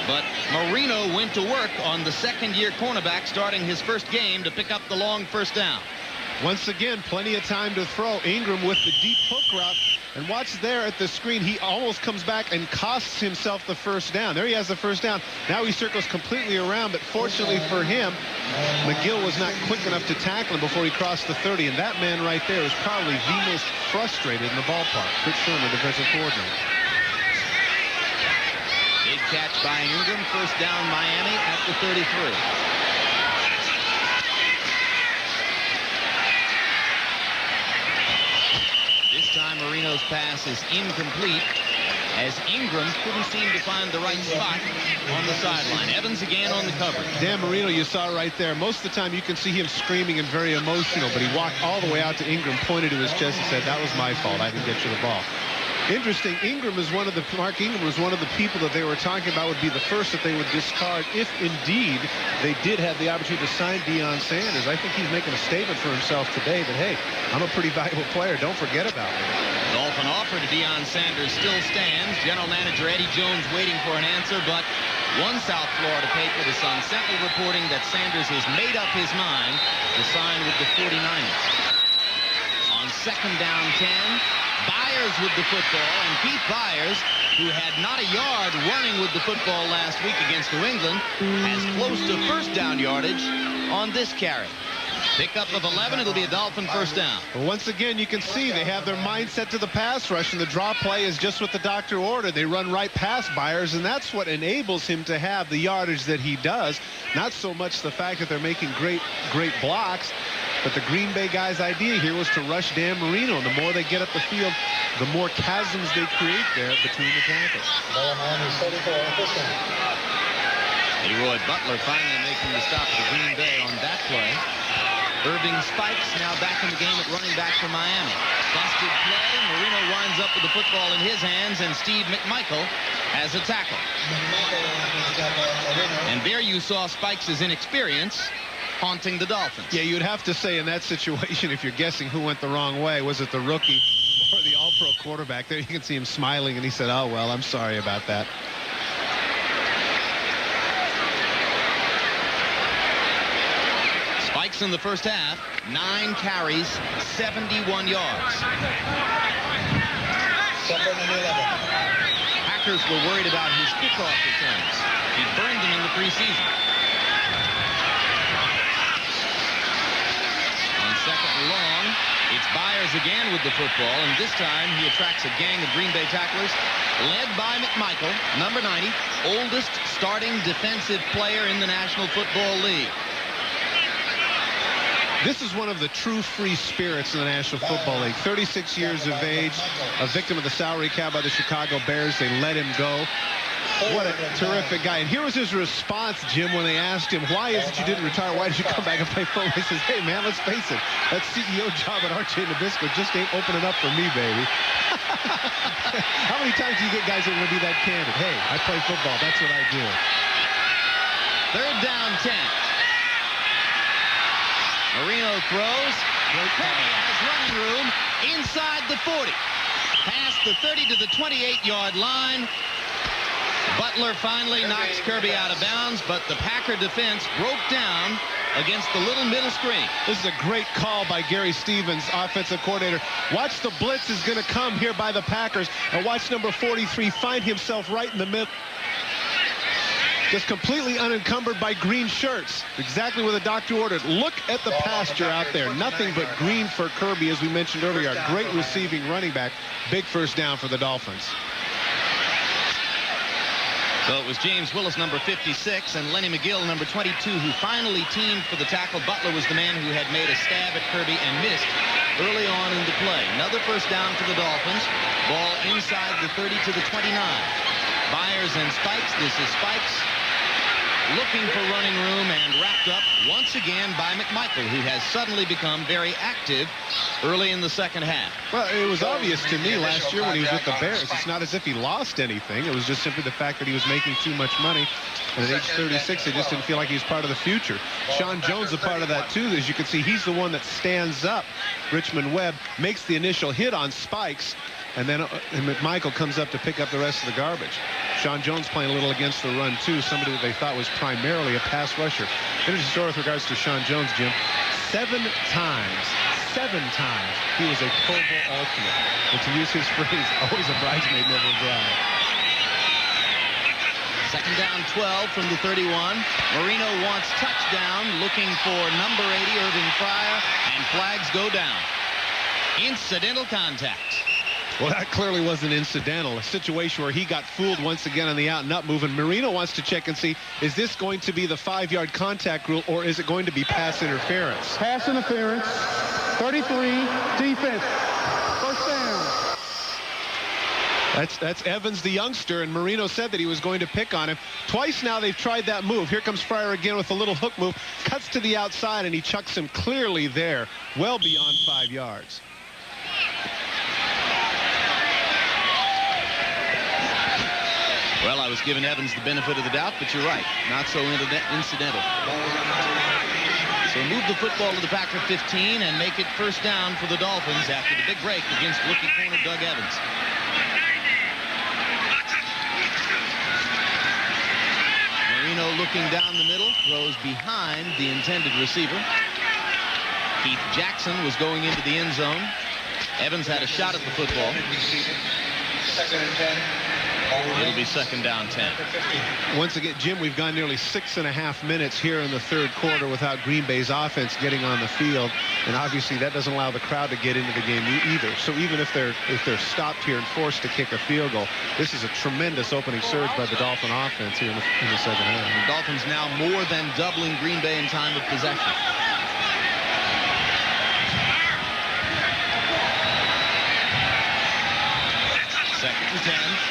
but Marino went to work on the second-year cornerback starting his first game to pick up the long first down. Once again, plenty of time to throw. Ingram with the deep hook route. And watch there at the screen, he almost comes back and costs himself the first down. There he has the first down. Now he circles completely around, but fortunately for him, McGill was not quick enough to tackle him before he crossed the 30, and that man right there is probably the most frustrated in the ballpark. Kurt Sherman, defensive coordinator. Big catch by Ingram. First down, Miami at the 33. This time Marino's pass is incomplete as Ingram couldn't seem to find the right spot on the sideline. Evans again on the cover. Dan Marino, you saw right there. Most of the time you can see him screaming and very emotional, but he walked all the way out to Ingram, pointed to his chest and said, "That was my fault. I didn't get you the ball." Interesting, Mark Ingram was one of the people that they were talking about would be the first that they would discard if indeed they did have the opportunity to sign Deion Sanders. I think he's making a statement for himself today that, hey, I'm a pretty valuable player. Don't forget about me. Dolphin offer to Deion Sanders still stands. General Manager Eddie Jones waiting for an answer, but one South Florida paper, the Sun Sentinel, reporting that Sanders has made up his mind to sign with the 49ers. On second down 10, Byers with the football, and Keith Byers, who had not a yard running with the football last week against New England, has close to first down yardage on this carry. Pickup of 11, it'll be a Dolphin first down. Well, once again, you can see they have their mindset to the pass rush, and the draw play is just what the doctor ordered. They run right past Byers, and that's what enables him to have the yardage that he does. Not so much the fact that they're making great blocks, but the Green Bay guys' idea here was to rush Dan Marino, and the more they get up the field, the more chasms they create there between the tackles. Leroy Butler finally making the stop for Green Bay on that play. Irving Spikes now back in the game at running back for Miami. Busted play. Marino winds up with the football in his hands, and Steve McMichael has a tackle. And there you saw Spikes' inexperience haunting the Dolphins. Yeah, you'd have to say in that situation, if you're guessing who went the wrong way, was it the rookie or the all-pro quarterback? There you can see him smiling, and he said, "Oh, well, I'm sorry about that." Spikes in the first half, 9 carries, 71 yards. Packers were worried about his kickoff returns. He burned them in the preseason. On second and long, it's Byers again with the football, and this time he attracts a gang of Green Bay tacklers led by McMichael, number 90, oldest starting defensive player in the National Football League. This is one of the true free spirits in the National Football League. 36 years of age, a victim of the salary cap by the Chicago Bears. They let him go. What a terrific guy. And here was his response, Jim, when they asked him, "Why is it you didn't retire? Why did you come back and play football?" He says, "Hey, man, let's face it. That CEO job at Archie Nabisco just ain't opening up for me, baby." How many times do you get guys that want to be that candid? Hey, I play football. That's what I do. Third down 10. Marino throws. Kirby has running room inside the 40. Past the 30 to the 28-yard line. Butler finally knocks Kirby out of bounds, but the Packer defense broke down against the little middle screen. This is a great call by Gary Stevens, offensive coordinator. Watch the blitz is going to come here by the Packers, and watch number 43 find himself right in the middle. Just completely unencumbered by green shirts. Exactly what the doctor ordered. Look at the pasture out there. Nothing but green for Kirby, as we mentioned earlier. A great receiving running back. Big first down for the Dolphins. So it was James Willis, number 56, and Lenny McGill, number 22, who finally teamed for the tackle. Butler was the man who had made a stab at Kirby and missed early on in the play. Another first down for the Dolphins. Ball inside the 30 to the 29. Byers and Spikes. This is Spikes looking for running room and wrapped up once again by McMichael, who has suddenly become very active early in the second half. Well, it was obvious to me last year when he was with the Bears. It's not as if he lost anything. It was just simply the fact that he was making too much money. And at age 36, they just didn't feel like he was part of the future. Sean Jones is a part of that, too. As you can see, he's the one that stands up. Richmond Webb makes the initial hit on Spikes, and then McMichael comes up to pick up the rest of the garbage. Sean Jones playing a little against the run, too, somebody that they thought was primarily a pass rusher. Interesting story with regards to Sean Jones, Jim. 7 times 7 times he was a Pro Bowl alternate. And to use his phrase, always a bridesmaid, never a bride. Second down 12 from the 31. Marino wants touchdown, looking for number 80, Irving Fryer, and flags go down. Incidental contact. Well, that clearly wasn't incidental. A situation where he got fooled once again on the out and up move, and Marino wants to check and see, is this going to be the 5-yard contact rule, or is it going to be pass interference? Pass interference. 33, defense. First down. That's Evans, the youngster, and Marino said that he was going to pick on him. Twice now they've tried that move. Here comes Fryer again with a little hook move. Cuts to the outside, and he chucks him clearly there, well beyond 5 yards. Well, I was giving Evans the benefit of the doubt, but you're right. Not so incidental. So move the football to the Packer 15 and make it first down for the Dolphins after the big break against rookie corner Doug Evans. Marino looking down the middle, throws behind the intended receiver. Keith Jackson was going into the end zone. Evans had a shot at the football. Second and 10. It'll be second down 10. Once again, Jim, we've gone nearly 6.5 minutes here in the third quarter without Green Bay's offense getting on the field, and obviously that doesn't allow the crowd to get into the game either. So even if they're stopped here and forced to kick a field goal, this is a tremendous opening surge by the Dolphin offense here in the second half. The Dolphins now more than doubling Green Bay in time of possession. Second and 10.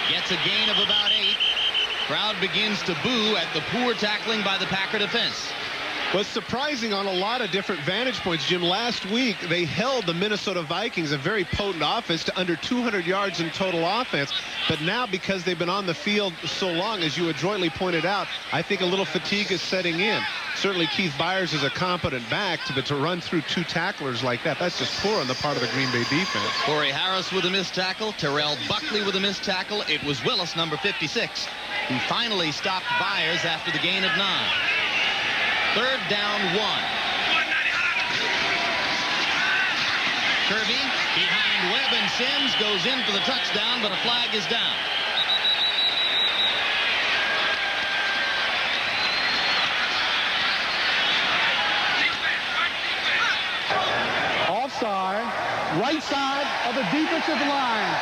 Gets a gain of about 8. Crowd begins to boo at the poor tackling by the Packer defense. Was surprising on a lot of different vantage points, Jim. Last week, they held the Minnesota Vikings, a very potent offense, to under 200 yards in total offense. But now, because they've been on the field so long, as you adroitly pointed out, I think a little fatigue is setting in. Certainly, Keith Byars is a competent back, but to run through 2 tacklers like that, that's just poor on the part of the Green Bay defense. Corey Harris with a missed tackle. Terrell Buckley with a missed tackle. It was Willis, number 56, who finally stopped Byars after the gain of 9. Third down 1. Kirby behind Webb and Sims goes in for the touchdown, but a flag is down. Offside, right side of the defensive line.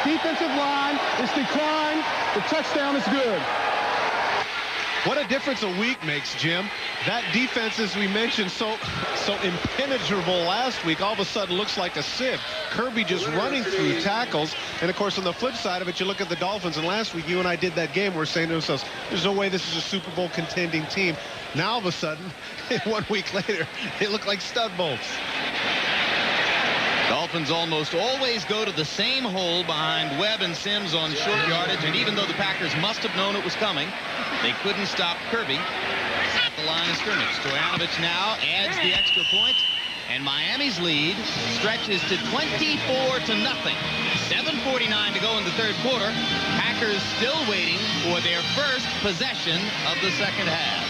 Defensive line is declined. The touchdown is good. What a difference a week makes, Jim. That defense, as we mentioned, so impenetrable last week, all of a sudden looks like a sieve. Kirby just running through tackles. And, of course, on the flip side of it, you look at the Dolphins, and last week you and I did that game. We're saying to ourselves, there's no way this is a Super Bowl contending team. Now, all of a sudden, 1 week later, they look like stud bolts. Dolphins almost always go to the same hole behind Webb and Sims on short yardage, and even though the Packers must have known it was coming, they couldn't stop Kirby at the line of scrimmage. Stojanovic now adds the extra point, and Miami's lead stretches to 24-0. 7:49 to go in the third quarter. Packers still waiting for their first possession of the second half.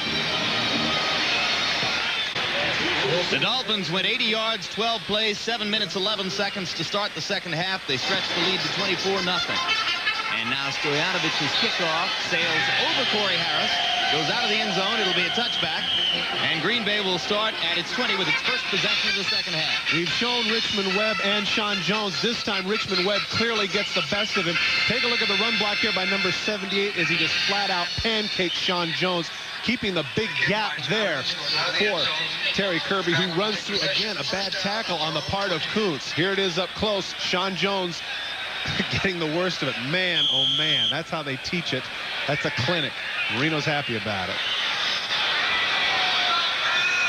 The Dolphins went 80 yards, 12 plays, 7 minutes, 11 seconds to start the second half. They stretched the lead to 24-0. And now Stojanovic's kickoff sails over Corey Harris, goes out of the end zone. It'll be a touchback. And Green Bay will start at its 20 with its first possession of the second half. We've shown Richmond Webb and Sean Jones. This time, Richmond Webb clearly gets the best of him. Take a look at the run block here by number 78 as he just flat out pancakes Sean Jones, keeping the big gap there for Terry Kirby, who runs through, again, a bad tackle on the part of Kuntz. Here it is up close. Sean Jones getting the worst of it. Man, oh man, that's how they teach it. That's a clinic. Marino's happy about it.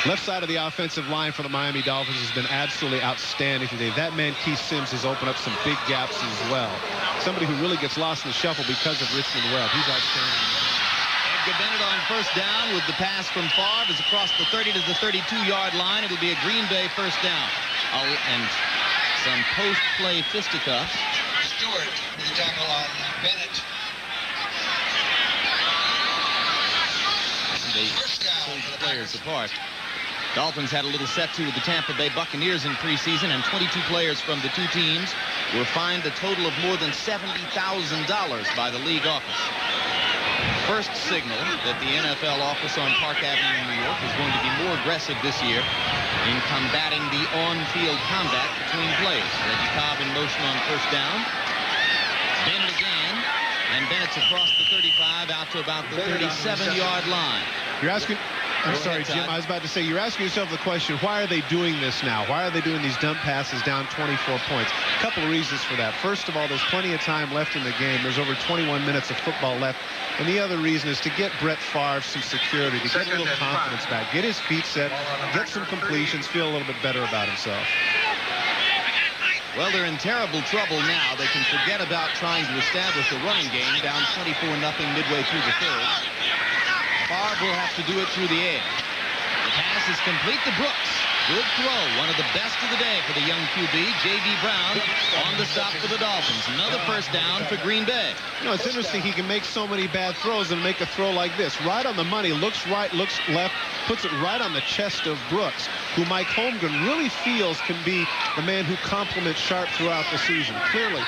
Left side of the offensive line for the Miami Dolphins has been absolutely outstanding today. That man, Keith Sims, has opened up some big gaps as well. Somebody who really gets lost in the shuffle because of Richmond Webb. He's outstanding. Edgar Bennett on first down with the pass from Favre is across the 30 to the 32-yard line. It'll be a Green Bay first down. And some post-play fisticuffs. Stewart with the tackle on Bennett. They pulled the players apart. Dolphins had a little set to with the Tampa Bay Buccaneers in preseason, and 22 players from the two teams were fined a total of more than $70,000 by the league office. First signal that the NFL office on Park Avenue in New York is going to be more aggressive this year in combating the on-field combat between players. Reggie Cobb in motion on first down. Bennett again, and Bennett's across the 35 out to about the 37-yard line. You're asking... I'm Go sorry, ahead, Jim. I was about to say, you're asking yourself the question, why are they doing this now? Why are they doing these dump passes down 24 points? A couple of reasons for that. First of all, there's plenty of time left in the game. There's over 21 minutes of football left. And the other reason is to get Brett Favre some security, to get a little confidence back, get his feet set, get some completions, feel a little bit better about himself. Well, they're in terrible trouble now. They can forget about trying to establish a running game down 24-0 midway through the third. Favre will have to do it through the air. The pass is complete to Brooks. Good throw. One of the best of the day for the young QB, J.B. Brown, on the stop for the Dolphins. Another first down for Green Bay. You know, it's interesting he can make so many bad throws and make a throw like this. Right on the money, looks right, looks left, puts it right on the chest of Brooks, who Mike Holmgren really feels can be the man who complements Sharp throughout the season. Clearly,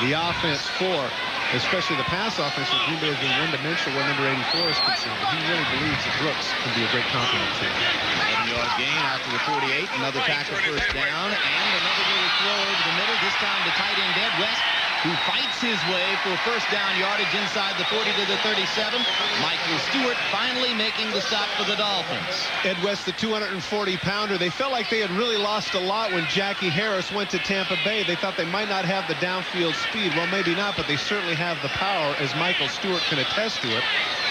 the offense for, especially the pass offense for Green Bay has been one-dimensional where number 84 is concerned. But he really believes that Brooks can be a great complement to him. 11-yard gain after the 48. Another tackle first down. And another little throw over the middle. This time to tight end Ed West, who fights his way for first down yardage inside the 40 to the 37. Michael Stewart finally making the stop for the Dolphins. Ed West, the 240-pounder. They felt like they had really lost a lot when Jackie Harris went to Tampa Bay. They thought they might not have the downfield speed. Well, maybe not, but they certainly have the power, as Michael Stewart can attest to it,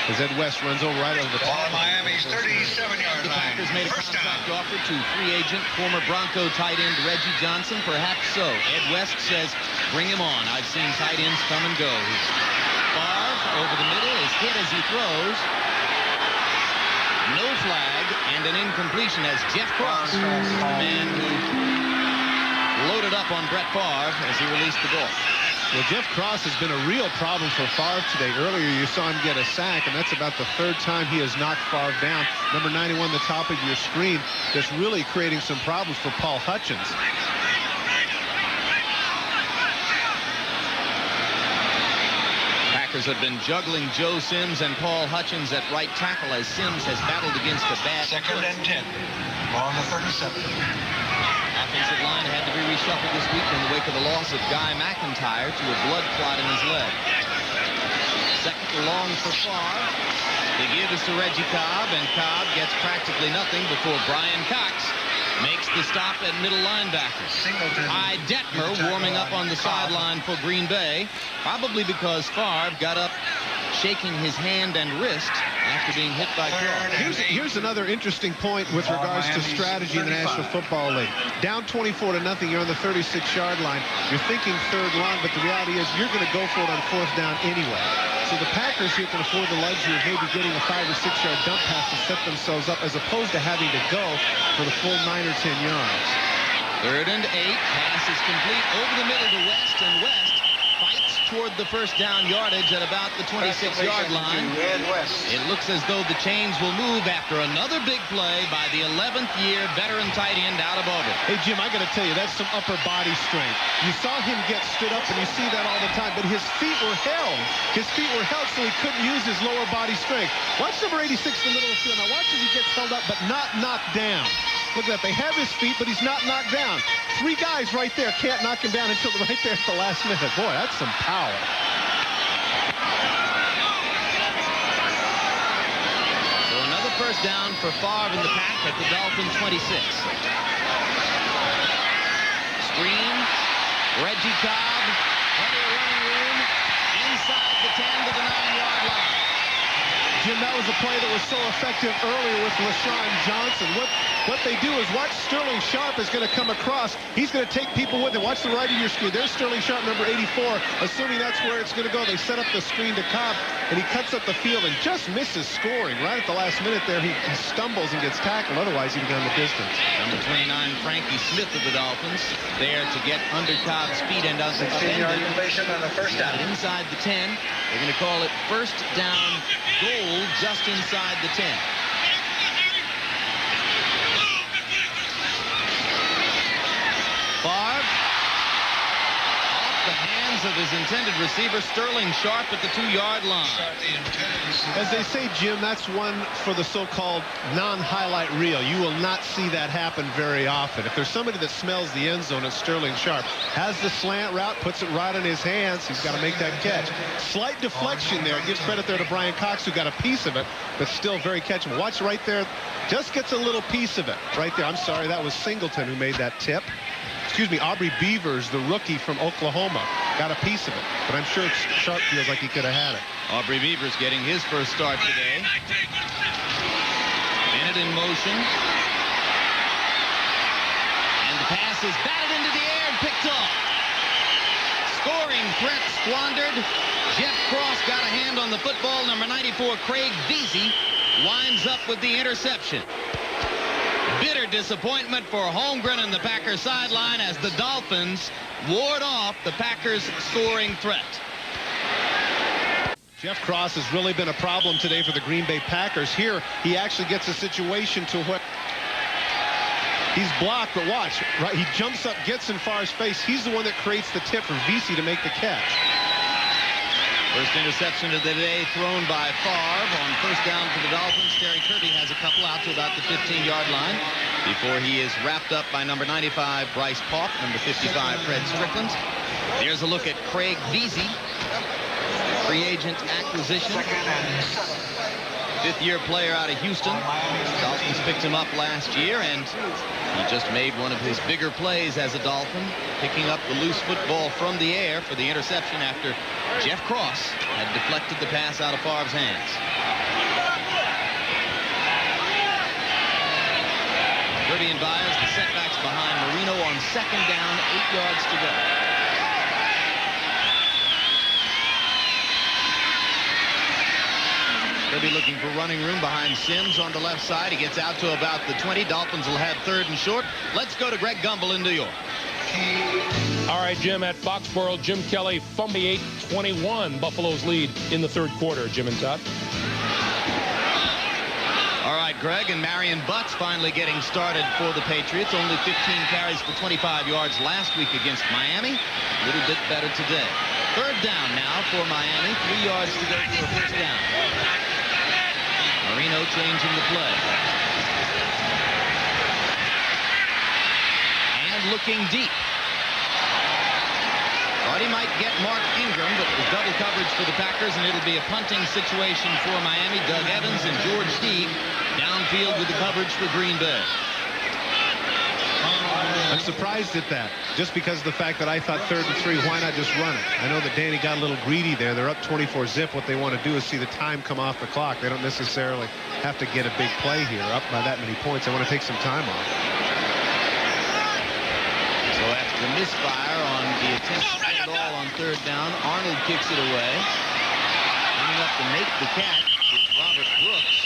as Ed West runs over right over the top. Miami's 37-yard The line. Packers made a contract offer to free agent, former Bronco tight end Reggie Johnson. Perhaps so. Ed West says, bring him on. I've seen tight ends come and go. Favre over the middle is hit as he throws. No flag and an incompletion as Jeff Cross, the man who loaded up on Brett Favre as he released the ball. Well, Jeff Cross has been a real problem for Favre today. Earlier, you saw him get a sack, and that's about the third time he has knocked Favre down. Number 91, the top of your screen, that's really creating some problems for Paul Hutchins. Packers have been juggling Joe Sims and Paul Hutchins at right tackle as Sims has battled against a bad Second and 10. On the 37. offensive line had to be reshuffled this week in the wake of the loss of Guy McIntyre to a blood clot in his leg. Second and long for Favre. The give is to Reggie Cobb, and Cobb gets practically nothing before Brian Cox makes the stop at middle linebacker. Hy Detmer warming up on the sideline for Green Bay, probably because Favre got up shaking his hand and wrist after being hit by Cross. Here's another interesting point with regards to strategy in the National Football League. Down 24-0, you're on the 36-yard line. You're thinking third long, but the reality is you're going to go for it on fourth down anyway. So the Packers here can afford the luxury of maybe getting a 5 or 6 yard dump pass to set themselves up as opposed to having to go for the full 9 or 10 yards. 3rd and 8. Pass is complete over the middle to West, and West fights toward the first down yardage at about the 26-yard line. It looks as though the chains will move after another big play by the 11th year veteran tight end out of Auburn. Hey, Jim, I got to tell you, that's some upper body strength. You saw him get stood up, and you see that all the time, but his feet were held. His feet were held so he couldn't use his lower body strength. Watch number 86 in the middle of the field. Now watch as he gets held up, but not knocked down. Look at that. They have his feet, but he's not knocked down. 3 guys right there can't knock him down until right there at the last minute. Boy, that's some power. So another first down for Favre in the pack at the Dolphins 26. Screen. Reggie Cobb. Plenty of running room. Inside the 10 to the 9-yard line. Jim, that was a play that was so effective earlier with LaShawn Johnson. What they do is watch Sterling Sharp is going to come across. He's going to take people with him. Watch the right of your screen. There's Sterling Sharp, number 84. Assuming that's where it's going to go, they set up the screen to Cobb, and he cuts up the field and just misses scoring. Right at the last minute there, he stumbles and gets tackled. Otherwise, he'd have gone the distance. Number 29, Frankie Smith of the Dolphins, there to get under Cobb's feet and upended. 16-yard completion on the first down. Inside the 10. They're going to call it first down goal hold just inside the 10. Favre off the hands of his intended receiver, Sterling Sharp, at the 2-yard line. As they say, Jim, that's one for the so-called non-highlight reel. You will not see that happen very often. If there's somebody that smells the end zone, it's Sterling Sharp. Has the slant route, puts it right in his hands. He's got to make that catch. Slight deflection there. Gives credit there to Brian Cox, who got a piece of it, but still very catchable. Watch right there. Just gets a little piece of it right there. I'm sorry, that was Singleton who made that tip. Excuse me, Aubrey Beavers, the rookie from Oklahoma, got a piece of it. But I'm sure Sharp feels like he could have had it. Aubrey Beavers getting his first start today. Bennett in motion. And the pass is batted into the air and picked off. Scoring threat squandered. Jeff Cross got a hand on the football. Number 94, Craig Veazey, winds up with the interception. Bitter disappointment for Holmgren and the Packers sideline as the Dolphins ward off the Packers scoring threat. Jeff Cross has really been a problem today for the Green Bay Packers. Here, he actually gets a situation to what he's blocked, but watch, right? He jumps up, gets in Favre's face. He's the one that creates the tip for Veazey to make the catch. First interception of the day thrown by Favre on first down for the Dolphins. Terry Kirby has a couple out to about the 15-yard line before he is wrapped up by number 95, Bryce Paup, number 55, Fred Strickland. Here's a look at Craig Veazey, free agent acquisition. Fifth-year player out of Houston. Dolphins picked him up last year, and he just made one of his bigger plays as a Dolphin, picking up the loose football from the air for the interception after Jeff Cross had deflected the pass out of Favre's hands. Kirby and Byers, the setbacks behind Marino on second down, 8 yards to go. Kirby looking for running room behind Sims on the left side. He gets out to about the 20. Dolphins will have third and short. Let's go to Greg Gumbel in New York. All right, Jim, at Foxborough, Jim Kelly, 28-21, Buffalo's lead in the third quarter. Jim and Todd. All right, Greg, and Marion Butts finally getting started for the Patriots. Only 15 carries for 25 yards last week against Miami. A little bit better today. Third down now for Miami. 3 yards to go for a first down. Marino changing the play. And looking deep. Thought he might get Mark Ingram, but it was double coverage for the Packers, and it'll be a punting situation for Miami. Doug Evans and George Teague downfield with the coverage for Green Bay. I'm surprised at that, just because of the fact that I thought 3rd and 3, why not just run it? I know that Danny got a little greedy there. They're up 24-zip. What they want to do is see the time come off the clock. They don't necessarily have to get a big play here. Up by that many points, they want to take some time off. So after the misfire on the attempt to get it all on third down, Arnold kicks it away. Coming up to make the catch is Robert Brooks.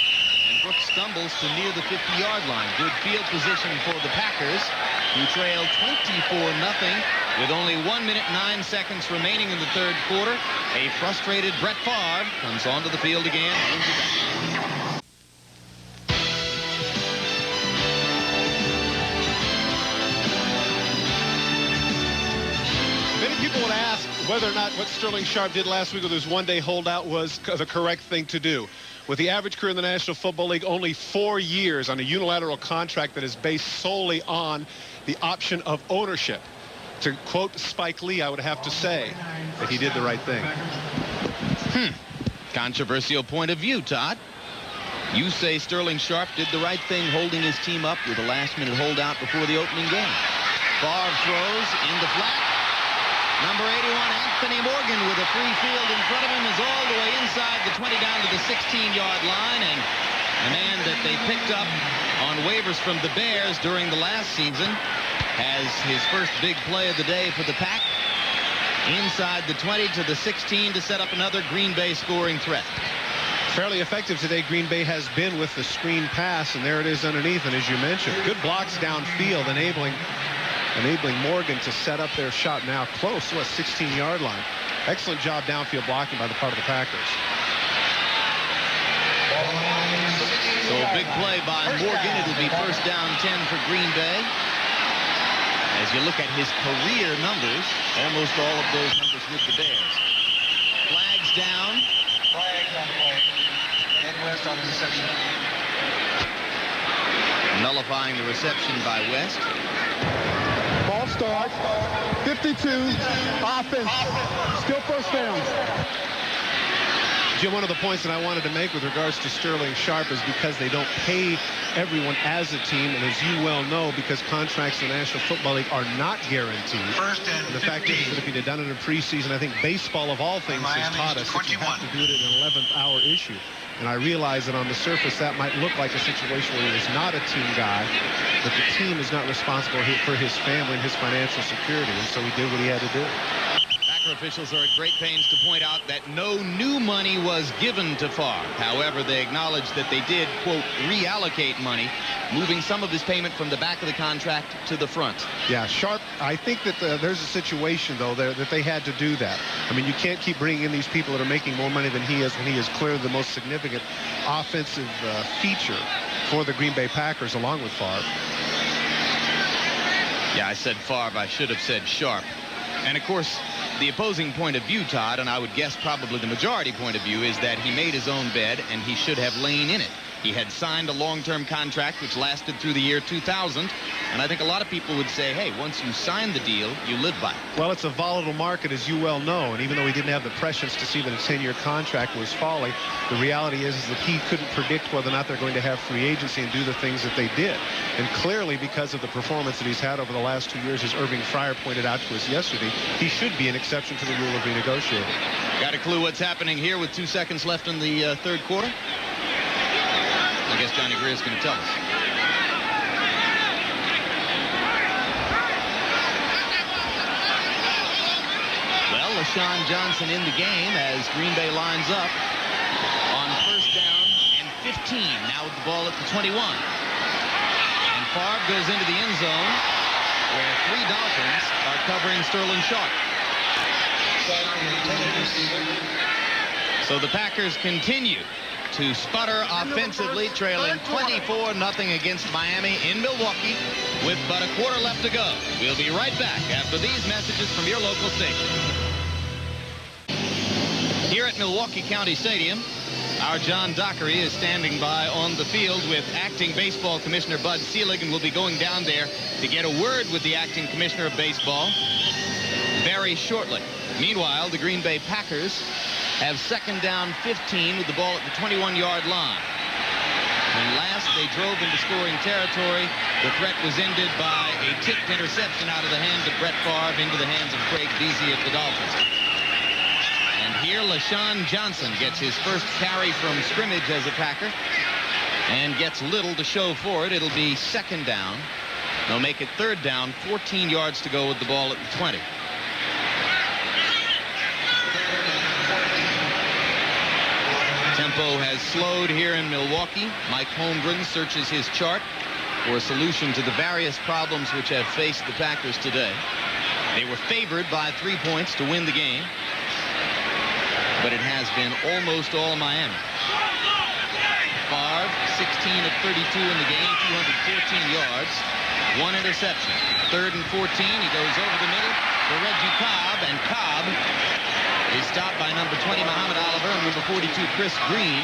And Brooks stumbles to near the 50-yard line. Good field position for the Packers, who trail 24-0 with only 1 minute 9 seconds remaining in the third quarter. A frustrated Brett Favre comes onto the field again. Many people would ask whether or not what Sterling Sharp did last week with his one-day holdout was the correct thing to do. With the average career in the National Football League only 4 years on a unilateral contract that is based solely on the option of ownership. To quote Spike Lee, I would have to say that he did the right thing. Controversial point of view, Todd. You say Sterling Sharp did the right thing holding his team up with a last-minute holdout before the opening game. Favre throws in the flat. Number 81, Anthony Morgan, with a free field in front of him, is all the way inside the 20 down to the 16-yard line. And the man that they picked up on waivers from the Bears during the last season has his first big play of the day for the Pack. Inside the 20 to the 16 to set up another Green Bay scoring threat. Fairly effective today, Green Bay has been with the screen pass, and there it is underneath. And as you mentioned, good blocks downfield, enabling Morgan to set up their shot now close to a 16-yard line. Excellent job downfield blocking by the part of the Packers. So a big play by Morgan. It'll be first down 10 for Green Bay. As you look at his career numbers, almost all of those numbers with the Bears. Flags down. Flags on the play. Ed West on the reception. Nullifying the reception by West. Ball start. 52. Offense. Still first down. Jim, one of the points that I wanted to make with regards to Sterling Sharp is because they don't pay everyone as a team, and as you well know, because contracts in the National Football League are not guaranteed. First and The fact is that if he'd have done it in preseason, I think baseball of all things has taught us that you have to do it in an 11th hour issue. And I realize that on the surface that might look like a situation where he was not a team guy, but the team is not responsible for his family and his financial security, and so he did what he had to do. Officials are at great pains to point out that no new money was given to Favre. However, they acknowledge that they did, quote, reallocate money, moving some of his payment from the back of the contract to the front. Yeah, Sharp, I think that there's a situation, though, that they had to do that. I mean, you can't keep bringing in these people that are making more money than he is when he is clearly the most significant offensive feature for the Green Bay Packers, along with Favre. Yeah, I said Favre. I should have said Sharp. And, of course, the opposing point of view, Todd, and I would guess probably the majority point of view, is that he made his own bed and he should have lain in it. He had signed a long-term contract which lasted through the year 2000, and I think a lot of people would say, hey, once you sign the deal, you live by it. Well, it's a volatile market, as you well know, and even though he didn't have the prescience to see that a 10-year contract was falling, the reality is that he couldn't predict whether or not they're going to have free agency and do the things that they did. And clearly, because of the performance that he's had over the last 2 years, as Irving Fryer pointed out to us yesterday, he should be an exception to the rule of renegotiating. Got a clue what's happening here with 2 seconds left in the third quarter? I guess Johnny Greer's going to tell us. Well, LaShawn Johnson in the game as Green Bay lines up on first down and 15. Now with the ball at the 21. And Favre goes into the end zone where 3 Dolphins are covering Sterling Sharp. So the Packers continue to sputter offensively, trailing 24-0 against Miami in Milwaukee with but a quarter left to go. We'll be right back after these messages from your local station. Here at Milwaukee County Stadium, our John Dockery is standing by on the field with Acting Baseball Commissioner Bud Selig, and we'll be going down there to get a word with the Acting Commissioner of Baseball very shortly. Meanwhile, the Green Bay Packers have second down 15 with the ball at the 21-yard line. When last they drove into scoring territory, the threat was ended by a tipped interception out of the hands of Brett Favre into the hands of Craig Beasley of the Dolphins. And here LaShawn Johnson gets his first carry from scrimmage as a Packer and gets little to show for it. It'll be second down. They'll make it third down, 14 yards to go with the ball at the 20. Tempo has slowed here in Milwaukee. Mike Holmgren searches his chart for a solution to the various problems which have faced the Packers today. They were favored by 3 points to win the game, but it has been almost all Miami. Favre, 16 of 32 in the game, 214 yards, 1 interception. Third and 14, he goes over the middle for Reggie Cobb, and Cobb is stopped by number 20, Muhammad Oliver, and number 42, Chris Green,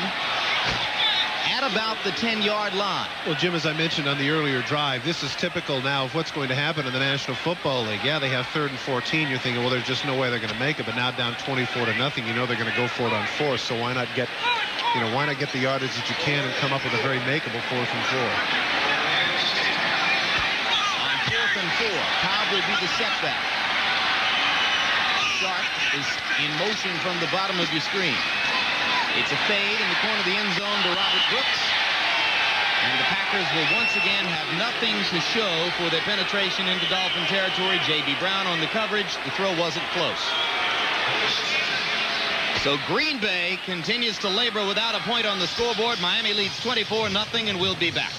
at about the 10-yard line. Well, Jim, as I mentioned on the earlier drive, this is typical now of what's going to happen in the National Football League. Yeah, they have third and 14. You're thinking, well, there's just no way they're going to make it. But now down 24-0, you know they're going to go for it on fourth. So why not get the yardage that you can and come up with a very makeable 4th and 4. On 4th and 4, Cobb will be the setback. Sharp is in motion from the bottom of your screen. It's a fade in the corner of the end zone to Robert Brooks. And the Packers will once again have nothing to show for their penetration into Dolphin territory. J.B. Brown on the coverage. The throw wasn't close. So Green Bay continues to labor without a point on the scoreboard. Miami leads 24-0, and we'll be back.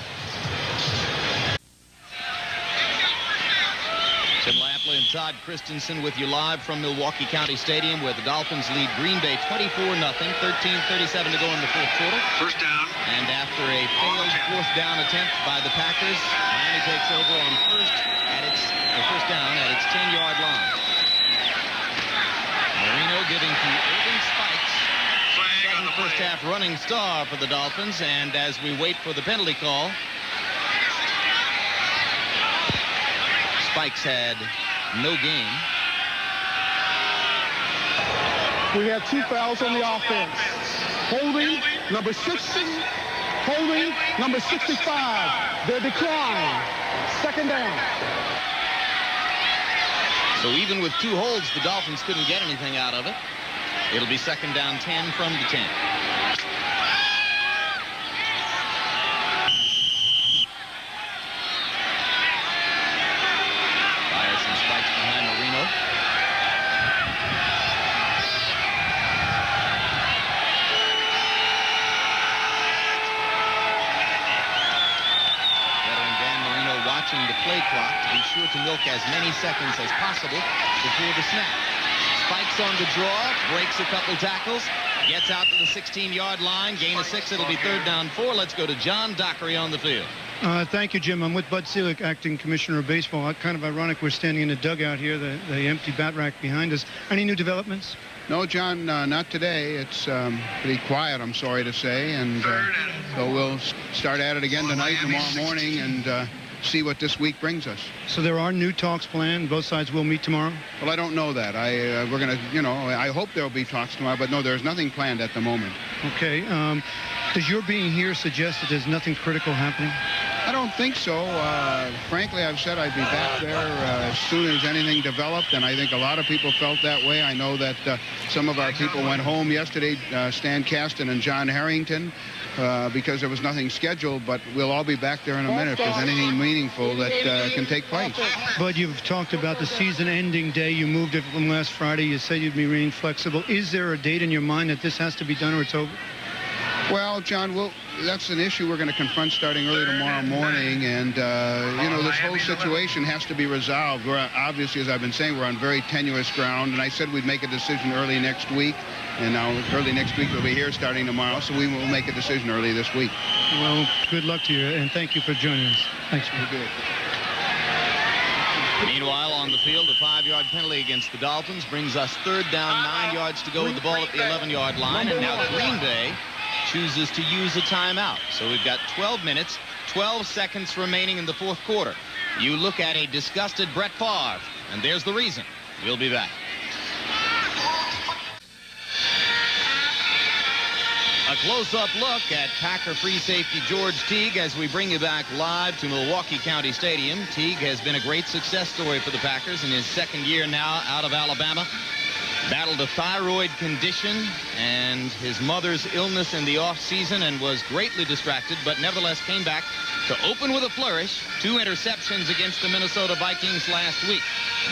Tim Lampley and Todd Christensen with you live from Milwaukee County Stadium, where the Dolphins lead Green Bay 24-0, 13:37 to go in the fourth quarter. First down. And after a failed fourth down attempt by the Packers, Miami takes over on first down at its 10-yard line. Marino giving to Irving Spikes, second first half running star for the Dolphins. And as we wait for the penalty call, Spikes had no game. We have 2 fouls on the offense. Holding, number 60. Holding, number 65. They're declined. Second down. So even with 2 holds, the Dolphins couldn't get anything out of it. It'll be second down 10 from the 10. Fires some spikes behind Marino. Veteran Dan Marino watching the play clock to be sure to milk as many seconds as possible before the snap. Spikes on the draw, breaks a couple tackles, gets out to the 16-yard line, gain of 6. It'll be third down 4. Let's go to John Dockery on the field. Thank you, Jim. I'm with Bud Selig, acting commissioner of baseball. Kind of ironic we're standing in the dugout here, the empty bat rack behind us. Any new developments? No, John, not today. It's pretty quiet, I'm sorry to say. And so we'll start at it again tonight, tomorrow morning, and see what this week brings us. So there are new talks planned. Both sides will meet tomorrow? Well, I don't know that. We're going to, I hope there will be talks tomorrow, but no, there's nothing planned at the moment. Okay. Does your being here suggest that there's nothing critical happening? I don't think so. Frankly, I've said I'd be back there as soon as anything developed, and I think a lot of people felt that way. I know that some of our people went home yesterday, Stan Kasten and John Harrington, because there was nothing scheduled, but we'll all be back there in a minute if there's anything meaningful that can take place. Bud, you've talked about the season-ending day. You moved it from last Friday. You said you'd be remaining flexible. Is there a date in your mind that this has to be done or it's over? Well, John, that's an issue we're going to confront starting early tomorrow morning. And, this whole situation has to be resolved. We're obviously, as I've been saying, we're on very tenuous ground. And I said we'd make a decision early next week. And now early next week we'll be here starting tomorrow. So we will make a decision early this week. Well, good luck to you. And thank you for joining us. Thanks for good. Meanwhile, on the field, a 5-yard penalty against the Dolphins brings us third down, 9 yards to go with the ball at the 11-yard line. And now Green Bay chooses to use a timeout. So we've got 12 minutes, 12 seconds remaining in the fourth quarter. You look at a disgusted Brett Favre, and there's the reason. We'll be back. A close-up look at Packer free safety George Teague as we bring you back live to Milwaukee County Stadium. Teague has been a great success story for the Packers in his second year now out of Alabama. Battled a thyroid condition and his mother's illness in the offseason and was greatly distracted, but nevertheless came back to open with a flourish. 2 interceptions against the Minnesota Vikings last week.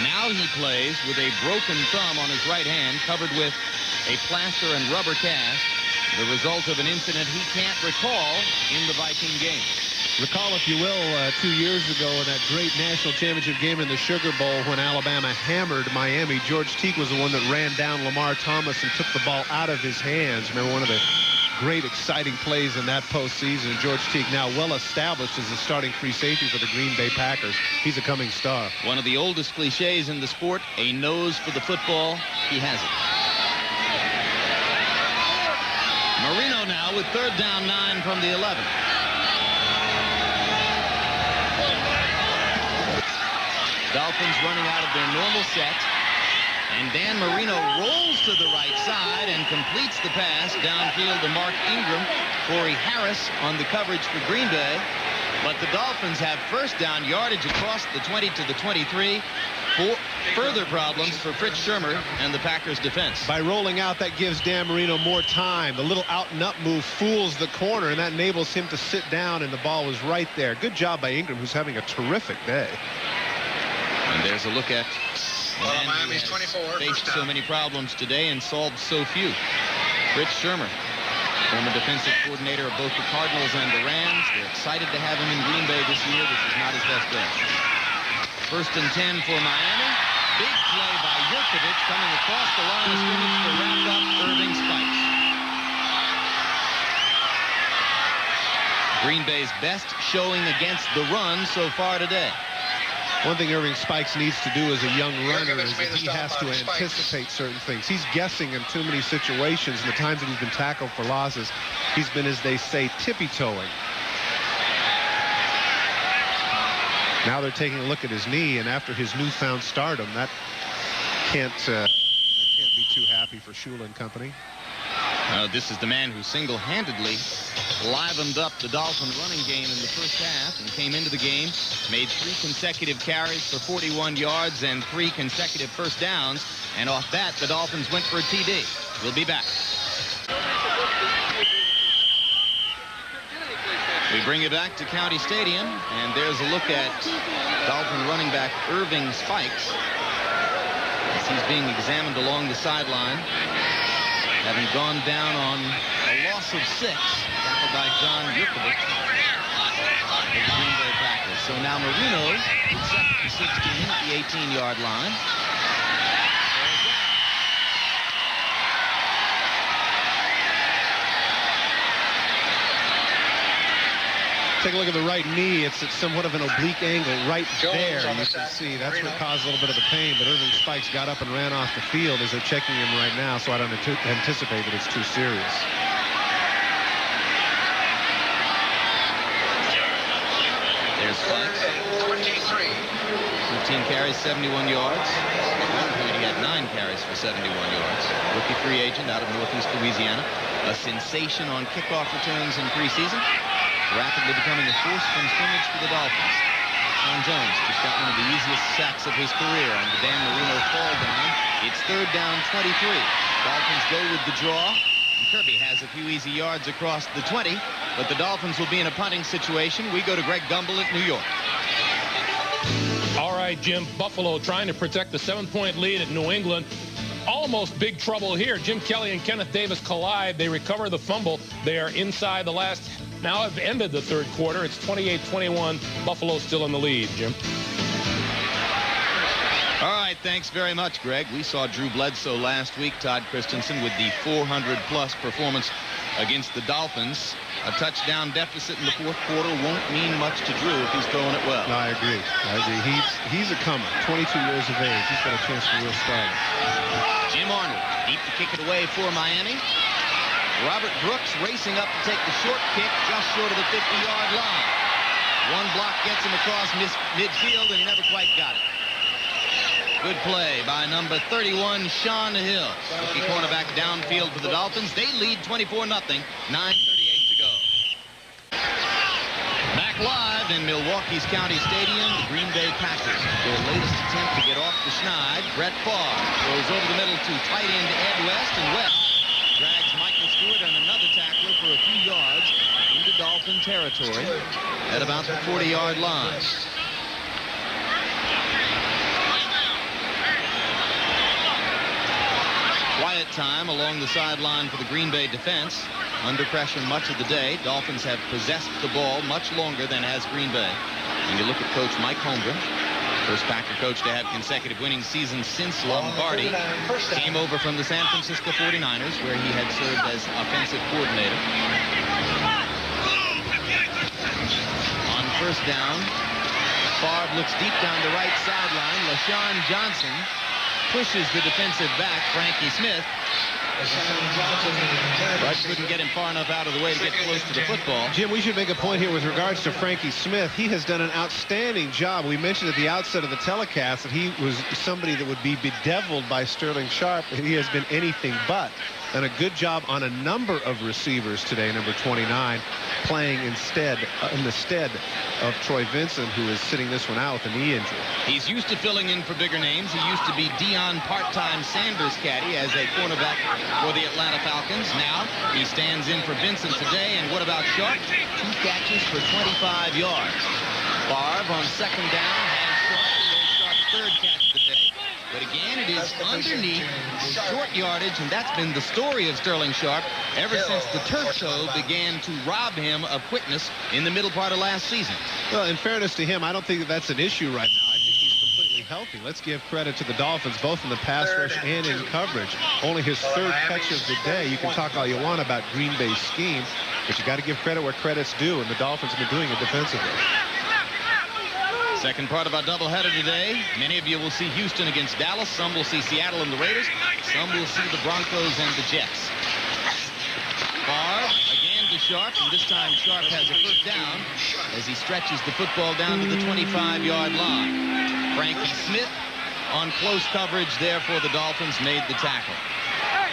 Now he plays with a broken thumb on his right hand, covered with a plaster and rubber cast, the result of an incident he can't recall in the Viking game. Recall, if you will, 2 years ago in that great national championship game in the Sugar Bowl when Alabama hammered Miami, George Teague was the one that ran down Lamar Thomas and took the ball out of his hands. Remember, one of the great, exciting plays in that postseason. George Teague, now well established as the starting free safety for the Green Bay Packers. He's a coming star. One of the oldest cliches in the sport, a nose for the football. He has it. Marino now with third down 9 from the 11. Dolphins running out of their normal set. And Dan Marino rolls to the right side and completes the pass downfield to Mark Ingram. Corey Harris on the coverage for Green Bay. But the Dolphins have first down yardage across the 20 to the 23. Further problems for Fritz Shurmur and the Packers defense. By rolling out, that gives Dan Marino more time. The little out and up move fools the corner, and that enables him to sit down, and the ball was right there. Good job by Ingram, who's having a terrific day. And there's a look at Miami's 24. Faced so many problems today and solved so few. Fritz Shurmur, former defensive coordinator of both the Cardinals and the Rams. They're excited to have him in Green Bay this year. This is not his best day. First and 10 for Miami. big play by Yurkovich coming across the line of scrimmage to wrap up Irving Spikes. Green Bay's best showing against the run so far today. One thing Irving Spikes needs to do as a young runner is that he has to anticipate certain things. He's guessing in too many situations, and the times that he's been tackled for losses, he's been, as they say, tippy-toeing. Now they're taking a look at his knee, and after his newfound stardom, that can't be too happy for Shula and company. This is the man who single-handedly livened up the Dolphin running game in the first half and came into the game, made 3 consecutive carries for 41 yards and 3 consecutive first downs, and off that, the Dolphins went for a TD. We'll be back. We bring you back to County Stadium, and there's a look at Dolphin running back Irving Spikes as he's being examined along the sideline, having gone down on a loss of 6, tackled by John Yurkovich of the Green Bay Packers. So now Marino is up to 16 at the 18-yard line. Take a look at the right knee. It's at somewhat of an oblique angle right there. You can see that's what caused a little bit of the pain. But Irving Spikes got up and ran off the field as they're checking him right now, so I don't anticipate that it's too serious. There's Spikes. 15 carries, 71 yards. At one point, he had 9 carries for 71 yards. Rookie free agent out of Northeast Louisiana. A sensation on kickoff returns in preseason. Rapidly becoming a force from scrimmage for the Dolphins. Sean Jones just got one of the easiest sacks of his career on the Dan Marino fall down. It's 3rd down 23. Dolphins go with the draw. And Kirby has a few easy yards across the 20, but the Dolphins will be in a punting situation. We go to Greg Gumbel at New York. All right, Jim. Buffalo trying to protect the 7-point lead at New England. Almost big trouble here. Jim Kelly and Kenneth Davis collide. They recover the fumble. They are inside the last. Now have ended the 3rd quarter. It's 28-21. Buffalo still in the lead, Jim. All right, thanks very much, Greg. We saw Drew Bledsoe last week, Todd Christensen, with the 400-plus performance against the Dolphins. A touchdown deficit in the 4th quarter won't mean much to Drew if he's throwing it well. No, I agree. He's a comer. 22 years of age. He's got a chance for real starting. Jim Arnold deep to kick it away for Miami. Robert Brooks racing up to take the short kick just short of the 50-yard line. One block gets him across midfield, and he never quite got it. Good play by number 31, Sean Hill. Rookie cornerback downfield for the Dolphins. They lead 24-0. 9:38 to go. Back live in Milwaukee's County Stadium, the Green Bay Packers. Their latest attempt to get off the schneid. Brett Favre goes over the middle to tight end Ed West, and West drags Michael Stewart and another tackler for a few yards into Dolphin territory at about the 40-yard line. Quiet time along the sideline for the Green Bay defense. Under pressure much of the day. Dolphins have possessed the ball much longer than has Green Bay. And you look at Coach Mike Holmgren, first Packer coach to have consecutive winning seasons since Lombardi. Came over from the San Francisco 49ers, where he had served as offensive coordinator. On first down, Favre looks deep down the right sideline. LaShawn Johnson pushes the defensive back, Frankie Smith. But couldn't get him far enough out of the way to get close to the football. Jim, we should make a point here with regards to Frankie Smith. He has done an outstanding job. We mentioned at the outset of the telecast that he was somebody that would be bedeviled by Sterling Sharp. He has been anything but. Done a good job on a number of receivers today, number 29, playing in the stead of Troy Vincent, who is sitting this one out with a knee injury. He's used to filling in for bigger names. He used to be Deion part-time Sanders caddy as a cornerback for the Atlanta Falcons. Now he stands in for Vincent today. And what about Sharp? 2 catches for 25 yards. Favre on second down has Sharp's 3rd catch of the day. But again, it is underneath short yardage, and that's been the story of Sterling Sharp ever since the turf toe began to rob him of quickness in the middle part of last season. Well, in fairness to him, I don't think that that's an issue right now. I think he's completely healthy. Let's give credit to the Dolphins, both in the pass rush and in coverage. Only his third catch of the day. You can talk all you want about Green Bay's scheme, but you got to give credit where credit's due, and the Dolphins have been doing it defensively. Second part of our doubleheader today. Many of you will see Houston against Dallas. Some will see Seattle and the Raiders. Some will see the Broncos and the Jets. Favre again to Sharp, and this time Sharp has a first down as he stretches the football down to the 25-yard line. Frankie Smith on close coverage there for the Dolphins made the tackle.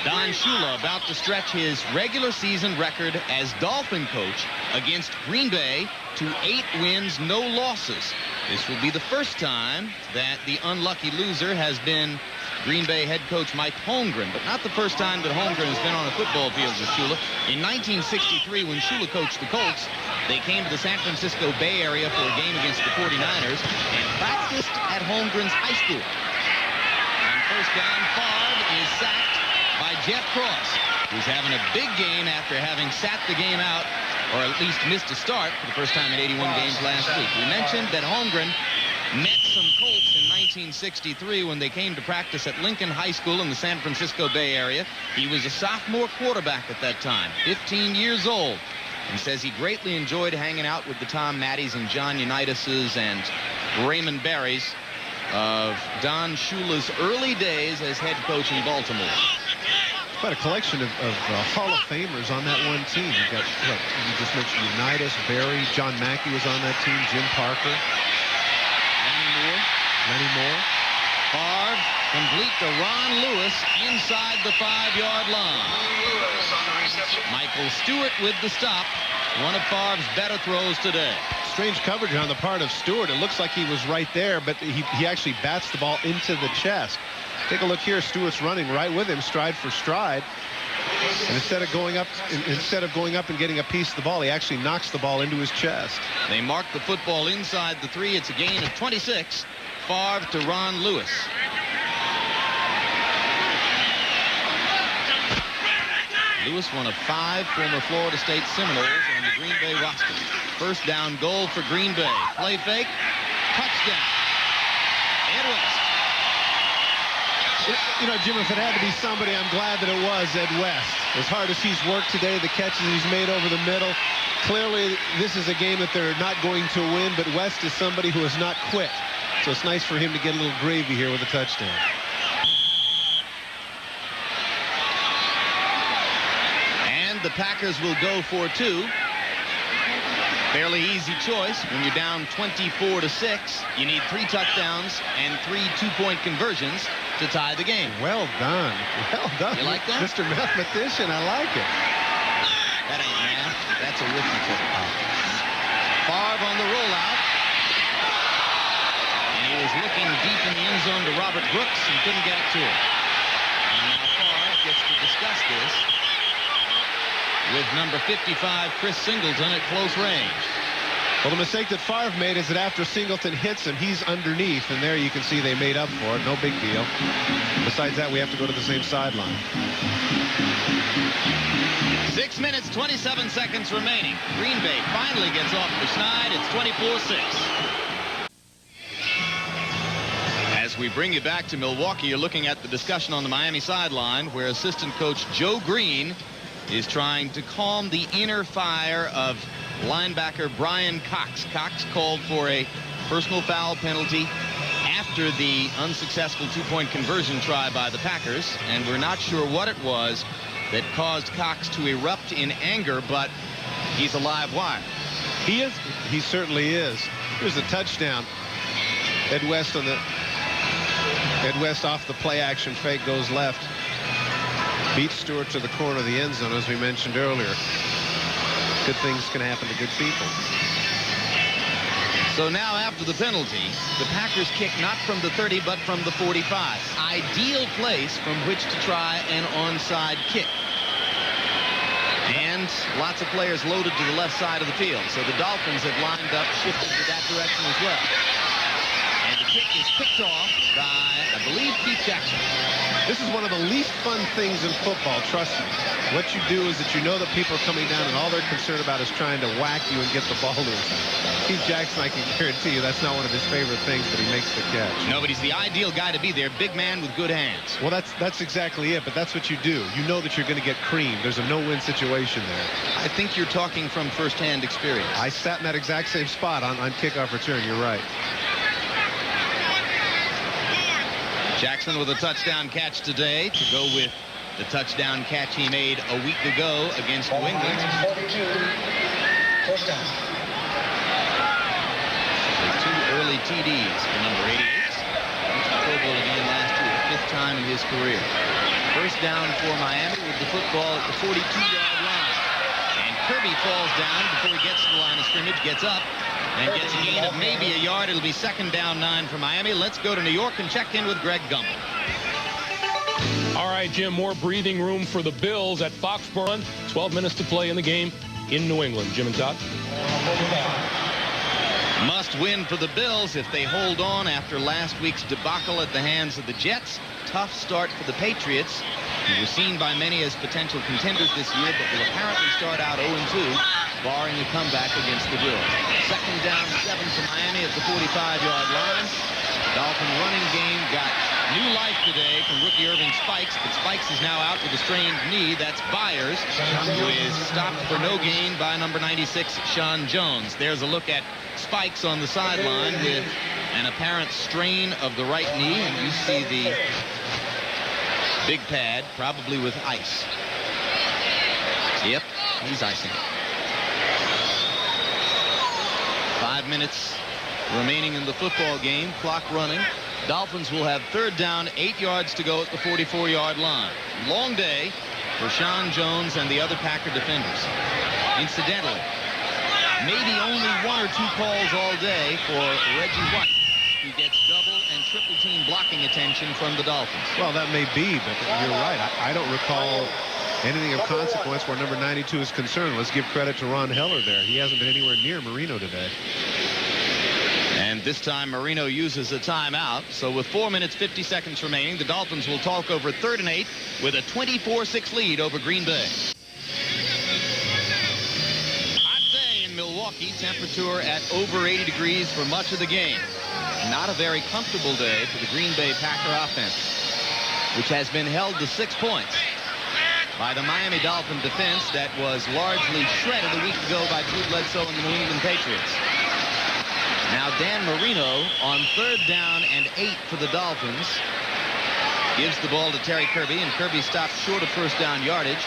Don Shula about to stretch his regular season record as Dolphin coach against Green Bay to 8 wins, no losses. This will be the first time that the unlucky loser has been Green Bay head coach Mike Holmgren, but not the first time that Holmgren has been on a football field with Shula. In 1963, when Shula coached the Colts, they came to the San Francisco Bay Area for a game against the 49ers and practiced at Holmgren's high school. On first down, Favre is sacked by Jeff Cross, who's having a big game after having sat the game out, or at least missed a start for the first time in 81 games last week. We mentioned that Holmgren met some Colts in 1963 when they came to practice at Lincoln High School in the San Francisco Bay Area. He was a sophomore quarterback at that time, 15 years old, and says he greatly enjoyed hanging out with the Tom Mattys and John Unitas's and Raymond Berry's of Don Shula's early days as head coach in Baltimore. Quite a collection of Hall of Famers on that one team. You got, what, you just mentioned Unitas, Berry, John Mackey was on that team, Jim Parker. Lenny Moore. Favre complete to Ron Lewis inside the 5-yard line. Michael Stewart with the stop. One of Favre's better throws today. Strange coverage on the part of Stewart. It looks like he was right there, but he actually bats the ball into the chest. Take a look here. Stewart's running right with him, stride for stride. And instead of going up and getting a piece of the ball, he actually knocks the ball into his chest. They mark the football inside the 3. It's a gain of 26. Favre to Ron Lewis. Lewis, one of 5 former Florida State Seminoles on the Green Bay roster. First down goal for Green Bay. Play fake. Touchdown. Ed West. You know, Jim, if it had to be somebody, I'm glad that it was Ed West. As hard as he's worked today, the catches he's made over the middle, clearly this is a game that they're not going to win, but West is somebody who has not quit. So it's nice for him to get a little gravy here with a touchdown. And the Packers will go for 2. Fairly easy choice when you're down 24-6. You need 3 touchdowns and 3 two-point conversions to tie the game. Well done. Well done. You like that? Mr. Mathematician, I like it. That ain't math. That's arithmetic. Favre on the rollout. And he was looking deep in the end zone to Robert Brooks and couldn't get it to him. And now Favre gets to discuss this with number 55, Chris Singleton, at close range. Well, the mistake that Favre made is that after Singleton hits him, he's underneath, and there you can see they made up for it. No big deal. Besides that, we have to go to the same sideline. 6 minutes, 27 seconds remaining. Green Bay finally gets off the schneid. It's 24-6. As we bring you back to Milwaukee, you're looking at the discussion on the Miami sideline where assistant coach Joe Green is trying to calm the inner fire of linebacker Brian Cox. Cox called for a personal foul penalty after the unsuccessful two-point conversion try by the Packers, and we're not sure what it was that caused Cox to erupt in anger, but he's a live wire. He is. He certainly is. Here's a touchdown. Ed West off the play action fake goes left. Beats Stewart to the corner of the end zone, as we mentioned earlier. Good things can happen to good people. So now after the penalty, the Packers kick not from the 30 but from the 45. Ideal place from which to try an onside kick. And lots of players loaded to the left side of the field. So the Dolphins have lined up, shifted to that direction as well. And the kick is picked off by, I believe, Keith Jackson. This is one of the least fun things in football, trust me. What you do is that you know that people are coming down and all they're concerned about is trying to whack you and get the ball loose. Keith Jackson, I can guarantee you that's not one of his favorite things, but he makes the catch. No, but he's the ideal guy to be there. Big man with good hands. Well, that's exactly it, but that's what you do. You know that you're going to get creamed. There's a no-win situation there. I think you're talking from first-hand experience. I sat in that exact same spot on kickoff return. You're right. Jackson with a touchdown catch today to go with the touchdown catch he made a week ago against New England. First down. With 2 early TDs for number 88. Went to the Pro Bowl again last year, 5th time in his career. First down for Miami with the football at the 42-yard line. And Kirby falls down before he gets to the line of scrimmage, gets up, and gets a gain of maybe a yard. It'll be 2nd down 9 for Miami. Let's go to New York and check in with Greg Gumbel. All right, Jim, more breathing room for the Bills at Foxborough. 12 minutes to play in the game in New England. Jim and Todd. Must win for the Bills if they hold on after last week's debacle at the hands of the Jets. Tough start for the Patriots, who were seen by many as potential contenders this year, but will apparently start out 0-2, barring a comeback against the Bills. 2nd down 7 for Miami at the 45-yard line. Dolphin running game got new life today from rookie Irving Spikes, but Spikes is now out with a strained knee. That's Byers, who is stopped for no gain by number 96, Sean Jones. There's a look at Spikes on the sideline with an apparent strain of the right knee, and you see the big pad, probably with ice. Yep, he's icing it. 5 minutes remaining in the football game, clock running. Dolphins will have 3rd down, 8 yards to go at the 44-yard line. Long day for Sean Jones and the other Packer defenders. Incidentally, maybe only 1 or 2 calls all day for Reggie White, who gets double and triple team blocking attention from the Dolphins. Well, that may be, but you're right. I don't recall anything of consequence where number 92 is concerned. Let's give credit to Ron Heller there. He hasn't been anywhere near Marino today. And this time Marino uses a timeout. So with 4 minutes 50 seconds remaining, the Dolphins will talk over 3rd and 8 with a 24-6 lead over Green Bay. Hot day in Milwaukee, temperature at over 80 degrees for much of the game. Not a very comfortable day for the Green Bay Packer offense, which has been held to 6 points by the Miami Dolphin defense that was largely shredded a week ago by Drew Bledsoe and the New England Patriots. Now Dan Marino on 3rd down and 8 for the Dolphins gives the ball to Terry Kirby, and Kirby stops short of 1st down yardage.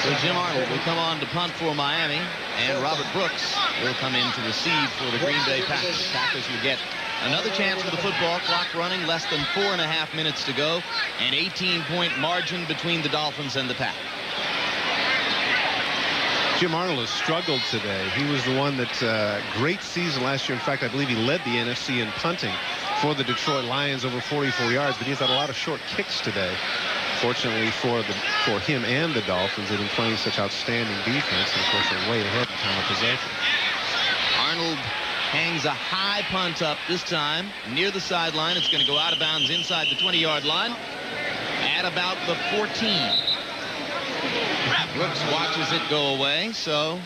So Jim Arnold will come on to punt for Miami, and Robert Brooks will come in to receive for the Green Bay Packers. Packers will get another chance for the football, clock running, less than 4.5 minutes to go, an 18-point margin between the Dolphins and the Packers. Jim Arnold has struggled today. He was the one that great season last year. In fact, I believe he led the NFC in punting for the Detroit Lions, over 44 yards, but he's had a lot of short kicks today. Fortunately for him and the Dolphins, they've been playing such outstanding defense, and of course they're way ahead in time of possession. Arnold hangs a high punt up this time near the sideline. It's going to go out of bounds inside the 20-yard line at about the 14. Brooks watches it go away, so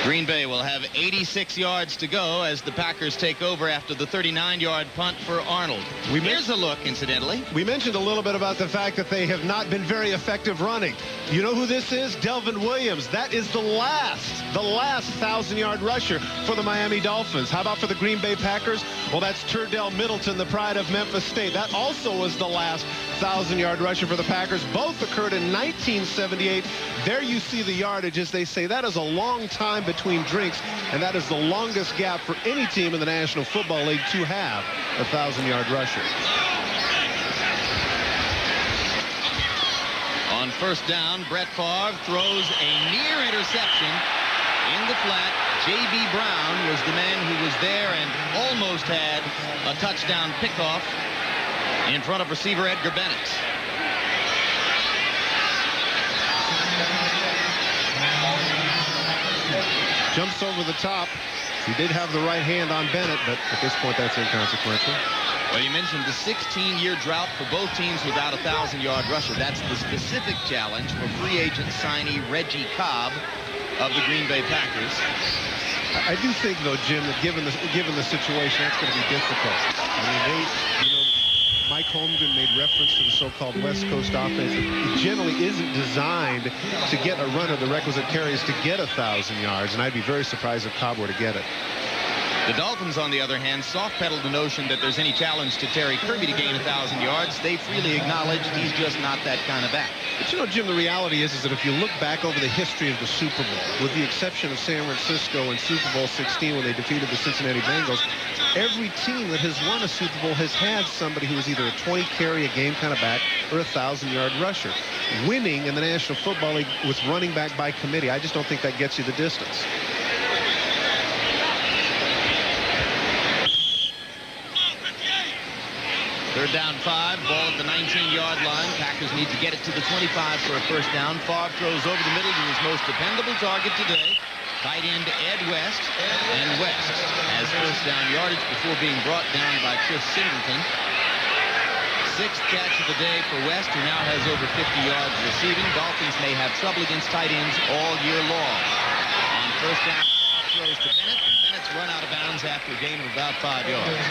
Green Bay will have 86 yards to go as the Packers take over after the 39-yard punt for Arnold. Here's a look, incidentally. We mentioned a little bit about the fact that they have not been very effective running. You know who this is? Delvin Williams. That is the last 1,000-yard rusher for the Miami Dolphins. How about for the Green Bay Packers? Well, that's Turdell Middleton, the pride of Memphis State. That also was the last 1,000-yard rusher for the Packers. Both occurred in 1978. There you see the yardage. As they say, that is a long time between drinks, and that is the longest gap for any team in the National Football League to have a 1,000-yard rusher. On 1st down, Brett Favre throws a near interception in the flat. J.B. Brown was the man who was there and almost had a touchdown pickoff in front of receiver Edgar Bennett. Jumps over the top He did have the right hand on Bennett, but at this point that's inconsequential. Well, you mentioned the 16-year drought for both teams without a 1,000-yard rusher. That's the specific challenge for free agent signee Reggie Cobb of the Green Bay Packers. I do think, though, Jim, that given the situation, that's going to be difficult. I mean, Mike Holmgren made reference to the so-called West Coast offense. It generally isn't designed to get a runner the requisite carries to get 1,000 yards, and I'd be very surprised if Cobb were to get it. The Dolphins, on the other hand, soft-pedaled the notion that there's any challenge to Terry Kirby to gain 1,000 yards. They freely acknowledge he's just not that kind of back. But you know, Jim, the reality is that if you look back over the history of the Super Bowl, with the exception of San Francisco in Super Bowl 16 when they defeated the Cincinnati Bengals, every team that has won a Super Bowl has had somebody who is either a 20-carry a game kind of back or a 1,000-yard rusher. Winning in the National Football League with running back by committee, I just don't think that gets you the distance. Third down 5, ball at the 19-yard line. Packers need to get it to the 25 for a first down. Favre throws over the middle to his most dependable target today, tight end Ed West. And West has first down yardage before being brought down by Chris Singleton. 6th catch of the day for West, who now has over 50 yards receiving. Dolphins may have trouble against tight ends all year long. On first down, throws to Bennett, and Bennett's run out of bounds after a gain of about 5 yards.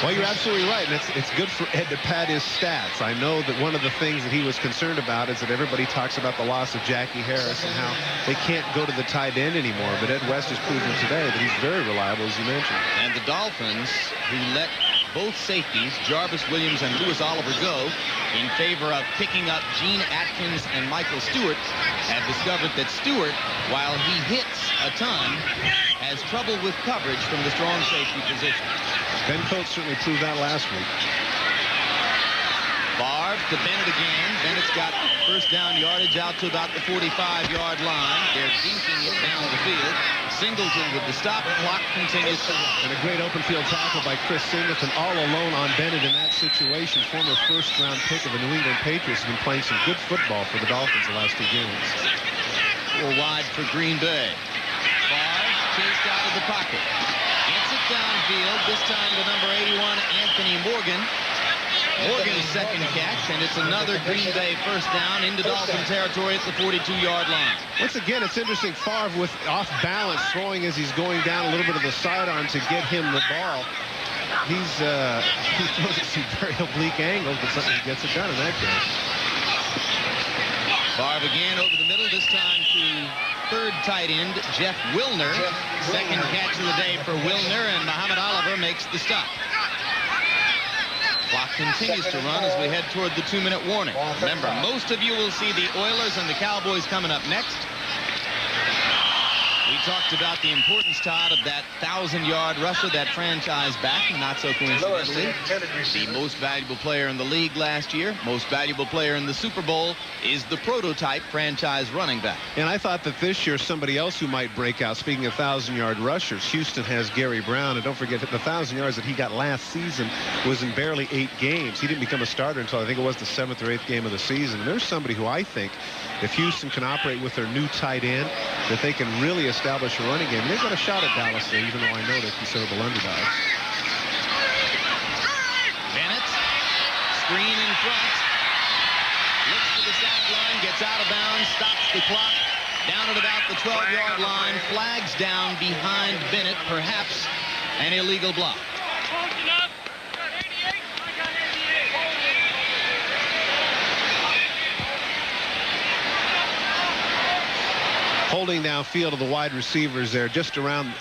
Well, you're absolutely right, and it's good for Ed to pad his stats. I know that one of the things that he was concerned about is that everybody talks about the loss of Jackie Harris and how they can't go to the tight end anymore, but Ed West has proven today that he's very reliable, as you mentioned. And the Dolphins, who let both safeties, Jarvis Williams and Louis Oliver, go in favor of picking up Gene Atkins and Michael Stewart, have discovered that Stewart, while he hits a ton, has trouble with coverage from the strong safety position. Ben Coates certainly proved that last week. Favre to Bennett again. Bennett's got first down yardage out to about the 45-yard line. They're dinking it down the field. Singleton with the stop. Clock continues. And a great open field tackle by Chris Singleton, all alone on Bennett in that situation. Former first-round pick of the New England Patriots, has been playing some good football for the Dolphins the last 2 games. 4 wide for Green Bay. Favre chased out of the pocket. Gets it downfield. This time to number 81, Anthony Morgan. Morgan's second catch, and it's another Green Bay first down into Dolphin territory at the 42-yard line. Once again, it's interesting. Favre with off balance, throwing as he's going down a little bit of the sidearm to get him the ball. He throws at some very oblique angles, but sometimes he gets it done in that case. Favre again over the middle, this time to third tight end Jeff Wilner. Second catch of the day for Wilner, and Muhammad Oliver makes the stop. Clock continues to run as we head toward the 2-minute warning. Remember, most of you will see the Oilers and the Cowboys coming up next. We talked about the importance, Todd, of that 1,000-yard rusher, that franchise back, and not so coincidentally, the most valuable player in the league last year, most valuable player in the Super Bowl, is the prototype franchise running back. And I thought that this year somebody else who might break out, speaking of 1,000-yard rushers, Houston has Gary Brown, and don't forget that the 1,000 yards that he got last season was in barely 8 games. He didn't become a starter until I think it was the 7th or 8th game of the season. And there's somebody who I think, if Houston can operate with their new tight end, that they can really establish a running game. They've got a shot at Dallas there, even though I know they're considerable underdogs. Bennett, screen in front, looks to the sideline, gets out of bounds, stops the clock, down at about the 12-yard line, flags down behind Bennett, perhaps an illegal block. Holding downfield of the wide receivers there, just around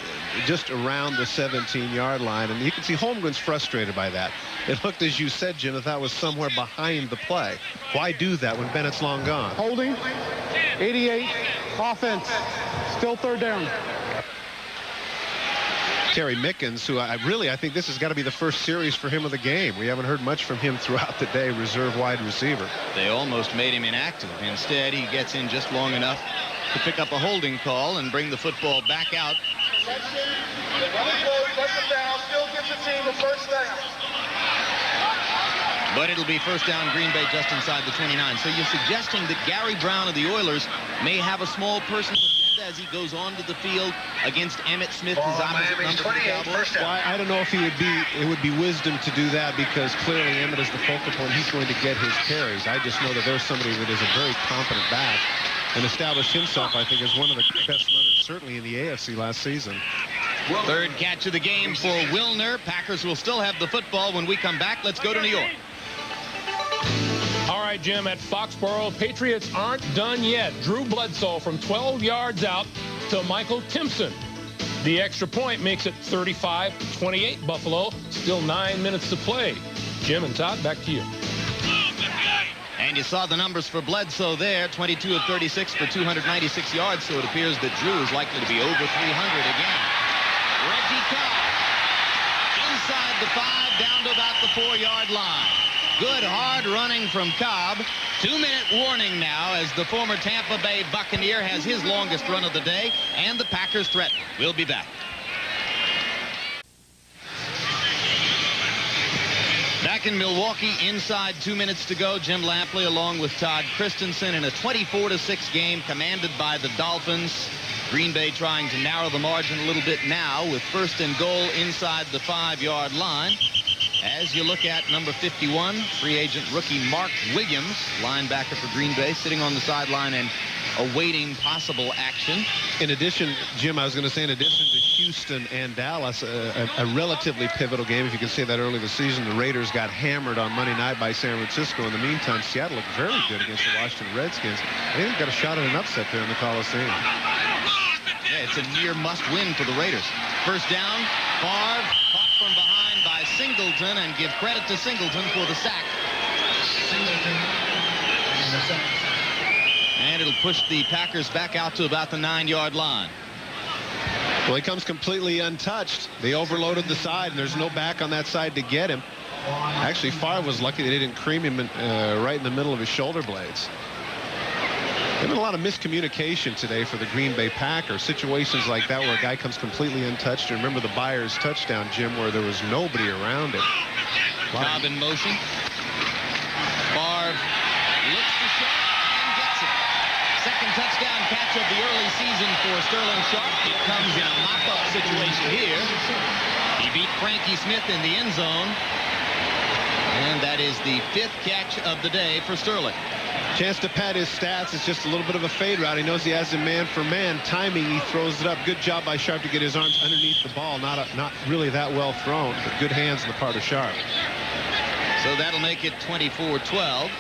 the 17-yard line, and you can see Holmgren's frustrated by that. It looked, as you said, Jim, that that was somewhere behind the play. Why do that when Bennett's long gone? Holding. 88. Offense. Still third down. Terry Mickens, who I think this has got to be the first series for him of the game. We haven't heard much from him throughout the day, reserve wide receiver. They almost made him inactive. Instead, he gets in just long enough to pick up a holding call and bring the football back out. But it'll be first down Green Bay just inside the 29. So you're suggesting that Gary Brown of the Oilers may have a small personal agenda as he goes onto the field against Emmitt Smith, his opposite number for the Cowboys? Well, I don't know if it would be wisdom to do that, because clearly Emmitt is the focal point. He's going to get his carries. I just know that there's somebody that is a very competent back and established himself, I think, as one of the best runners, certainly in the AFC last season. Third catch of the game for Wilner. Packers will still have the football when we come back. Let's go to New York. All right, Jim, at Foxborough, Patriots aren't done yet. Drew Bledsoe from 12 yards out to Michael Timpson. The extra point makes it 35-28 Buffalo. Still 9 minutes to play. Jim and Todd, back to you. And you saw the numbers for Bledsoe there, 22 of 36 for 296 yards, so it appears that Drew is likely to be over 300 again. Reggie Cobb inside the 5, down to about the 4-yard line. Good hard running from Cobb. 2-minute warning now as the former Tampa Bay Buccaneer has his longest run of the day, and the Packers threaten. We'll be back. Back in Milwaukee, inside 2 minutes to go, Jim Lampley along with Todd Christensen in a 24-6 game commanded by the Dolphins. Green Bay trying to narrow the margin a little bit now with first and goal inside the 5-yard line. As you look at number 51, free agent rookie Mark Williams, linebacker for Green Bay, sitting on the sideline and awaiting possible action. In addition, Jim, I was going to say, in addition to Houston and Dallas, a relatively pivotal game, if you can say that, early this season, the Raiders got hammered on Monday night by San Francisco. In the meantime, Seattle looked very good against the Washington Redskins. I think they've got a shot at an upset there in the Coliseum. Yeah, it's a near must-win for the Raiders. First down, Favre caught from behind by Singleton, and give credit to Singleton for the sack. And it'll push the Packers back out to about the 9-yard line. Well, he comes completely untouched. They overloaded the side, and there's no back on that side to get him. Actually, Favre was lucky they didn't cream him right in the middle of his shoulder blades. There's been a lot of miscommunication today for the Green Bay Packers. Situations like that where a guy comes completely untouched. And remember the Byers touchdown, Jim, where there was nobody around him. Cobb in motion. Favre looks to Sharp and gets it. Second touchdown catch of the early season for Sterling Sharp. It comes in a mop-up situation here. He beat Frankie Smith in the end zone. And that is the 5th catch of the day for Sterling. Chance to pad his stats. It's just a little bit of a fade route. He knows he has him man for man. Timing, he throws it up. Good job by Sharp to get his arms underneath the ball. Not really that well thrown, but good hands on the part of Sharp. So that'll make it 24-12.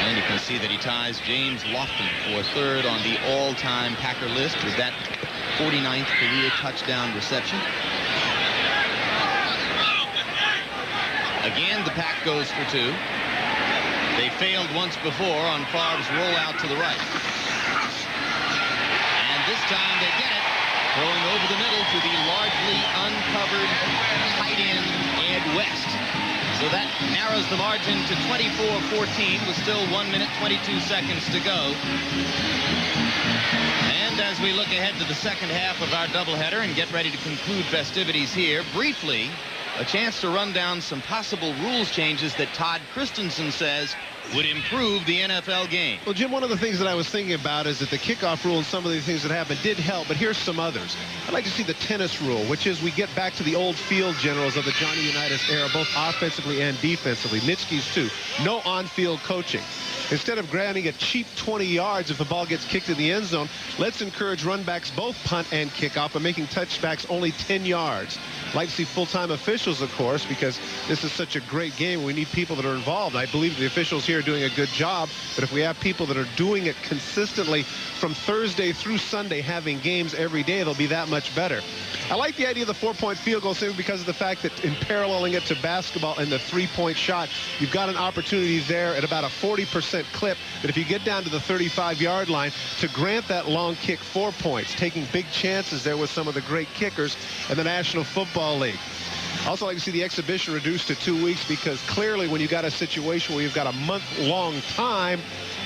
And you can see that he ties James Lofton for 3rd on the all-time Packer list with that 49th career touchdown reception. Again, the Pack goes for 2. They failed once before on Favre's rollout to the right. And this time they get it. Throwing over the middle to the largely uncovered tight end, Ed West. So that narrows the margin to 24-14 with still 1 minute, 22 seconds to go. And as we look ahead to the second half of our doubleheader and get ready to conclude festivities here, briefly, a chance to run down some possible rules changes that Todd Christensen says would improve the NFL game. Well, Jim, one of the things that I was thinking about is that the kickoff rule and some of the things that happened did help, but here's some others. I'd like to see the tennis rule, which is we get back to the old field generals of the Johnny Unitas era, both offensively and defensively. Nitschke's too. No on-field coaching. Instead of granting a cheap 20 yards if the ball gets kicked in the end zone, let's encourage runbacks both punt and kickoff by making touchbacks only 10 yards. I'd like to see full-time officials, of course, because this is such a great game. We need people that are involved. I believe the officials here are doing a good job, but if we have people that are doing it consistently from Thursday through Sunday, having games every day, they'll be that much better. I like the idea of the 4-point field goal simply because of the fact that in paralleling it to basketball and the 3-point shot, you've got an opportunity there at about a 40% clip that if you get down to the 35-yard line to grant that long kick 4 points, taking big chances there with some of the great kickers in the National Football League. Also like to see the exhibition reduced to 2 weeks because clearly when you got a situation where you've got a month-long time,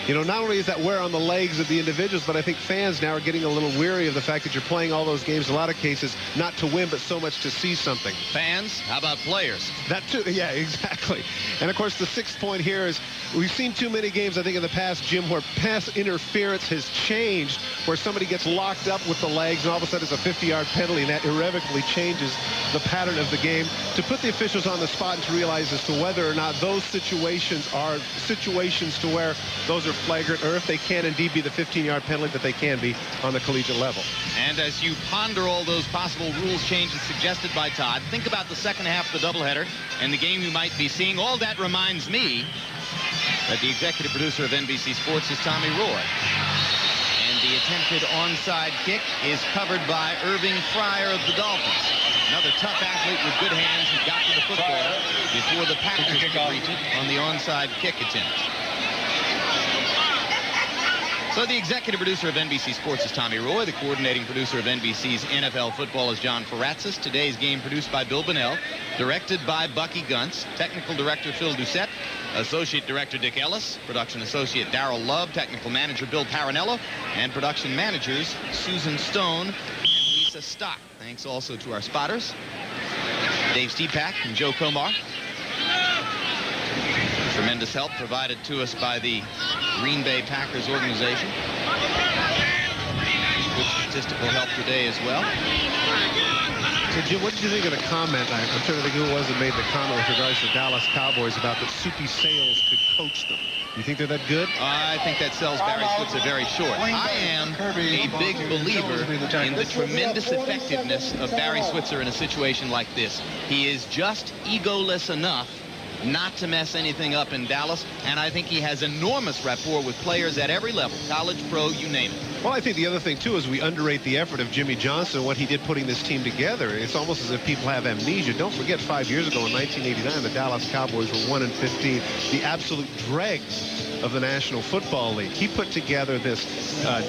you know, not only is that wear on the legs of the individuals, but I think fans now are getting a little weary of the fact that you're playing all those games, in a lot of cases, not to win, but so much to see something. Fans, how about players? That too, yeah, exactly. And of course, the 6th point here is we've seen too many games, I think, in the past, Jim, where pass interference has changed, where somebody gets locked up with the legs, and all of a sudden it's a 50-yard penalty, and that irrevocably changes the pattern of the game. To put the officials on the spot and to realize as to whether or not those situations are situations to where those are flagrant, or if they can indeed be the 15-yard penalty that they can be on the collegiate level. And as you ponder all those possible rules changes suggested by Todd, think about the second half of the doubleheader and the game you might be seeing. All that reminds me that the executive producer of NBC Sports is Tommy Roy. And the attempted onside kick is covered by Irving Fryer of the Dolphins. Another tough athlete with good hands who got to the football before the Packers could reach it on the onside kick attempt. So the executive producer of NBC Sports is Tommy Roy. The coordinating producer of NBC's NFL football is John Faratzis. Today's game produced by Bill Bunnell, directed by Bucky Gunts, technical director Phil Doucette, associate director Dick Ellis, production associate Darrell Love, technical manager Bill Paranello, and production managers Susan Stone and Lisa Stock. Thanks also to our spotters, Dave Stepak and Joe Komar. Tremendous help provided to us by the Green Bay Packers organization. Good statistical help today as well. So, Jim, what did you think of the comment? I'm trying to think who it was that made the comment with regards to the Dallas Cowboys about that Soupy Sales could coach them. You think they're that good? I think that sells Barry Switzer very short. I am a big believer in the tremendous effectiveness of Barry Switzer in a situation like this. He is just egoless enough not to mess anything up in Dallas, and I think he has enormous rapport with players at every level, college, pro, you name it. Well, I think the other thing, too, is we underrate the effort of Jimmy Johnson, what he did putting this team together. It's almost as if people have amnesia. Don't forget, 5 years ago in 1989, the Dallas Cowboys were 1-15, the absolute dregs of the National Football League. He put together this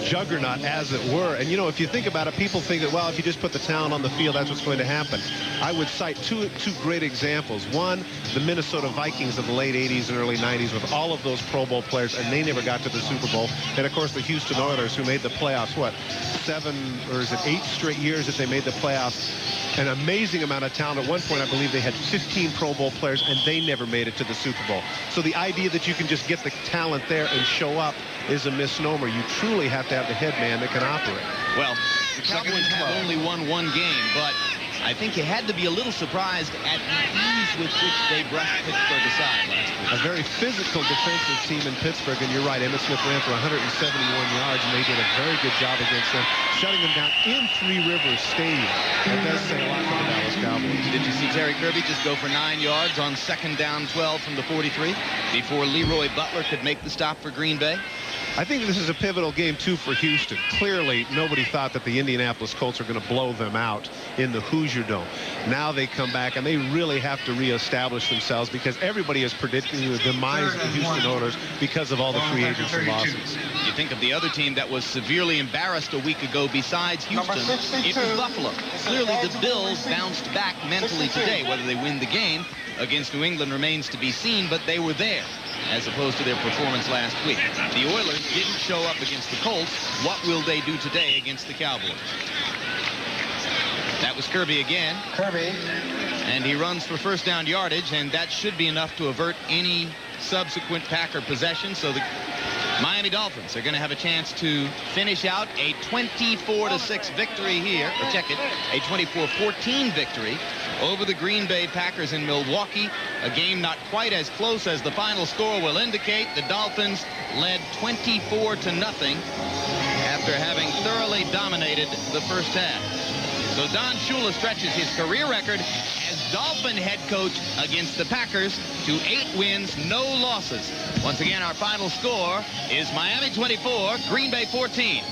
juggernaut, as it were. And, you know, if you think about it, people think that, well, if you just put the talent on the field, that's what's going to happen. I would cite two great examples. One, the Minnesota Vikings of the late 80s and early 90s with all of those Pro Bowl players, and they never got to the Super Bowl. And, of course, the Houston Oilers, who made the playoffs, 8 straight years that they made the playoffs. An amazing amount of talent. At one point, I believe they had 15 Pro Bowl players, and they never made it to the Super Bowl. So the idea that you can just get the talent there and show up is a misnomer. You truly have to have the head man that can operate. Well, the Cowboys have only won one game, but I think you had to be a little surprised at the ease with which they brushed Pittsburgh aside last week. A very physical defensive team in Pittsburgh, and you're right, Emmitt Smith ran for 171 yards, and they did a very good job against them, shutting them down in Three Rivers Stadium. That does say a lot for the Dallas Cowboys. Did you see Terry Kirby just go for 9 yards on 2nd down 12 from the 43 before Leroy Butler could make the stop for Green Bay? I think this is a pivotal game, too, for Houston. Clearly, nobody thought that the Indianapolis Colts are going to blow them out in the Hoosier Dome. Now they come back, and they really have to reestablish themselves because everybody is predicting the demise of the Houston Oilers because of all the free agency losses. You think of the other team that was severely embarrassed a week ago besides Houston, it was Buffalo. Clearly, the Bills bounced back mentally today. Whether they win the game against New England remains to be seen, but they were there, as opposed to their performance last week. The Oilers didn't show up against the Colts. What will they do today against the Cowboys? That was Kirby again. And he runs for 1st down yardage, and that should be enough to avert any subsequent Packer possession. So the Miami Dolphins are going to have a chance to finish out a 24-6 victory here. Or check it, a 24-14 victory over the Green Bay Packers in Milwaukee. A game not quite as close as the final score will indicate. The Dolphins led 24-0 after having thoroughly dominated the first half. So Don Shula stretches his career record as Dolphin head coach against the Packers to 8 wins, no losses. Once again, our final score is Miami 24, Green Bay 14.